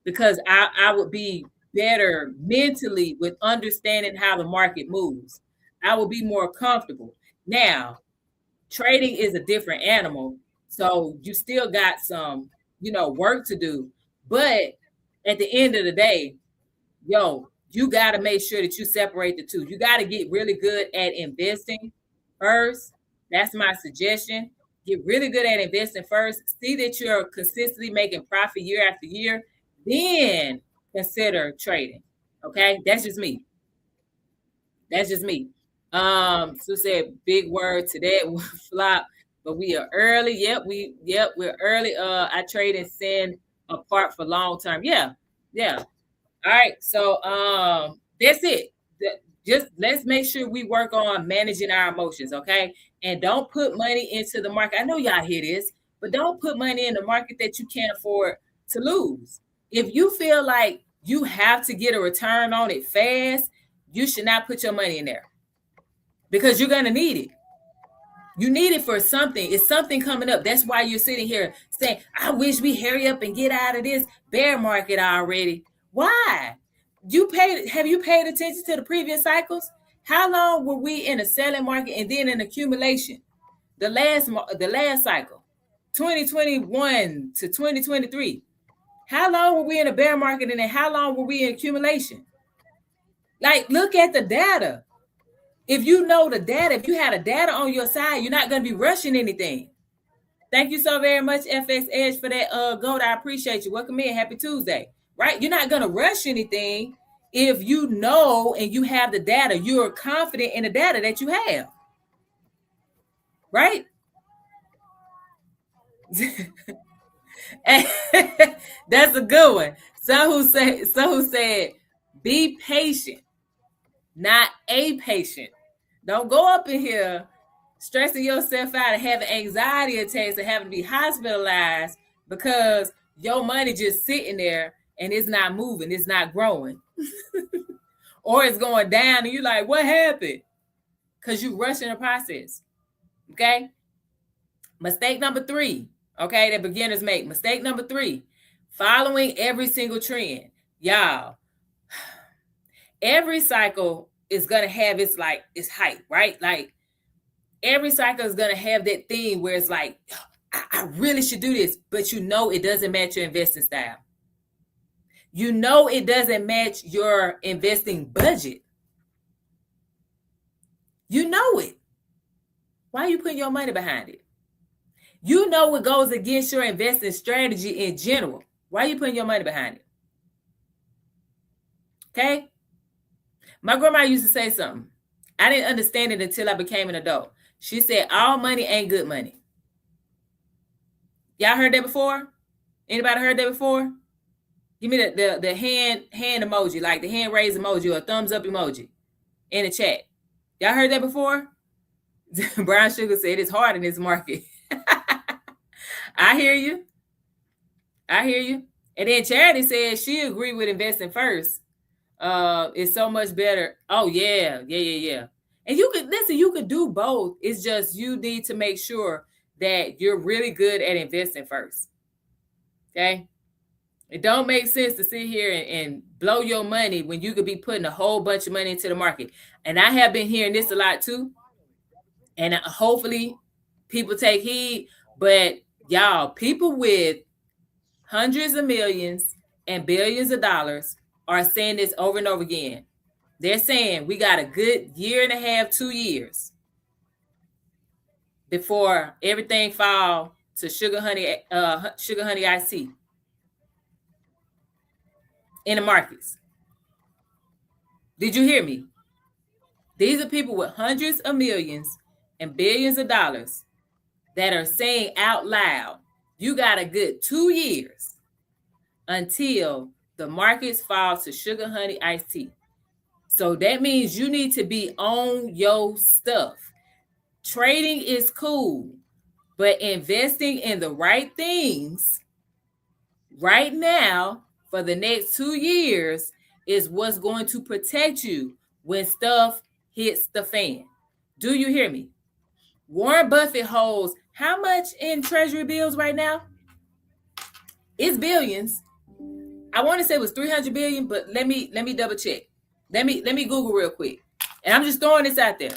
because I would be better mentally with understanding how the market moves. I would be more comfortable. Now, trading is a different animal, so you still got some, work to do. But at the end of the day, you got to make sure that you separate the two. You got to get really good at investing first. That's my suggestion. Get really good at investing first. See that you're consistently making profit year after year. Then consider trading. Okay, that's just me. That's just me. So said big word today flop, but we are early. We're early. I trade and send apart for long term. Yeah. All right, so that's it. Just let's make sure we work on managing our emotions, okay? And don't put money into the market. I know y'all hear this, but don't put money in the market that you can't afford to lose. If you feel like you have to get a return on it fast, you should not put your money in there, because you're gonna need it. You need it for something. It's something coming up. That's why you're sitting here saying, I wish we hurry up and get out of this bear market already. Why? Have you paid attention to the previous cycles? How long were we in a selling market and then in accumulation? The last cycle, 2021 to 2023. How long were we in a bear market and then how long were we in accumulation? Like, look at the data. If you know the data, if you had a data on your side, you're not going to be rushing anything. Thank you so very much, FX Edge, for that gold. I appreciate you. Welcome in. Happy Tuesday. Right? You're not going to rush anything if you know and you have the data. You're confident in the data that you have. Right? That's a good one. Some who said, be patient, not a patient. Don't go up in here stressing yourself out and having anxiety attacks and having to be hospitalized because your money just sitting there and it's not moving, it's not growing. Or it's going down and you're like, what happened? Because you rushing the process. Okay? Mistake number 3, okay, that beginners make. Mistake number 3, following every single trend. Y'all, every cycle is going to have its hype, right? Like, every cycle is going to have that thing where it's like, I really should do this, but you know it doesn't match your investing style. You know it doesn't match your investing budget. You know it. Why are you putting your money behind it? You know it goes against your investing strategy in general. Why are you putting your money behind it? Okay? My grandma used to say something. I didn't understand it until I became an adult. She said, all money ain't good money. Y'all heard that before? Anybody heard that before? Give me the hand emoji, like the hand raise emoji or a thumbs up emoji in the chat. Y'all heard that before? Brown Sugar said it's hard in this market. I hear you. And then Charity said she agreed with investing first. It's so much better. Oh, yeah. And you could do both. It's just you need to make sure that you're really good at investing first. Okay? It don't make sense to sit here and blow your money when you could be putting a whole bunch of money into the market. And I have been hearing this a lot too. And hopefully people take heed. But y'all, people with hundreds of millions and billions of dollars are saying this over and over again. They're saying we got a good year and a half, 2 years before everything fall to sugar honey iced tea in the markets. Did you hear me? These are people with hundreds of millions and billions of dollars that are saying out loud, you got a good 2 years until the markets fall to sugar honey iced tea. So that means you need to be on your stuff. Trading is cool, but investing in the right things right now for the next 2 years is what's going to protect you when stuff hits the fan. Do you hear me? Warren Buffett holds how much in treasury bills right now? It's billions. I want to say it was 300 billion, but let me double check. Let me Google real quick. And I'm just throwing this out there.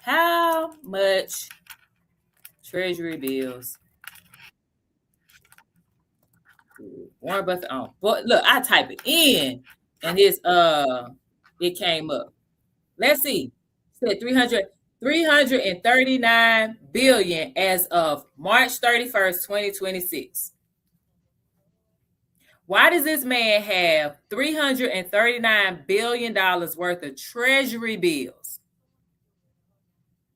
How much treasury bills Warren Buffett on? But look, I type it in and it came up. Let's see. It said 339 billion as of March 31st, 2026. Why does this man have $339 billion worth of treasury bills?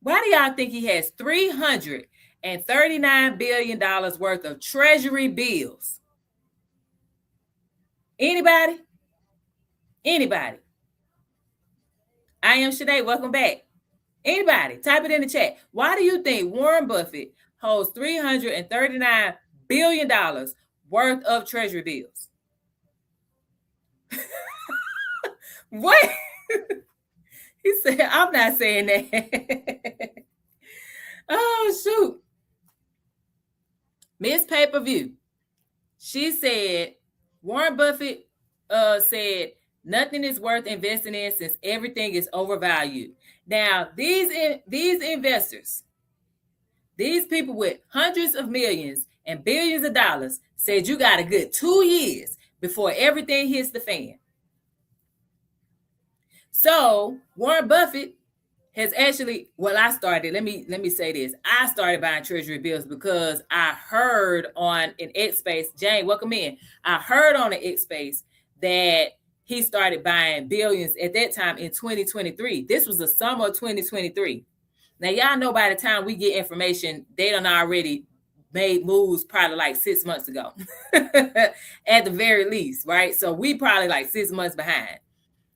Why do y'all think he has $339 billion worth of treasury bills? Anybody? Anybody? I am Shanae. Welcome back. Anybody? Type it in the chat. Why do you think Warren Buffett holds $339 billion worth of treasury bills? What? He said, I'm not saying that. Oh, shoot. Miss Pay-Per-View. She said, Warren Buffett said, nothing is worth investing in since everything is overvalued. Now, these investors, these people with hundreds of millions and billions of dollars said you got a good 2 years before everything hits the fan. So Warren Buffett has actually, well, I started, let me say this. I started buying treasury bills because I heard on an X Space, Jane, welcome in. I heard on an X Space that he started buying billions at that time in 2023. This was the summer of 2023. Now, y'all know by the time we get information, they done already made moves probably like 6 months ago at the very least, right? So we probably like 6 months behind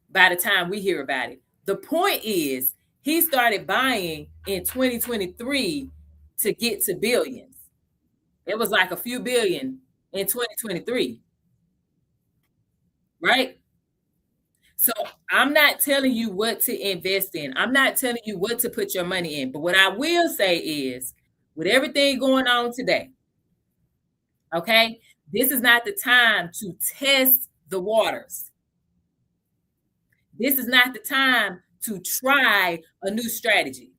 by the time we hear about it. The point is, he started buying in 2023 to get to billions. It was like a few billion in 2023, right? So I'm not telling you what to invest in. I'm not telling you what to put your money in. But what I will say is, with everything going on today, okay, this is not the time to test the waters. This is not the time to try a new strategy.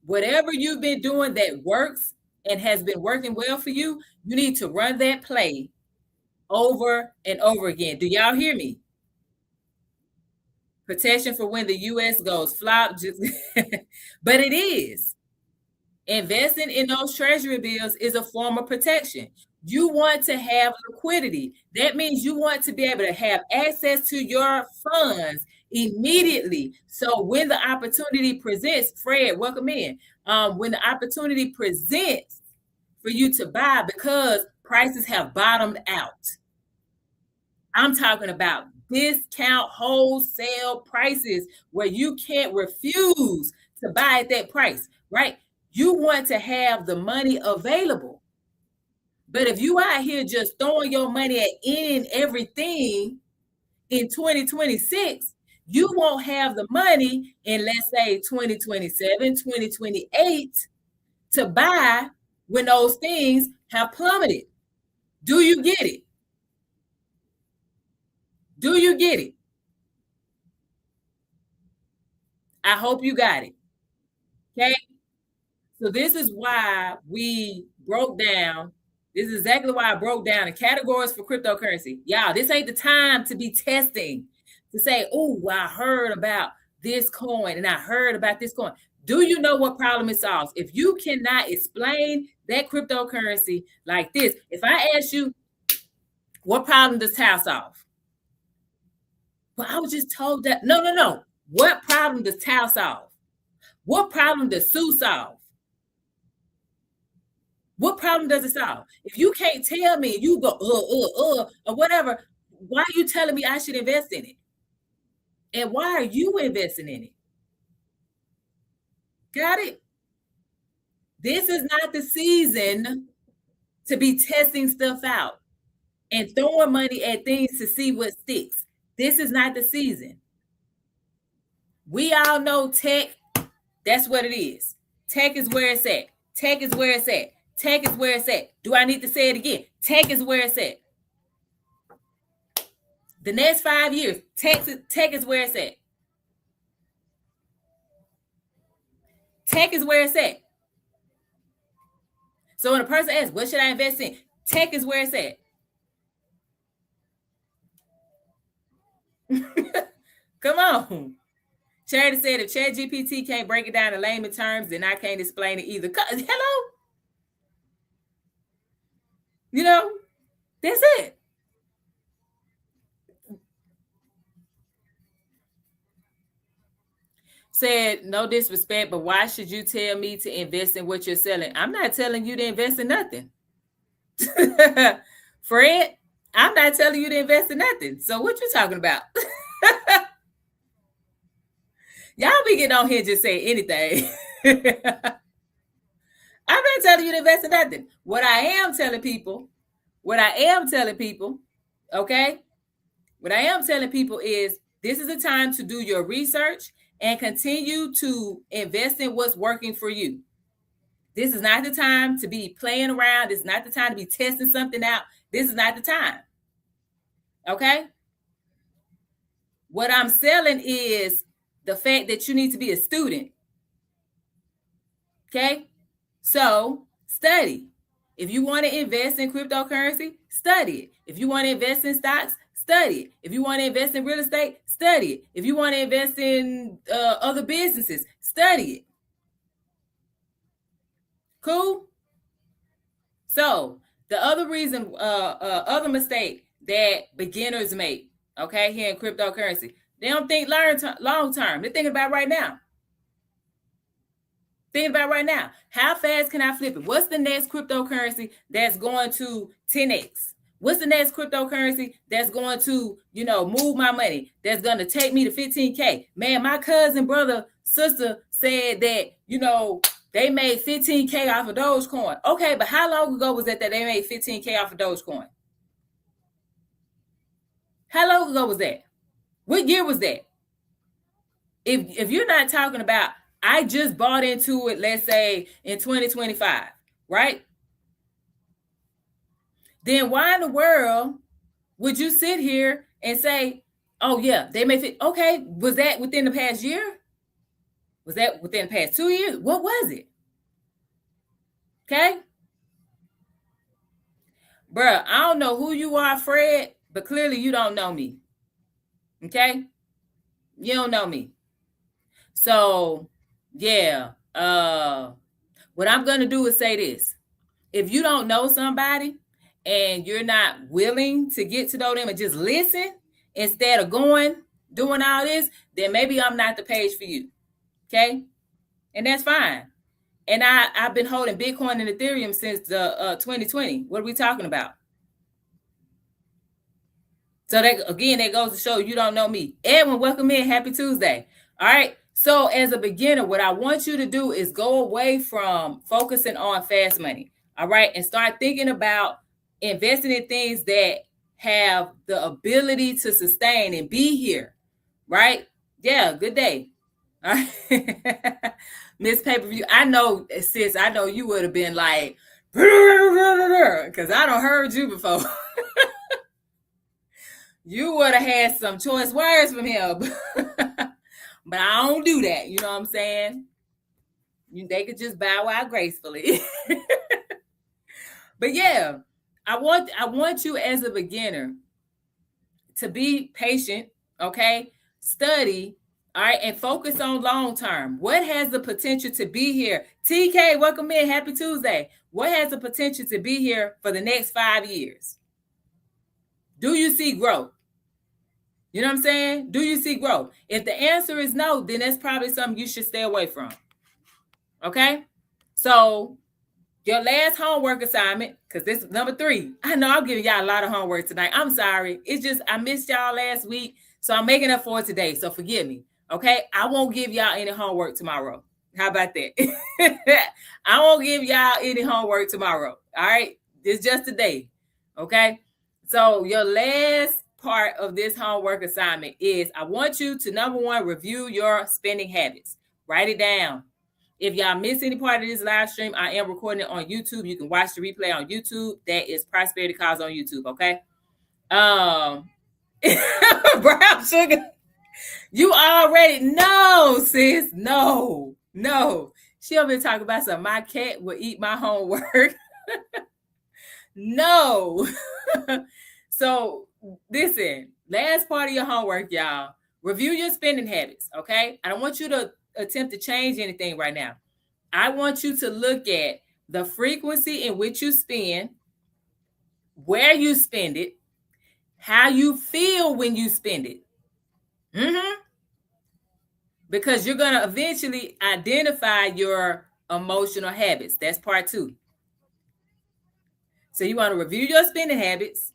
Whatever you've been doing that works and has been working well for you, you need to run that play over and over again. Do y'all hear me? Protection for when the U.S. goes flop. But it is. Investing in those treasury bills is a form of protection. You want to have liquidity. That means you want to be able to have access to your funds immediately. So when the opportunity presents, Fred, welcome in. When the opportunity presents for you to buy because prices have bottomed out. I'm talking about discount wholesale prices where you can't refuse to buy at that price, right? You want to have the money available. But if you out here just throwing your money at any and everything in 2026, you won't have the money in, let's say, 2027, 2028 to buy when those things have plummeted. Do you get it? Do you get it? I hope you got it. Okay. So this is why we broke down. This is exactly why I broke down the categories for cryptocurrency. Y'all, this ain't the time to be testing, to say, oh, well, I heard about this coin and I heard about this coin. Do you know what problem it solves? If you cannot explain that cryptocurrency like this, if I ask you, what problem does Tau solve? Well, I was just told that. No. What problem does Tau solve? What problem does Sue solve? What problem does it solve? If you can't tell me, you go, or whatever, why are you telling me I should invest in it? And why are you investing in it? Got it? This is not the season to be testing stuff out and throwing money at things to see what sticks. This is not the season. We all know tech, that's what it is. Tech is where it's at. Tech is where it's at. Tech is where it's at. Do I need to say it again? Tech is where it's at. The next 5 years, tech is where it's at. Tech is where it's at. So when a person asks, what should I invest in? Tech is where it's at. Come on. Charity said, if ChatGPT can't break it down in layman terms, then I can't explain it either. Hello? You know, that's it. Said, no disrespect, but why should you tell me to invest in what you're selling? I'm not telling you to invest in nothing. Fred, I'm not telling you to invest in nothing. So what you talking about? Y'all be getting on here and just say anything. I'm not telling you to invest in nothing. What I am telling people, okay? What I am telling people is this is the time to do your research and continue to invest in what's working for you. This is not the time to be playing around. This is not the time to be testing something out. This is not the time. Okay? What I'm selling is the fact that you need to be a student. Okay? So study. If you want to invest in cryptocurrency, study it. If you want to invest in stocks, study it. If you want to invest in real estate, study it. If you want to invest in other businesses, study it. Cool? So the other reason, other mistake that beginners make, okay, here in cryptocurrency, they don't think long term. They're thinking about right now. Think about right now. How fast can I flip it? What's the next cryptocurrency that's going to 10x? What's the next cryptocurrency that's going to, move my money? That's going to take me to 15K. Man, my cousin, brother, sister said that, they made 15K off of Dogecoin. Okay, but how long ago was that they made 15K off of Dogecoin? How long ago was that? What year was that? If you're not talking about, I just bought into it, let's say in 2025, right? Then why in the world would you sit here and say, oh yeah, they may fit? Okay, was that within the past year? Was that within the past 2 years? What was it? Okay? Bruh, I don't know who you are, Fred, but clearly you don't know me. Okay? You don't know me. So, yeah. What I'm going to do is say this. If you don't know somebody and you're not willing to get to know them and just listen instead of doing all this, then maybe I'm not the page for you. Okay? And that's fine. And I've been holding Bitcoin and Ethereum since 2020. What are we talking about? So that goes to show you don't know me. Edwin, welcome in. Happy Tuesday. All right. So as a beginner, what I want you to do is go away from focusing on fast money. All right. And start thinking about investing in things that have the ability to sustain and be here. Right? Yeah. Good day. All right. Miss Pay-Per-View. I know, sis, I know you would have been like, because I don't heard you before. You would have had some choice words from him. But I don't do that. You know what I'm saying? They could just bow out gracefully. But yeah, I want you as a beginner to be patient, okay? Study, all right, and focus on long term. What has the potential to be here? TK, welcome in. Happy Tuesday. What has the potential to be here for the next 5 years? Do you see growth? You know what I'm saying? Do you see growth? If the answer is no, then that's probably something you should stay away from. Okay? So your last homework assignment, because this is number 3. I know I'm giving y'all a lot of homework tonight. I'm sorry. It's just I missed y'all last week, so I'm making up for it today. So forgive me. Okay? I won't give y'all any homework tomorrow. How about that? I won't give y'all any homework tomorrow. All right? It's just today. Okay? So your last part of this homework assignment is I want you to, number 1, review your spending habits. Write it down. If y'all miss any part of this live stream, I am recording it on YouTube. You can watch the replay on YouTube. That is Prosperity Cause on YouTube, okay? Brown sugar, you already know, sis. No. She'll be talking about some, my cat will eat my homework. No. So listen, last part of your homework, y'all. Review your spending habits, okay? I don't want you to attempt to change anything right now. I want you to look at the frequency in which you spend, where you spend it, how you feel when you spend it. Because you're going to eventually identify your emotional habits. That's part 2. So you want to review your spending habits.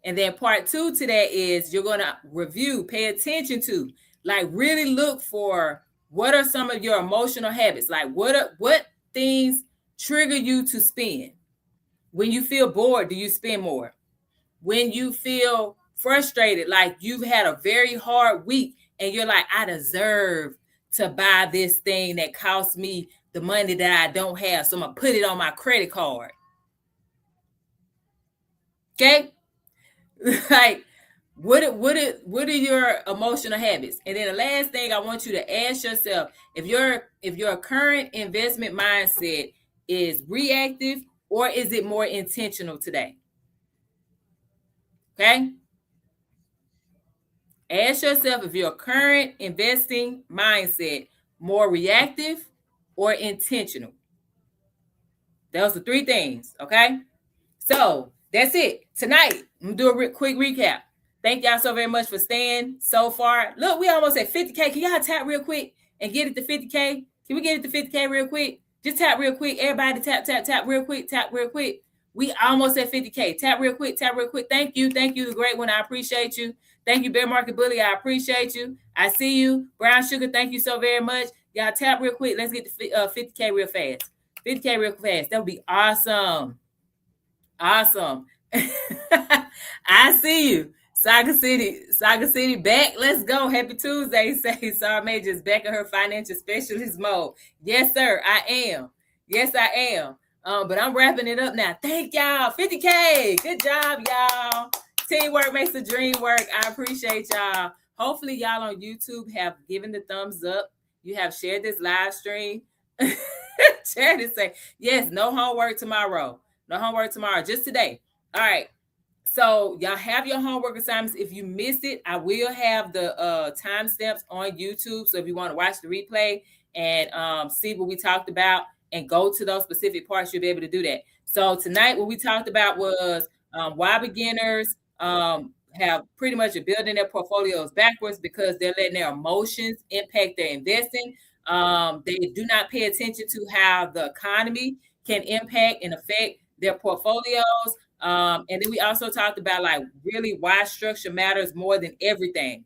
And then part 2 to that is you're going to review, pay attention to, like really look for what are some of your emotional habits? Like what things trigger you to spend? When you feel bored, do you spend more? When you feel frustrated, like you've had a very hard week and you're like, I deserve to buy this thing that costs me the money that I don't have, so I'm going to put it on my credit card. Okay? Like, what are your emotional habits? And then the last thing I want you to ask yourself, if your current investment mindset is reactive or is it more intentional today? Okay? Ask yourself if your current investing mindset more reactive or intentional. Those are 3 things, okay? So that's it. Tonight, I'm gonna do a quick recap. Thank y'all so very much for staying so far. Look, we almost at 50K. Can y'all tap real quick and get it to 50K? Can we get it to 50K real quick? Just tap real quick. Everybody tap real quick. Tap real quick. We almost at 50K. Tap real quick. Thank you. The great one. I appreciate you. Thank you, Bear Market Bully. I appreciate you. I see you. Brown Sugar, thank you so very much. Y'all tap real quick. Let's get to 50K real fast. 50K real fast. That would be awesome. Awesome. I see you. Saga City back. Let's go. Happy Tuesday. Say Sarah Major is back in her financial specialist mode. Yes, sir. I am. Yes, I am. But I'm wrapping it up now. Thank y'all. 50K. Good job, y'all. Teamwork makes the dream work. I appreciate y'all. Hopefully, y'all on YouTube have given the thumbs up. You have shared this live stream. Charity say, yes, no homework tomorrow. No homework tomorrow, just today. All right. So y'all have your homework assignments. If you missed it, I will have the timestamps on YouTube. So if you want to watch the replay and see what we talked about and go to those specific parts, you'll be able to do that. So tonight, what we talked about was why beginners have pretty much building their portfolios backwards because they're letting their emotions impact their investing. They do not pay attention to how the economy can impact and affect their portfolios. And then we also talked about like really why structure matters more than everything.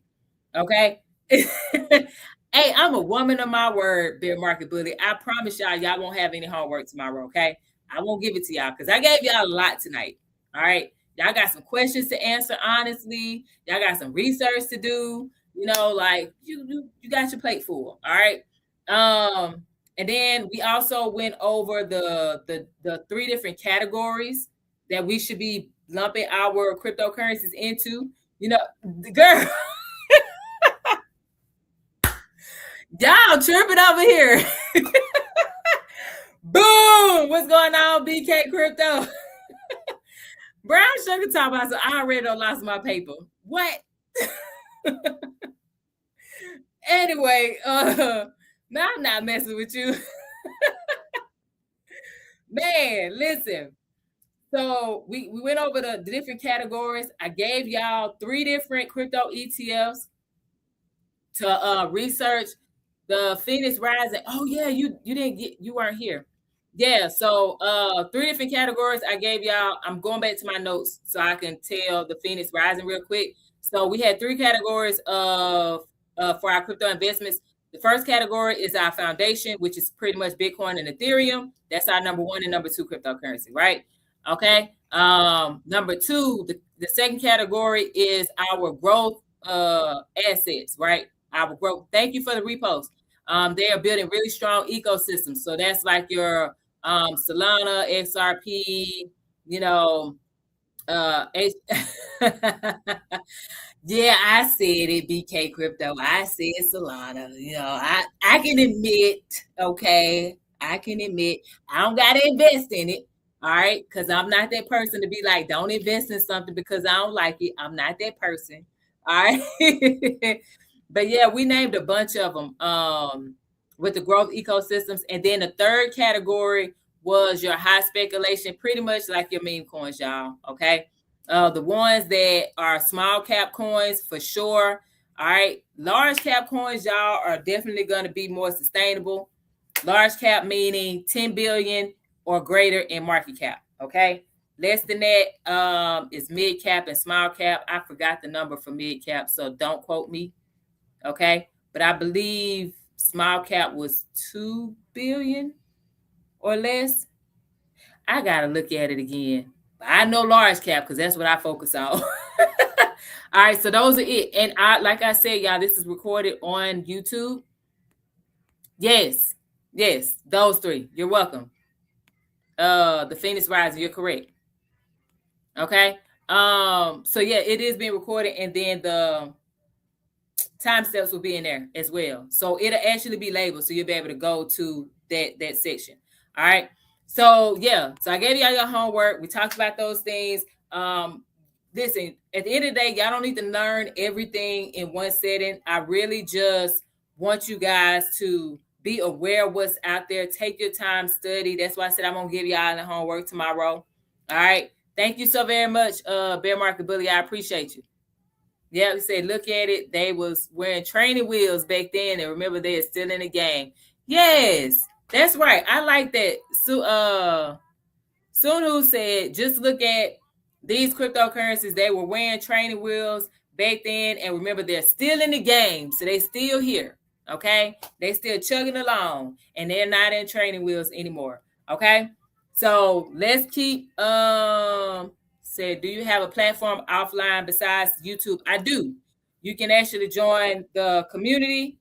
Okay. Hey, I'm a woman of my word, Bear Market Bully. I promise y'all won't have any homework tomorrow. Okay. I won't give it to y'all because I gave y'all a lot tonight. All right. Y'all got some questions to answer honestly. Y'all got some research to do. You know, like you got your plate full. All right. And then we also went over the 3 different categories that we should be lumping our cryptocurrencies into. You know, the girl, y'all tripping over here. Boom! What's going on, BK Crypto? Brown Sugar talk about, so I already lost my paper. What? Anyway, now I'm not messing with you. Man, listen. So we went over the different categories. I gave y'all 3 different crypto ETFs to research the Phoenix Rising. Oh yeah, you weren't here. Yeah, so three different categories I gave y'all. I'm going back to my notes so I can tell the Phoenix Rising real quick. So we had three categories of for our crypto investments. The first category is our foundation, which is pretty much Bitcoin and Ethereum. That's our number one and number two cryptocurrency, right? Okay. Number two, the second category is our growth assets, right? Our growth. Thank you for the repost. They are building really strong ecosystems. So that's like your Solana, XRP, you know, yeah, I said it, BK Crypto. I said Solana. You know, I can admit, okay, I can admit I don't gotta invest in it. All right, because I'm not that person to be like, don't invest in something because I don't like it. I'm not that person. All right. But yeah, we named a bunch of them with the growth ecosystems. And then the third category was your high speculation, pretty much like your meme coins, y'all. Okay. The ones that are small cap coins for sure. All right. Large cap coins, y'all, are definitely going to be more sustainable. Large cap meaning 10 billion or greater in market cap. Okay. Less than that is mid cap and small cap. I forgot the number for mid cap, so don't quote me. Okay. But I believe small cap was 2 billion or less. I got to look at it again. I know large cap because that's what I focus on. All right, so those are it. And like I said, y'all, this is recorded on YouTube. Yes, those three. You're welcome. The Phoenix Rising, you're correct. Okay. So yeah, it is being recorded, and then the timestamps will be in there as well. So it'll actually be labeled, so you'll be able to go to that section. All right. So yeah, so I gave y'all your homework. We talked about those things. Listen, at the end of the day, y'all don't need to learn everything in one setting. I really just want you guys to be aware of what's out there. Take your time, study. That's why I said I'm gonna give y'all the homework tomorrow. All right. Thank you so very much, Bear Market Bully. I appreciate you. Yeah, we said, look at it. They was wearing training wheels back then, and remember, they're still in the game. Yes, that's right. I like that. So, Sunhu said, just look at these cryptocurrencies. They were wearing training wheels back then, and remember, they're still in the game, so they still here. Okay, they still chugging along, and they're not in training wheels anymore. Okay, so let's keep said, do you have a platform offline besides YouTube? I do. You can actually join the community.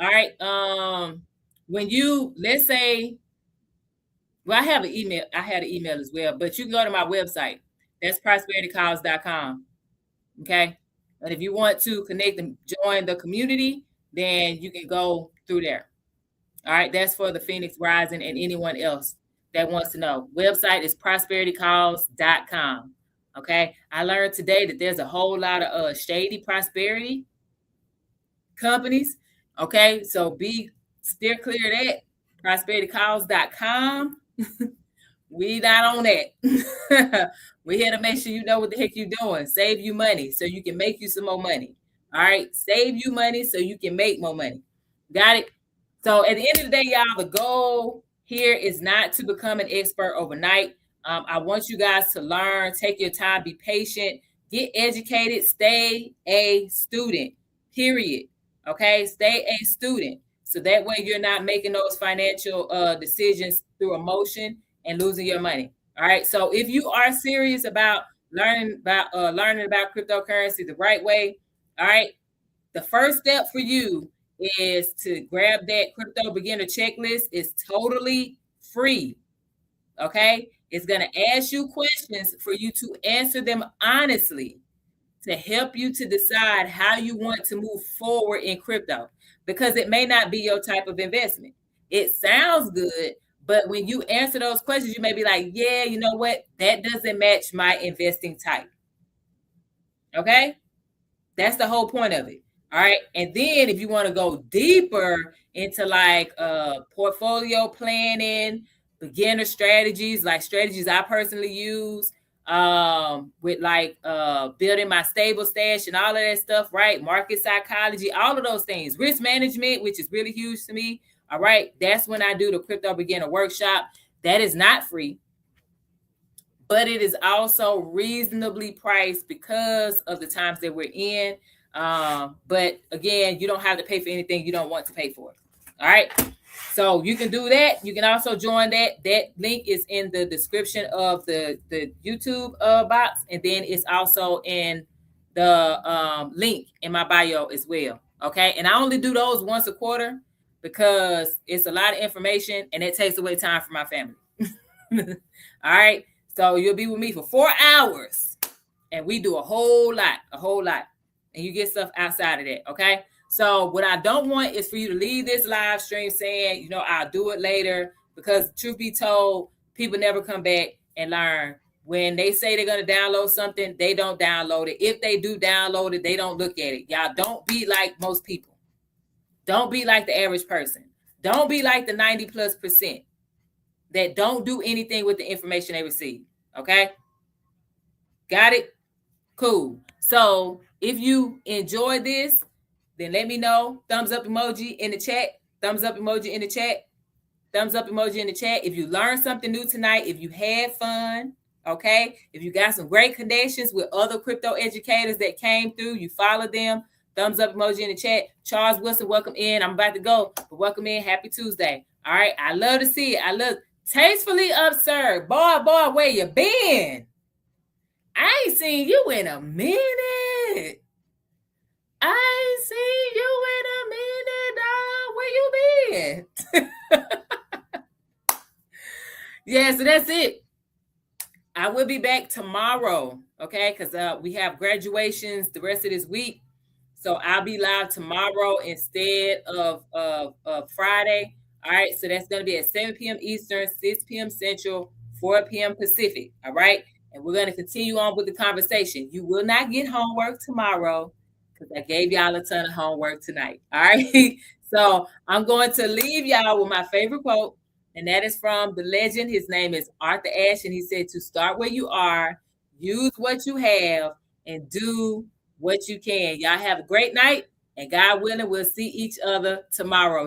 All right. When you, let's say, well, I have an email. I had an email as well, but you can go to my website. That's prosperitycause.com. Okay. But if you want to connect and join the community, then you can go through there. All right. That's for the Phoenix Rising and anyone else that wants to know. Website is prosperitycause.com. Okay. I learned today that there's a whole lot of shady prosperity companies. Okay. So be steer clear of that. Prosperitycause.com. We not on that. We're here to make sure you know what the heck you're doing. Save you money so you can make you some more money. All right. Save you money so you can make more money. Got it? So at the end of the day, y'all, the goal here is not to become an expert overnight. I want you guys to learn, take your time, be patient, get educated, stay a student, period. Okay, stay a student. So that way you're not making those financial decisions through emotion and losing your money. All right. So if you are serious about learning about cryptocurrency the right way, all right, the first step for you is to grab that crypto beginner checklist. It's totally free. Okay. It's going to ask you questions for you to answer them honestly to help you to decide how you want to move forward in crypto, because it may not be your type of investment. It sounds good, but when you answer those questions, you may be like, yeah, you know what? That doesn't match my investing type. Okay. That's the whole point of it. All right. And then if you want to go deeper into like portfolio planning, beginner strategies, like strategies I personally use, with like building my stable stash and all of that stuff, right? Market psychology, all of those things, risk management, which is really huge to me. All right, that's when I do the crypto beginner workshop. That is not free, but it is also reasonably priced because of the times that we're in. But again, you don't have to pay for anything you don't want to pay for. All right. So you can do that. You can also join that. That link is in the description of the YouTube box. And then it's also in the link in my bio as well. Okay. And I only do those once a quarter because it's a lot of information and it takes away time for my family. All right. So you'll be with me for 4 hours and we do a whole lot. And you get stuff outside of that. Okay. So what I don't want is for you to leave this live stream saying, you know, I'll do it later, because truth be told, people never come back and learn. When they say they're going to download something, they don't download it. If they do download it, they don't look at it. Y'all don't be like most people. Don't be like the average person. Don't be like the 90+% that don't do anything with the information they receive. Okay? Got it? Cool. So if you enjoy this, then let me know. Thumbs up emoji in the chat. Thumbs up emoji in the chat. Thumbs up emoji in the chat. If you learned something new tonight, if you had fun, okay? If you got some great connections with other crypto educators that came through, you followed them. Thumbs up emoji in the chat. Charles Wilson, welcome in. I'm about to go, but welcome in. Happy Tuesday. All right. I love to see it. I love tastefully absurd. Boy, where you been? I ain't seen you in a minute. I ain't seen you in a minute, dog. Where you been? Yeah, so that's it. I will be back tomorrow, okay? Because we have graduations the rest of this week. So I'll be live tomorrow instead of Friday. All right, so that's going to be at 7 p.m. Eastern, 6 p.m. Central, 4 p.m. Pacific. All right, and we're going to continue on with the conversation. You will not get homework tomorrow because I gave y'all a ton of homework tonight. All right, so I'm going to leave y'all with my favorite quote, and that is from the legend. His name is Arthur Ashe, and he said, "To start where you are, use what you have, and do what you can." Y'all have a great night, and God willing, we'll see each other tomorrow.